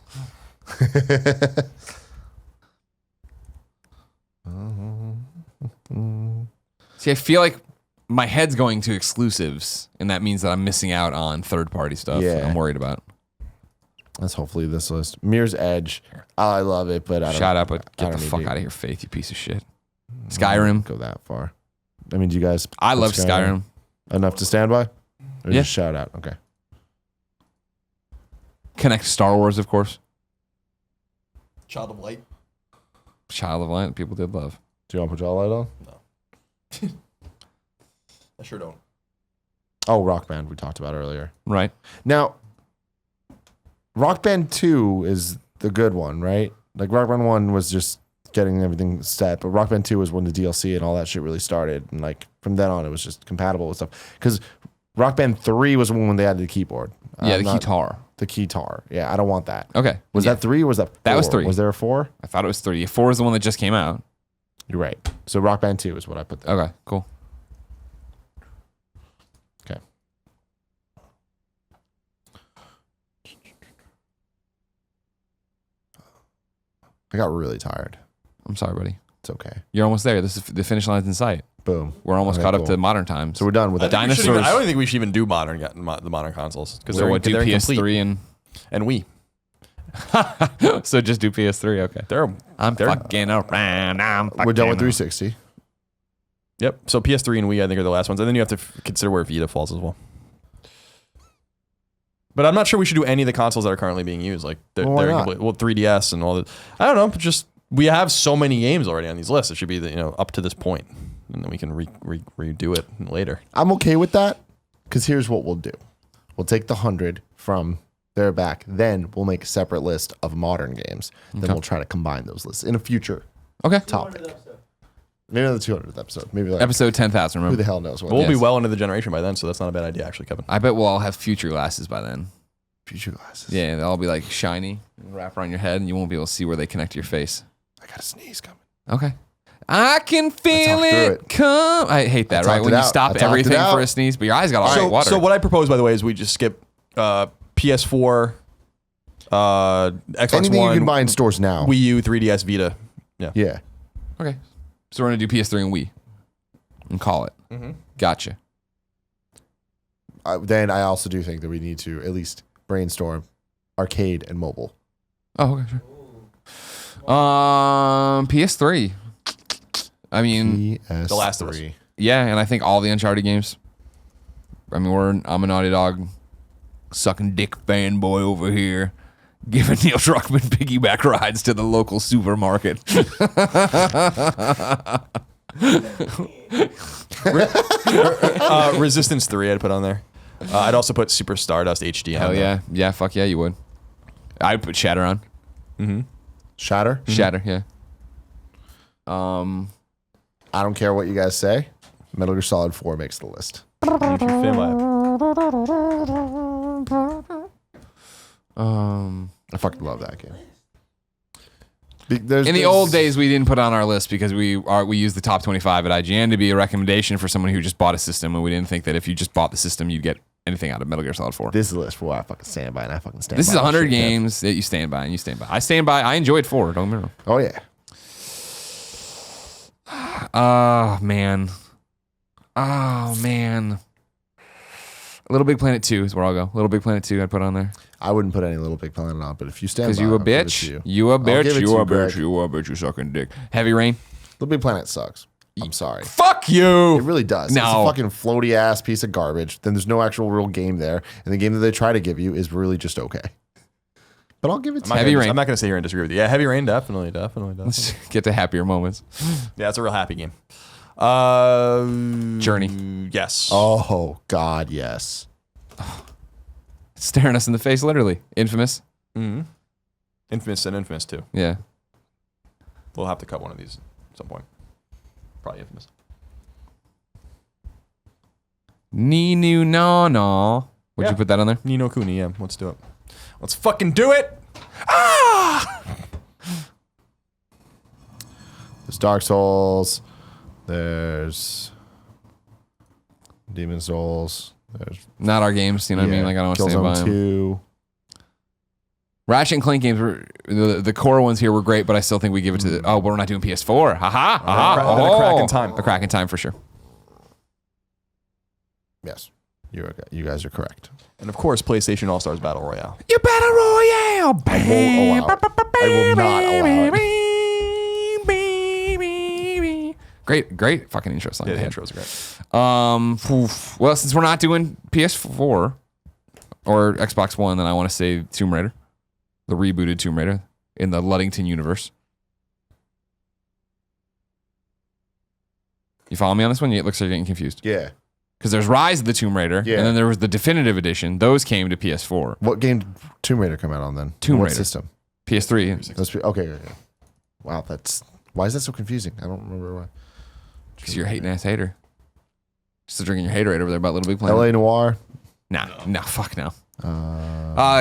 See, I feel like my head's going to exclusives, and that means that I'm missing out on third-party stuff. Yeah. I'm worried about. That's hopefully this list. Mirror's Edge. I love it, but I don't. Shout out, but I get don't the need fuck to out of here, Faith, you piece of shit. Skyrim. Go that far. I mean, do you guys? I put love Skyrim. Enough to stand by? Or Yeah. just shout out. Okay. Connect Star Wars, of course. Child of Light. Child of Light, people did love. Do you want to put y'all light on? I sure don't. Oh, Rock Band we talked about earlier. Right. Now, Rock Band 2 is the good one, right? Like Rock Band 1 was just getting everything set, but Rock Band 2 was when the DLC and all that shit really started. And like from then on, it was just compatible with stuff. Because Rock Band 3 was when they added the keyboard. Yeah, the guitar. The keytar. Yeah, I don't want that. Okay. Was Yeah. that 3 or was that 4? That was 3. Was there a 4? I thought it was 3. 4 is the one that just came out. You're right. So Rock Band 2 is what I put there. Okay, cool. Okay. I got really tired. I'm sorry, buddy. It's okay. You're almost there. This is the finish line's in sight. Boom. We're almost Okay, caught up cool. to modern times. So we're done with I that. think we should Dinosaurs. I don't think we should even do the modern consoles because So what, do they're PS3 incomplete. And Wii. so just do PS3. Okay. I'm They're- fucking around. We're done with 360. Yep. So PS3 and Wii, I think, are the last ones, and then you have to consider where Vita falls as well. But I'm not sure we should do any of the consoles that are currently being used. Like they're Well, why not? incomplete. Well, 3DS and all that. I don't know. But just we have so many games already on these lists. It should be up to this point, and then we can redo it later. I'm okay with that because here's what we'll do. We'll take the 100 from there back. Then we'll make a separate list of modern games. Then Okay. we'll try to combine those lists in a future Okay. topic. Maybe another 200th episode. Maybe like, Episode 10,000. who Remember? the hell knows what. We'll be Yes. well into the generation by then, so that's not a bad idea, actually, Kevin. I bet we'll all have future glasses by then. Future glasses. Yeah, they'll all be like shiny, wrap around your head, and you won't be able to see where they connect to your face. I got a sneeze coming. Okay. I can feel talked through it it. come. I hate that, right? talked When it you out. stop I talked it everything out. for a sneeze, but your eyes got all right water. So what I propose, by the way, is we just skip PS4, Xbox Anything One, you can buy in stores now. Wii U, 3DS, Vita. Yeah. Okay. So we're going to do PS3 and Wii and call it. Mm-hmm. Gotcha. Then I also do think that we need to at least brainstorm arcade and mobile. Oh, okay, sure. PS3. I mean, PS3. The Last of Us. yeah, and I think all the Uncharted games. I mean, I'm a Naughty Dog sucking dick fanboy over here, giving Neil Druckmann piggyback rides to the local supermarket. Resistance 3 I'd put on there. I'd also put Super Stardust HD on. Hell there. yeah. Yeah, fuck yeah, you would. I'd put Shatter on. Shatter? Shatter, yeah. I don't care what you guys say. Metal Gear Solid 4 makes the list. If you're a fan by I fucking love that game. In the old days, we didn't put on our list because we used the top 25 at IGN to be a recommendation for someone who just bought a system, and we didn't think that if you just bought the system, you'd get anything out of Metal Gear Solid 4. This is a list for what I fucking stand by, and I fucking stand by. This is that 100 shit, man. games that you stand by, and you stand by. I stand by. I enjoyed 4. Don't get me wrong. Oh, yeah. Oh, man. Little Big Planet 2 is where I'll go. Little Big Planet 2 I'd put on there. I wouldn't put any Little Big Planet on, but if you stand by Because you a I'll give it bitch. to you. You a I'll give bitch. it You to a you, Greg. bitch. You a bitch. You sucking dick. Heavy Rain. Little Big Planet sucks. I'm sorry. Fuck you. It really does. No. It's a fucking floaty ass piece of garbage. Then there's no actual real game there. And the game that they try to give you is really just okay. But I'll give it to you. Heavy Rain. I'm not gonna sit here and disagree with you. Yeah, Heavy Rain, definitely. Let's get to happier moments. Yeah, it's a real happy game. Journey. Yes. Oh, God, yes. Staring us in the face, literally. Infamous. Infamous and Infamous 2. Yeah. We'll have to cut one of these at some point. Probably Infamous. Ninu no no. Would Yeah. you put that on there? Ni no Kuni, yeah. Let's do it. Let's fucking do it! There's Dark Souls. There's Demon Souls. There's Not our games, you know what I mean? Like I don't want to stand by Killzone them. 2. Ratchet and Clank games were the core ones here were great, but I still think we give it to the we're not doing PS4. Haha. Haha. Then a crack in time. A crack in time for sure. Yes. You guys are correct. And of course, PlayStation All Stars Battle Royale. You Battle Royale. I won't allow it. I will not allow it. Great fucking intro song. Yeah, the they had. intros are great. Well, since we're not doing PS4 or Xbox One, then I want to say Tomb Raider, the rebooted Tomb Raider in the Luddington universe. You follow me on this one? It looks like you're getting confused. Yeah. Because there's Rise of the Tomb Raider, Yeah. and then there was the definitive edition. Those came to PS4. What game did Tomb Raider come out on then? Tomb What Raider. system? PS3. Okay. Wow, why is that so confusing? I don't remember why. Because you're a hating ass hater. Still drinking your haterade over there about Little Big Planet. LA Noire. No, fuck no.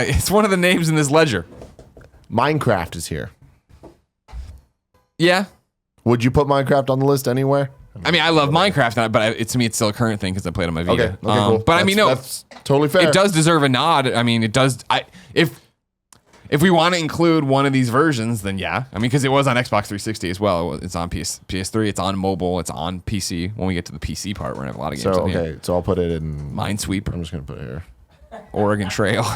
It's one of the names in this ledger. Minecraft is here. Yeah. Would you put Minecraft on the list anywhere? I mean, I love Minecraft, but to me, it's still a current thing because I played on my Vita. Okay, cool. But I mean, no, that's totally fair. it does deserve a nod. I mean, it does. If we want to include one of these versions, then yeah. I mean, because it was on Xbox 360 as well. It's on PS3. It's on mobile. It's on PC. When we get to the PC part, we're gonna have a lot of games. So on here. okay, so I'll put it in Minesweeper, I'm just gonna put it here. Oregon Trail.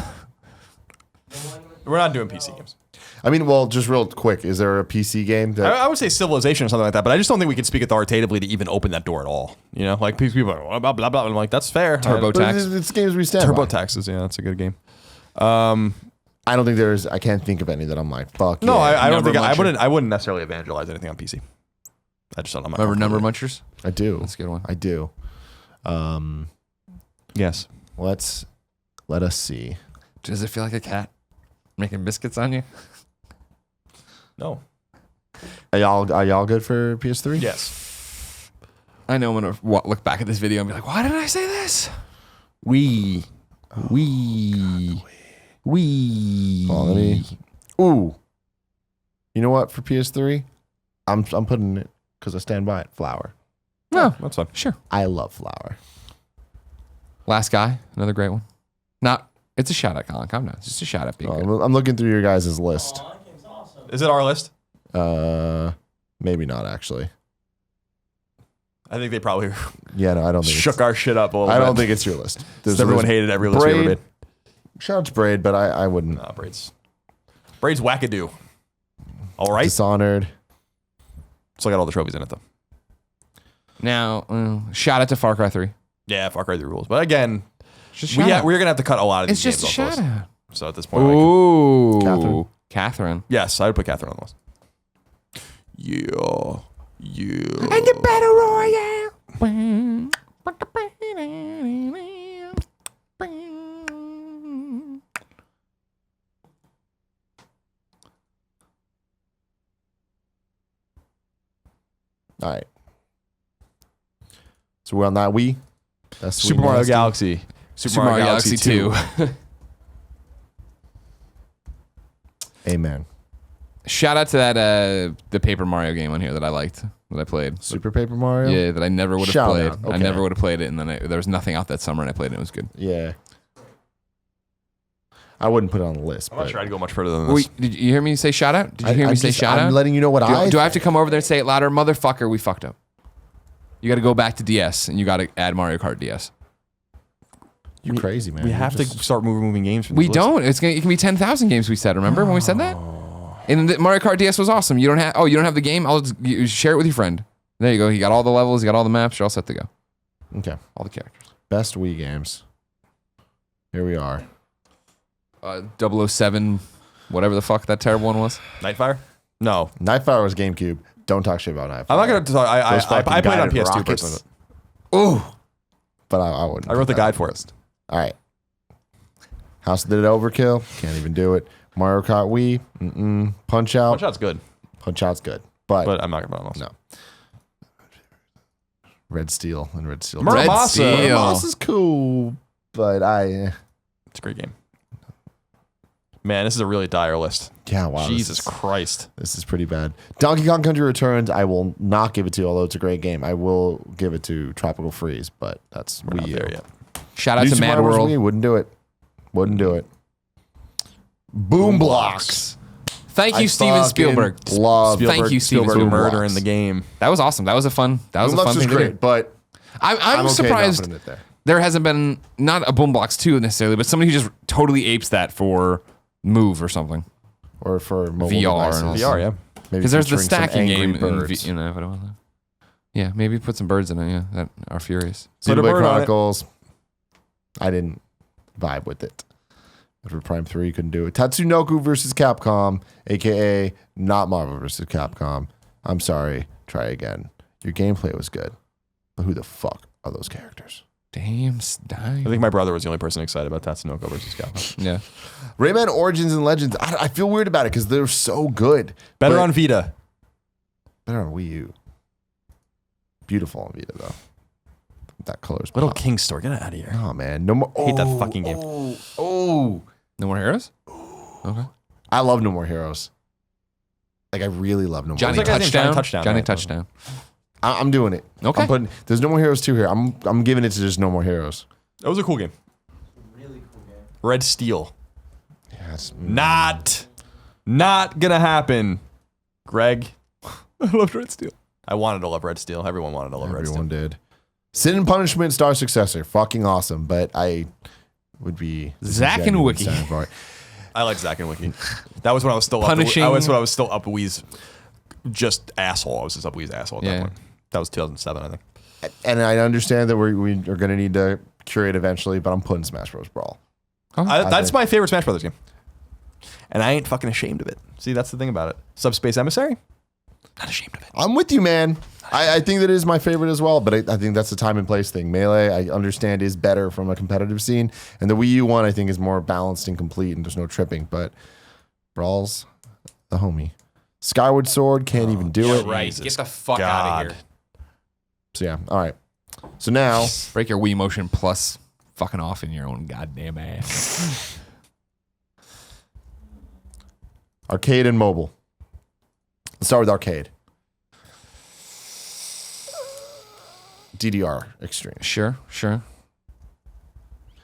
We're not doing PC games. I mean, well, just real quick, is there a PC game that I would say Civilization or something like that, but I just don't think we can speak authoritatively to even open that door at all. You know, like people are like, blah, blah, blah. I'm like, that's fair. TurboTax. It's games we stand by. TurboTax, yeah, that's a good game. I don't think I can't think of any that I'm like, fuck. No, yeah. I don't Number think Muncher. I wouldn't necessarily evangelize anything on PC. I just don't know. Remember Number Munchers? I do. That's a good one. I do. Yes. Let us see. Does it feel like a cat making biscuits on you? No. Are y'all good for PS3? Yes. I know I'm gonna look back at this video and be like, why did I say this? We. Ooh. You know what? For PS3, I'm putting it because I stand by it. Flower. No, That's fine. sure. I love Flower. Last Guy, another great one. It's a shout out, Colin. Calm down. It's just a shout out. Being good. I'm looking through your guys' list. Oh, that game's awesome. Is it our list? Maybe not actually. I think they probably Yeah, no, I don't think. shook our shit up a little I bit. don't think it's your list. Everyone hated every list we ever Braid. made. Shout out to Braid, but I wouldn't. Nah, Braid's wackadoo. All right. Dishonored. Still got all the trophies in it though. Now, shout out to Far Cry 3. Yeah, Far Cry 3 rules. But again, Just we're gonna have to cut a lot of these It's just games a off the shout list. out. So at this point, like, Ooh, Catherine. yes, I would put Catherine on the list. Yeah. And the Battle Royale. All right. So we're on that Wii. That's Super Mario Galaxy. Super Mario Galaxy 2. Amen. Shout out to that the Paper Mario game on here that I liked, that I played. Super Paper Mario? Yeah, that I never would have Shout played. out. I Okay. never would have played it, and then there was nothing out that summer, and I played it, and it was good. Yeah. I wouldn't put it on the list. I'm not but sure I'd go much further than this. Wait, did you hear me say shout out? Did you hear me say shout I'm out? letting you know what Do I have to come over there and say it louder? Motherfucker, we fucked up. You got to go back to DS, and you got to add Mario Kart DS. You're crazy, man. We You're have to just- start moving games. From We this list. don't. It can be 10,000 games. We said. Remember when we said that? And the Mario Kart DS was awesome. You don't have. Oh, you don't have the game? You share it with your friend. There you go. He got all the levels. He got all the maps. You're all set to go. Okay. All the characters. Best Wii games. Here we are. 007, whatever the fuck that terrible one was. Nightfire? No. Nightfire was GameCube. Don't talk shit about Nightfire. I'm not going to talk. Those I fucking played it on guided PS2 rockets. personally. Ooh. But I wouldn't. I wrote put the that guide on for the it. list. All right. House of the Dead Overkill. Can't even do it. Mario Kart Wii. Mm-mm. Punch Out. Punch Out's good, Punch Out's good. But but I'm not going to put it on no. Red Steel and Red Steel. Red Muramasa. Steel. Moss is cool, but It's a great game. Man, this is a really dire list. yeah, wow. Jesus Christ. This is pretty bad. Donkey Kong Country Returns, I will not give it to, although it's a great game. I will give it to Tropical Freeze, but that's We're not Wii U. there yet. Shout out New to Super Mad Mario Bros. World. Wii, wouldn't do it. Wouldn't do it. Boom Blocks. Thank you, I Steven fucking Spielberg. love Thank you, Steven Spielberg Spielberg. murdering the game. That was awesome. That was a fun. That was Boom a Blocks fun was thing to great, do. but I'm okay surprised not putting it there. there hasn't been not a Boom Blocks 2 necessarily, but somebody who just totally apes that for Move or something. Or for mobile VR and devices. all VR, yeah. Maybe Because there's the featuring some stacking angry game. birds. You know, if I don't know. Yeah, maybe put some birds in it. Yeah, that are furious. Put a Xenoblade bird on it. Chronicles. I didn't vibe with it. For Prime 3, you couldn't do it. Tatsunoko versus Capcom, aka not Marvel versus Capcom. I'm sorry. Try again. Your gameplay was good, but who the fuck are those characters? Damn, I think my brother was the only person excited about Tatsunoko versus Capcom. yeah. Rayman Origins and Legends. I feel weird about it because they're so good. Better but- on Vita. Better on Wii U. Beautiful on Vita though. That color's Little pop. King Store. Get out of here. Oh man, no more. Hate that fucking game. No more heroes? Okay. I love No More Heroes. Like I really love No More Johnny What's that Heroes. guy's name? Touchdown. Johnny Johnny Touchdown, Touchdown. I'm doing it. Okay. I'm putting. There's No More Heroes 2 here. I'm giving it to just No More Heroes. That was a cool game. Really cool game. Red Steel. Yes. Not gonna happen. Greg. I loved Red Steel. I wanted to love Red Steel. Everyone wanted to love Red Steel. Everyone did. Sin and Punishment Star Successor. Fucking awesome, but I would be Zack and genuine Wiki. standing for it. I like Zack and Wiki. That was when I was still Punishing- Up. That was when I was still up Wee's just asshole. I was just up Wee's asshole at Yeah. that point. That was 2007, I think. And I understand that we are going to need to curate eventually, but I'm putting Smash Bros. Brawl. That's think- my favorite Smash Brothers game. And I ain't fucking ashamed of it. See, that's the thing about it. Subspace Emissary? Not ashamed of it. I'm with you, man. I think that is my favorite as well, but I think that's a time and place thing. Melee, I understand, is better from a competitive scene, and the Wii U one I think is more balanced and complete, and there's no tripping. But Brawl's the homie. Skyward Sword can't even do it. Right. Jesus Get the fuck out of here. So yeah, all right. So now Break your Wii Motion Plus fucking off in your own goddamn ass. arcade and mobile. Let's start with arcade. DDR Extreme. Sure.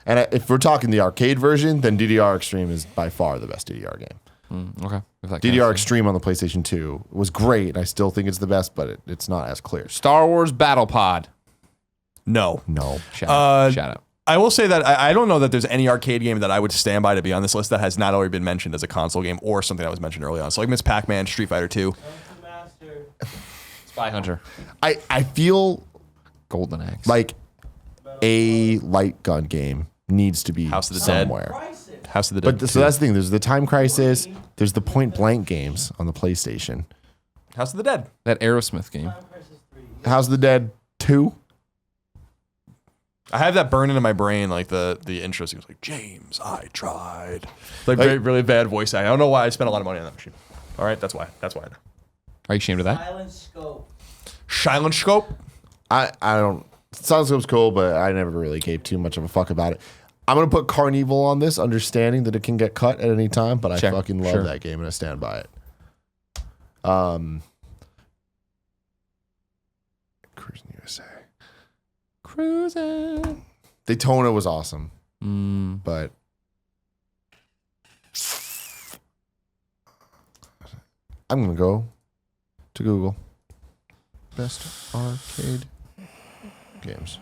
And if we're talking the arcade version, then DDR Extreme is by far the best DDR game. Okay. If that DDR counts. Extreme on the PlayStation 2 was great. I still think it's the best, but it's not as clear. Star Wars Battle Pod. No. No. Shout out. Shout out. I will say that I don't know that there's any arcade game that I would stand by to be on this list that has not already been mentioned as a console game or something that was mentioned early on. So like Miss Pac-Man, Street Fighter 2. Master. Spy Hunter. I feel Golden Axe. like a light gun game needs to be House of the Dead. somewhere. Crisis. House of the Dead. But so that's the thing. There's the Time Crisis. There's the Point Blank games on the PlayStation. House of the Dead. that Aerosmith game. Time Crisis 3. House of the Dead 2. I have that burning in my brain, like the intro. He was like, James, I tried. Like very, really bad voice acting. I don't know why I spent a lot of money on that machine. All right, that's why. That's why I know. Are you ashamed of that? Silent scope. Silent Scope? I don't. Silent cool, but I never really gave too much of a fuck about it. I'm gonna put Carnival on this, understanding that it can get cut at any time, but I fucking love that game and I stand by it. Cruising USA. Cruising. Daytona was awesome, Mm. but I'm gonna go to Google. Best arcade games.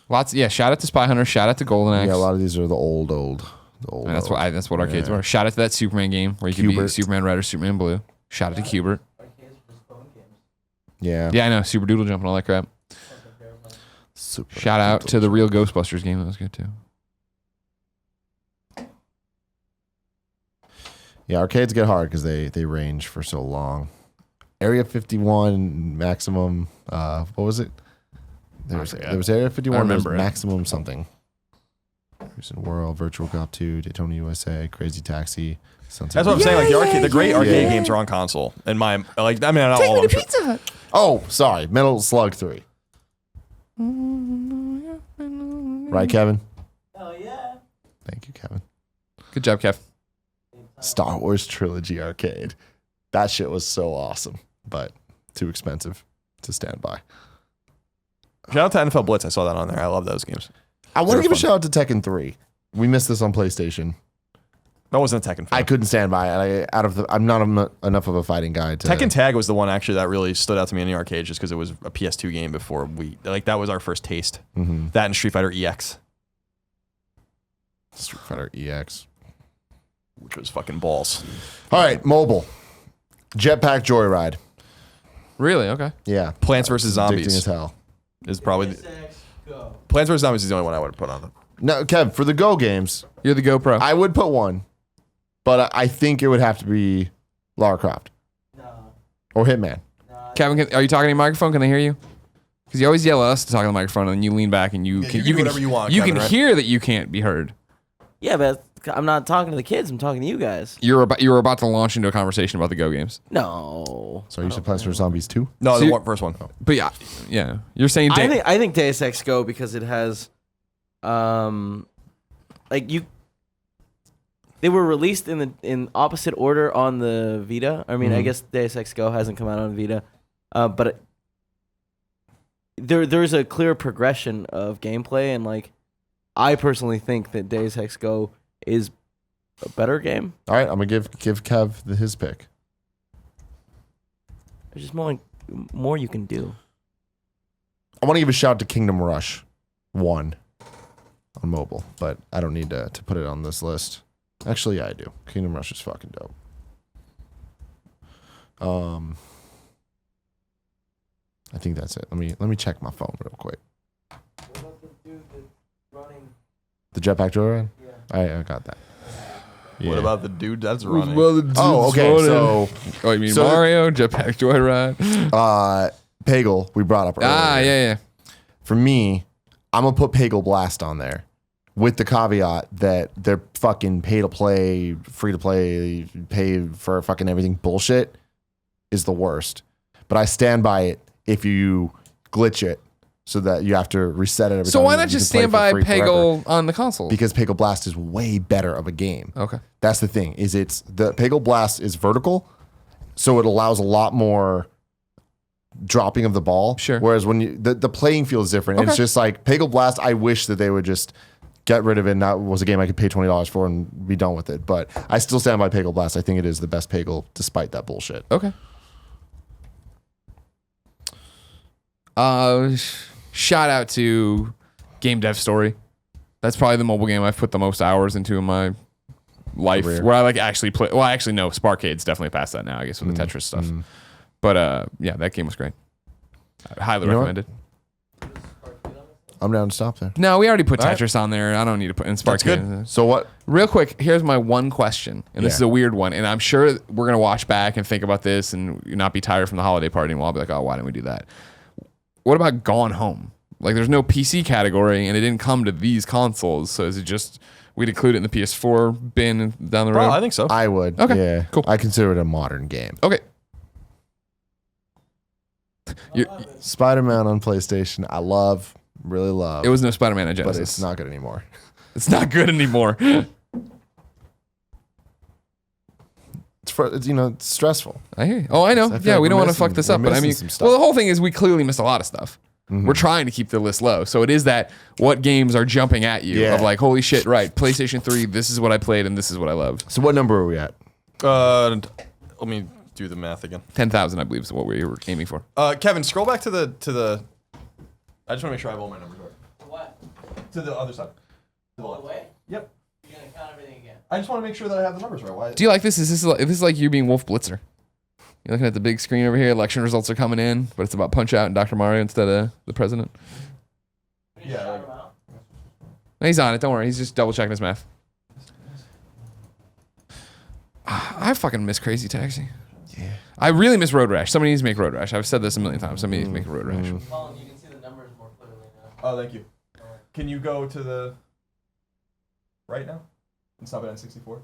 Lots. Yeah. Shout out to Spy Hunter. Shout out to Golden Axe. Yeah, a lot of these are the old. And that's what arcades were. Shout out to that Superman game where you could be Hubert. Superman Red or Superman Blue. Shout out to Hubert. Arcades for phone games. Yeah. Yeah, I know. Super Doodle Jump and all that crap. Super Shout out to the real Ghostbusters game. That was good too. Yeah, arcades get hard because they range for so long. Area 51 maximum. What was it? There was Area 51. remember There was it. maximum something. Cruising World, Virtual Cop 2, Daytona USA, Crazy Taxi. That's what I'm saying. Like the great arcade games are on console. And not all of them. Sure. Oh, sorry, Metal Slug 3. Right, Kevin? Oh yeah. Thank you, Kevin. Good job, Kev. Star Wars Trilogy Arcade. That shit was so awesome, but too expensive to stand by. Shout out to NFL Blitz. I saw that on there. I love those games. I want to They're give a fun. shout out to Tekken 3. We missed this on PlayStation. That wasn't a Tekken fan. I couldn't stand by it. I'm not enough of a fighting guy to. Tekken Tag was the one actually that really stood out to me in the arcade just because it was a PS2 game before that was our first taste. Mhm. That and Street Fighter EX, Street Fighter EX. which was fucking balls. All right, mobile. Jetpack Joyride. Really? Okay. Yeah. Plants vs. Addicting as Zombies hell. is probably Sex, go. Plants vs. Zombies is the only one I would have put on. No, Kev, for the Go games, You're the GoPro. I would put one, but I think it would have to be Lara Croft No. or Hitman. No. Kevin, are you talking to your microphone? Can they hear you? Because you always yell at us to talk on the microphone, and then you lean back and you can you do whatever you want, You Kevin, can right? hear that you can't be heard. Yeah, but I'm not talking to the kids. I'm talking to you guys. You were about to launch into a conversation about the Go games. No. So you said Plants vs. Zombies 2? No, So the you- first one. But yeah. You're saying I think Deus Ex Go because it has, they were released in opposite order on the Vita. I mean, I guess Deus Ex Go hasn't come out on Vita, but there's a clear progression of gameplay, and I personally think that Deus Ex Go is a better game. All right, I'm going to give Kev his pick. There's just more you can do. I want to give a shout out to Kingdom Rush 1 on mobile, but I don't need to put it on this list. Actually, yeah, I do. Kingdom Rush is fucking dope. I think that's it. Let me check my phone real quick. What about the dude that's running? The Jetpack Joyride? Yeah. I got that. What Yeah. about the dude that's running? Oh, okay. So, oh, you mean so- Mario, Jetpack Joyride? Pagel, we brought up earlier. Yeah. For me, I'm gonna put Pagel Blast on there, with the caveat that they're fucking pay to play, free to play, pay for fucking everything bullshit is the worst. But I stand by it if you glitch it so that you have to reset it every So time. why You not can just play stand for by free forever. Peggle on the console? Because Pagel Blast is way better of a game. Okay. That's the thing. It's the Pagel Blast is vertical, so it allows a lot more dropping of the ball. Sure. Whereas when the playing field is different. It's Okay. just like Pagel Blast. I wish that they would just get rid of it. And that was a game I could pay $20 for and be done with it. But I still stand by Pagel Blast. I think it is the best Pagel, despite that bullshit. Okay. Shout out to Game Dev Story. That's probably the mobile game I've put the most hours into in my life. Career. Where I actually play. Well, actually, no. Sparkade's definitely past that now, I guess, with the Tetris stuff. But yeah, that game was great. I highly You know what? recommend it. I'm down to stop there. No, we already put All right. Tetris on there. I don't need to put in Spark. That's good. So what? Real quick, here's my one question, and this Yeah. is a weird one, and I'm sure we're gonna watch back and think about this and not be tired from the holiday party, and we'll all be like, oh, why didn't we do that? What about Gone Home? Like, there's no PC category, and it didn't come to these consoles, so is it just we'd include it in the PS4 bin down the road? Bro, I think so. I would. Okay, Yeah. cool. I consider it a modern game. Okay. You're- Spider-Man on PlayStation. I really love. it was no Spider-Man at but Genesis. it's not good anymore. It's not good anymore. It's stressful. I hear you. Oh, I know. I feel Yeah, like we don't we're want to fuck missing- this we're up, but I missing mean, some stuff. well, the whole thing is we clearly missed a lot of stuff. We're trying to keep the list low, so it is that what games are jumping at you Yeah. of like, holy shit, right? PlayStation 3, this is what I played, and this is what I loved. So what number are we at? Let me do the math again. 10,000, I believe, is what we were aiming for. Kevin, scroll back to the. I just want to make sure I have all my numbers right. What? To the other side. To the All left. the way? Yep. You're gonna count everything again. I just want to make sure that I have the numbers right. Why? Do you like this? Is this like you being Wolf Blitzer? You're looking at the big screen over here. Election results are coming in, but it's about Punch Out and Dr. Mario instead of the president. We just Yeah, shout like- them out. No, he's on it. Don't worry. He's just double checking his math. I fucking miss Crazy Taxi. Yeah. I really miss Road Rash. Somebody needs to make Road Rash. I've said this a million times. Somebody needs to make a Road Rash. Colin, you can see the numbers more clearly now. Oh, thank you. Can you go to the right now and stop it at 64?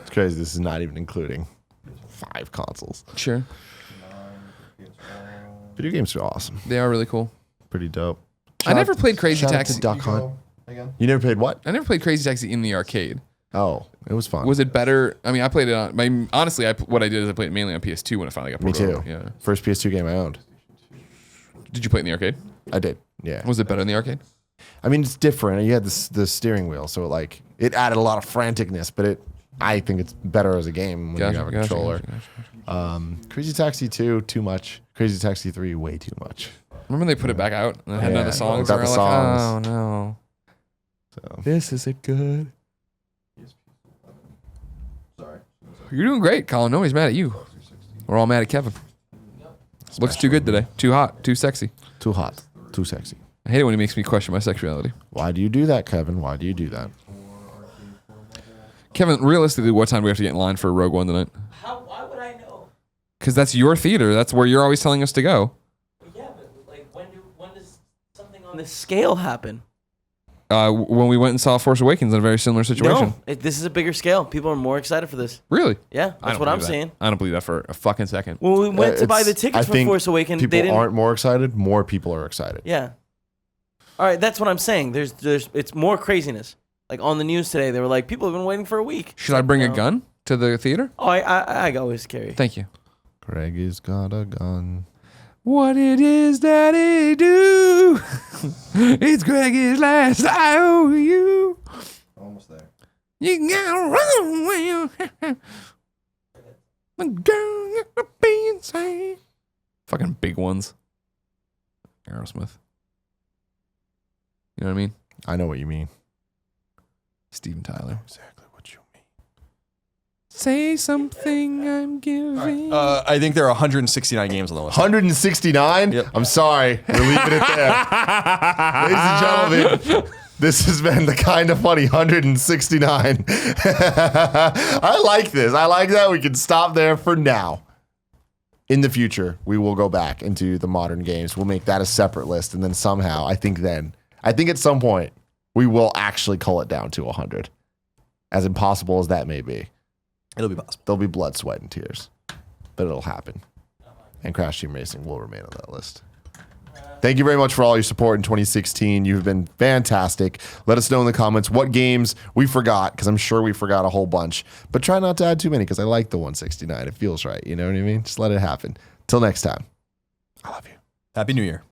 It's crazy. This is not even including 5 consoles. Sure. Video games are awesome. They are really cool. Pretty dope. I never played Crazy shout out Taxi. to Duck Hunt. Again? You never played what? I never played Crazy Taxi in the arcade. Oh, it was fun. Was it better? I mean, I played it on. Honestly, what I did is I played it mainly on PS2 when it finally got Me ported too. over. Yeah. First PS2 game I owned. Did you play it in the arcade? I did. Yeah. Was it better in the arcade? I mean, it's different. You had the steering wheel, so it added a lot of franticness, but I think it's better as a game when you have a controller. gotcha. Crazy Taxi 2, too much. Crazy Taxi 3, way too much. Remember they put it back out and it had none of the songs. without And the we were like, songs. oh no, So this isn't good. Sorry. You're doing great, Colin. Nobody's mad at you. We're all mad at Kevin. Looks too good today. Too hot. Too sexy. too hot, too sexy. I hate it when he makes me question my sexuality. Why do you do that, Kevin? Why do you do that? Kevin, realistically, what time do we have to get in line for Rogue One tonight? Why would I know? Because that's your theater. That's where you're always telling us to go. Well, yeah, but like when does something on On this scale happen? When we went and saw Force Awakens in a very similar situation. No, this is a bigger scale. People are more excited for this. Really? Yeah, I that's don't what I'm believe that. saying. I don't believe that for a fucking second. When we went to buy the It's- tickets I for think Force Awakens, people they didn't. aren't more excited. More people are excited. Yeah. All right, that's what I'm saying. There's it's more craziness. Like on the news today, they were like, people have been waiting for a week. Should I bring a No. gun to the theater? Oh, I always carry. Thank you. Greg has got a gun. What it is that he do? It's Greg's last I owe you. Almost there. You gotta run when you the girl you gotta be insane. Fucking big ones. Aerosmith. You know what I mean? I know what you mean. Steven Tyler. Exactly what you mean. Say something I'm giving. I think there are 169 games on the list. 169? Yep. I'm sorry. We're leaving it there. Ladies and gentlemen, this has been the kind of funny 169. I like this. I like that. We can stop there for now. In the future, we will go back into the modern games. We'll make that a separate list. And then somehow, I think at some point, we will actually cull it down to 100. As impossible as that may be. It'll be possible. There'll be blood, sweat, and tears. But it'll happen. And Crash Team Racing will remain on that list. Thank you very much for all your support in 2016. You've been fantastic. Let us know in the comments what games we forgot, because I'm sure we forgot a whole bunch. But try not to add too many, because I like the 169. It feels right. You know what I mean? Just let it happen. Till next time. I love you. Happy New Year.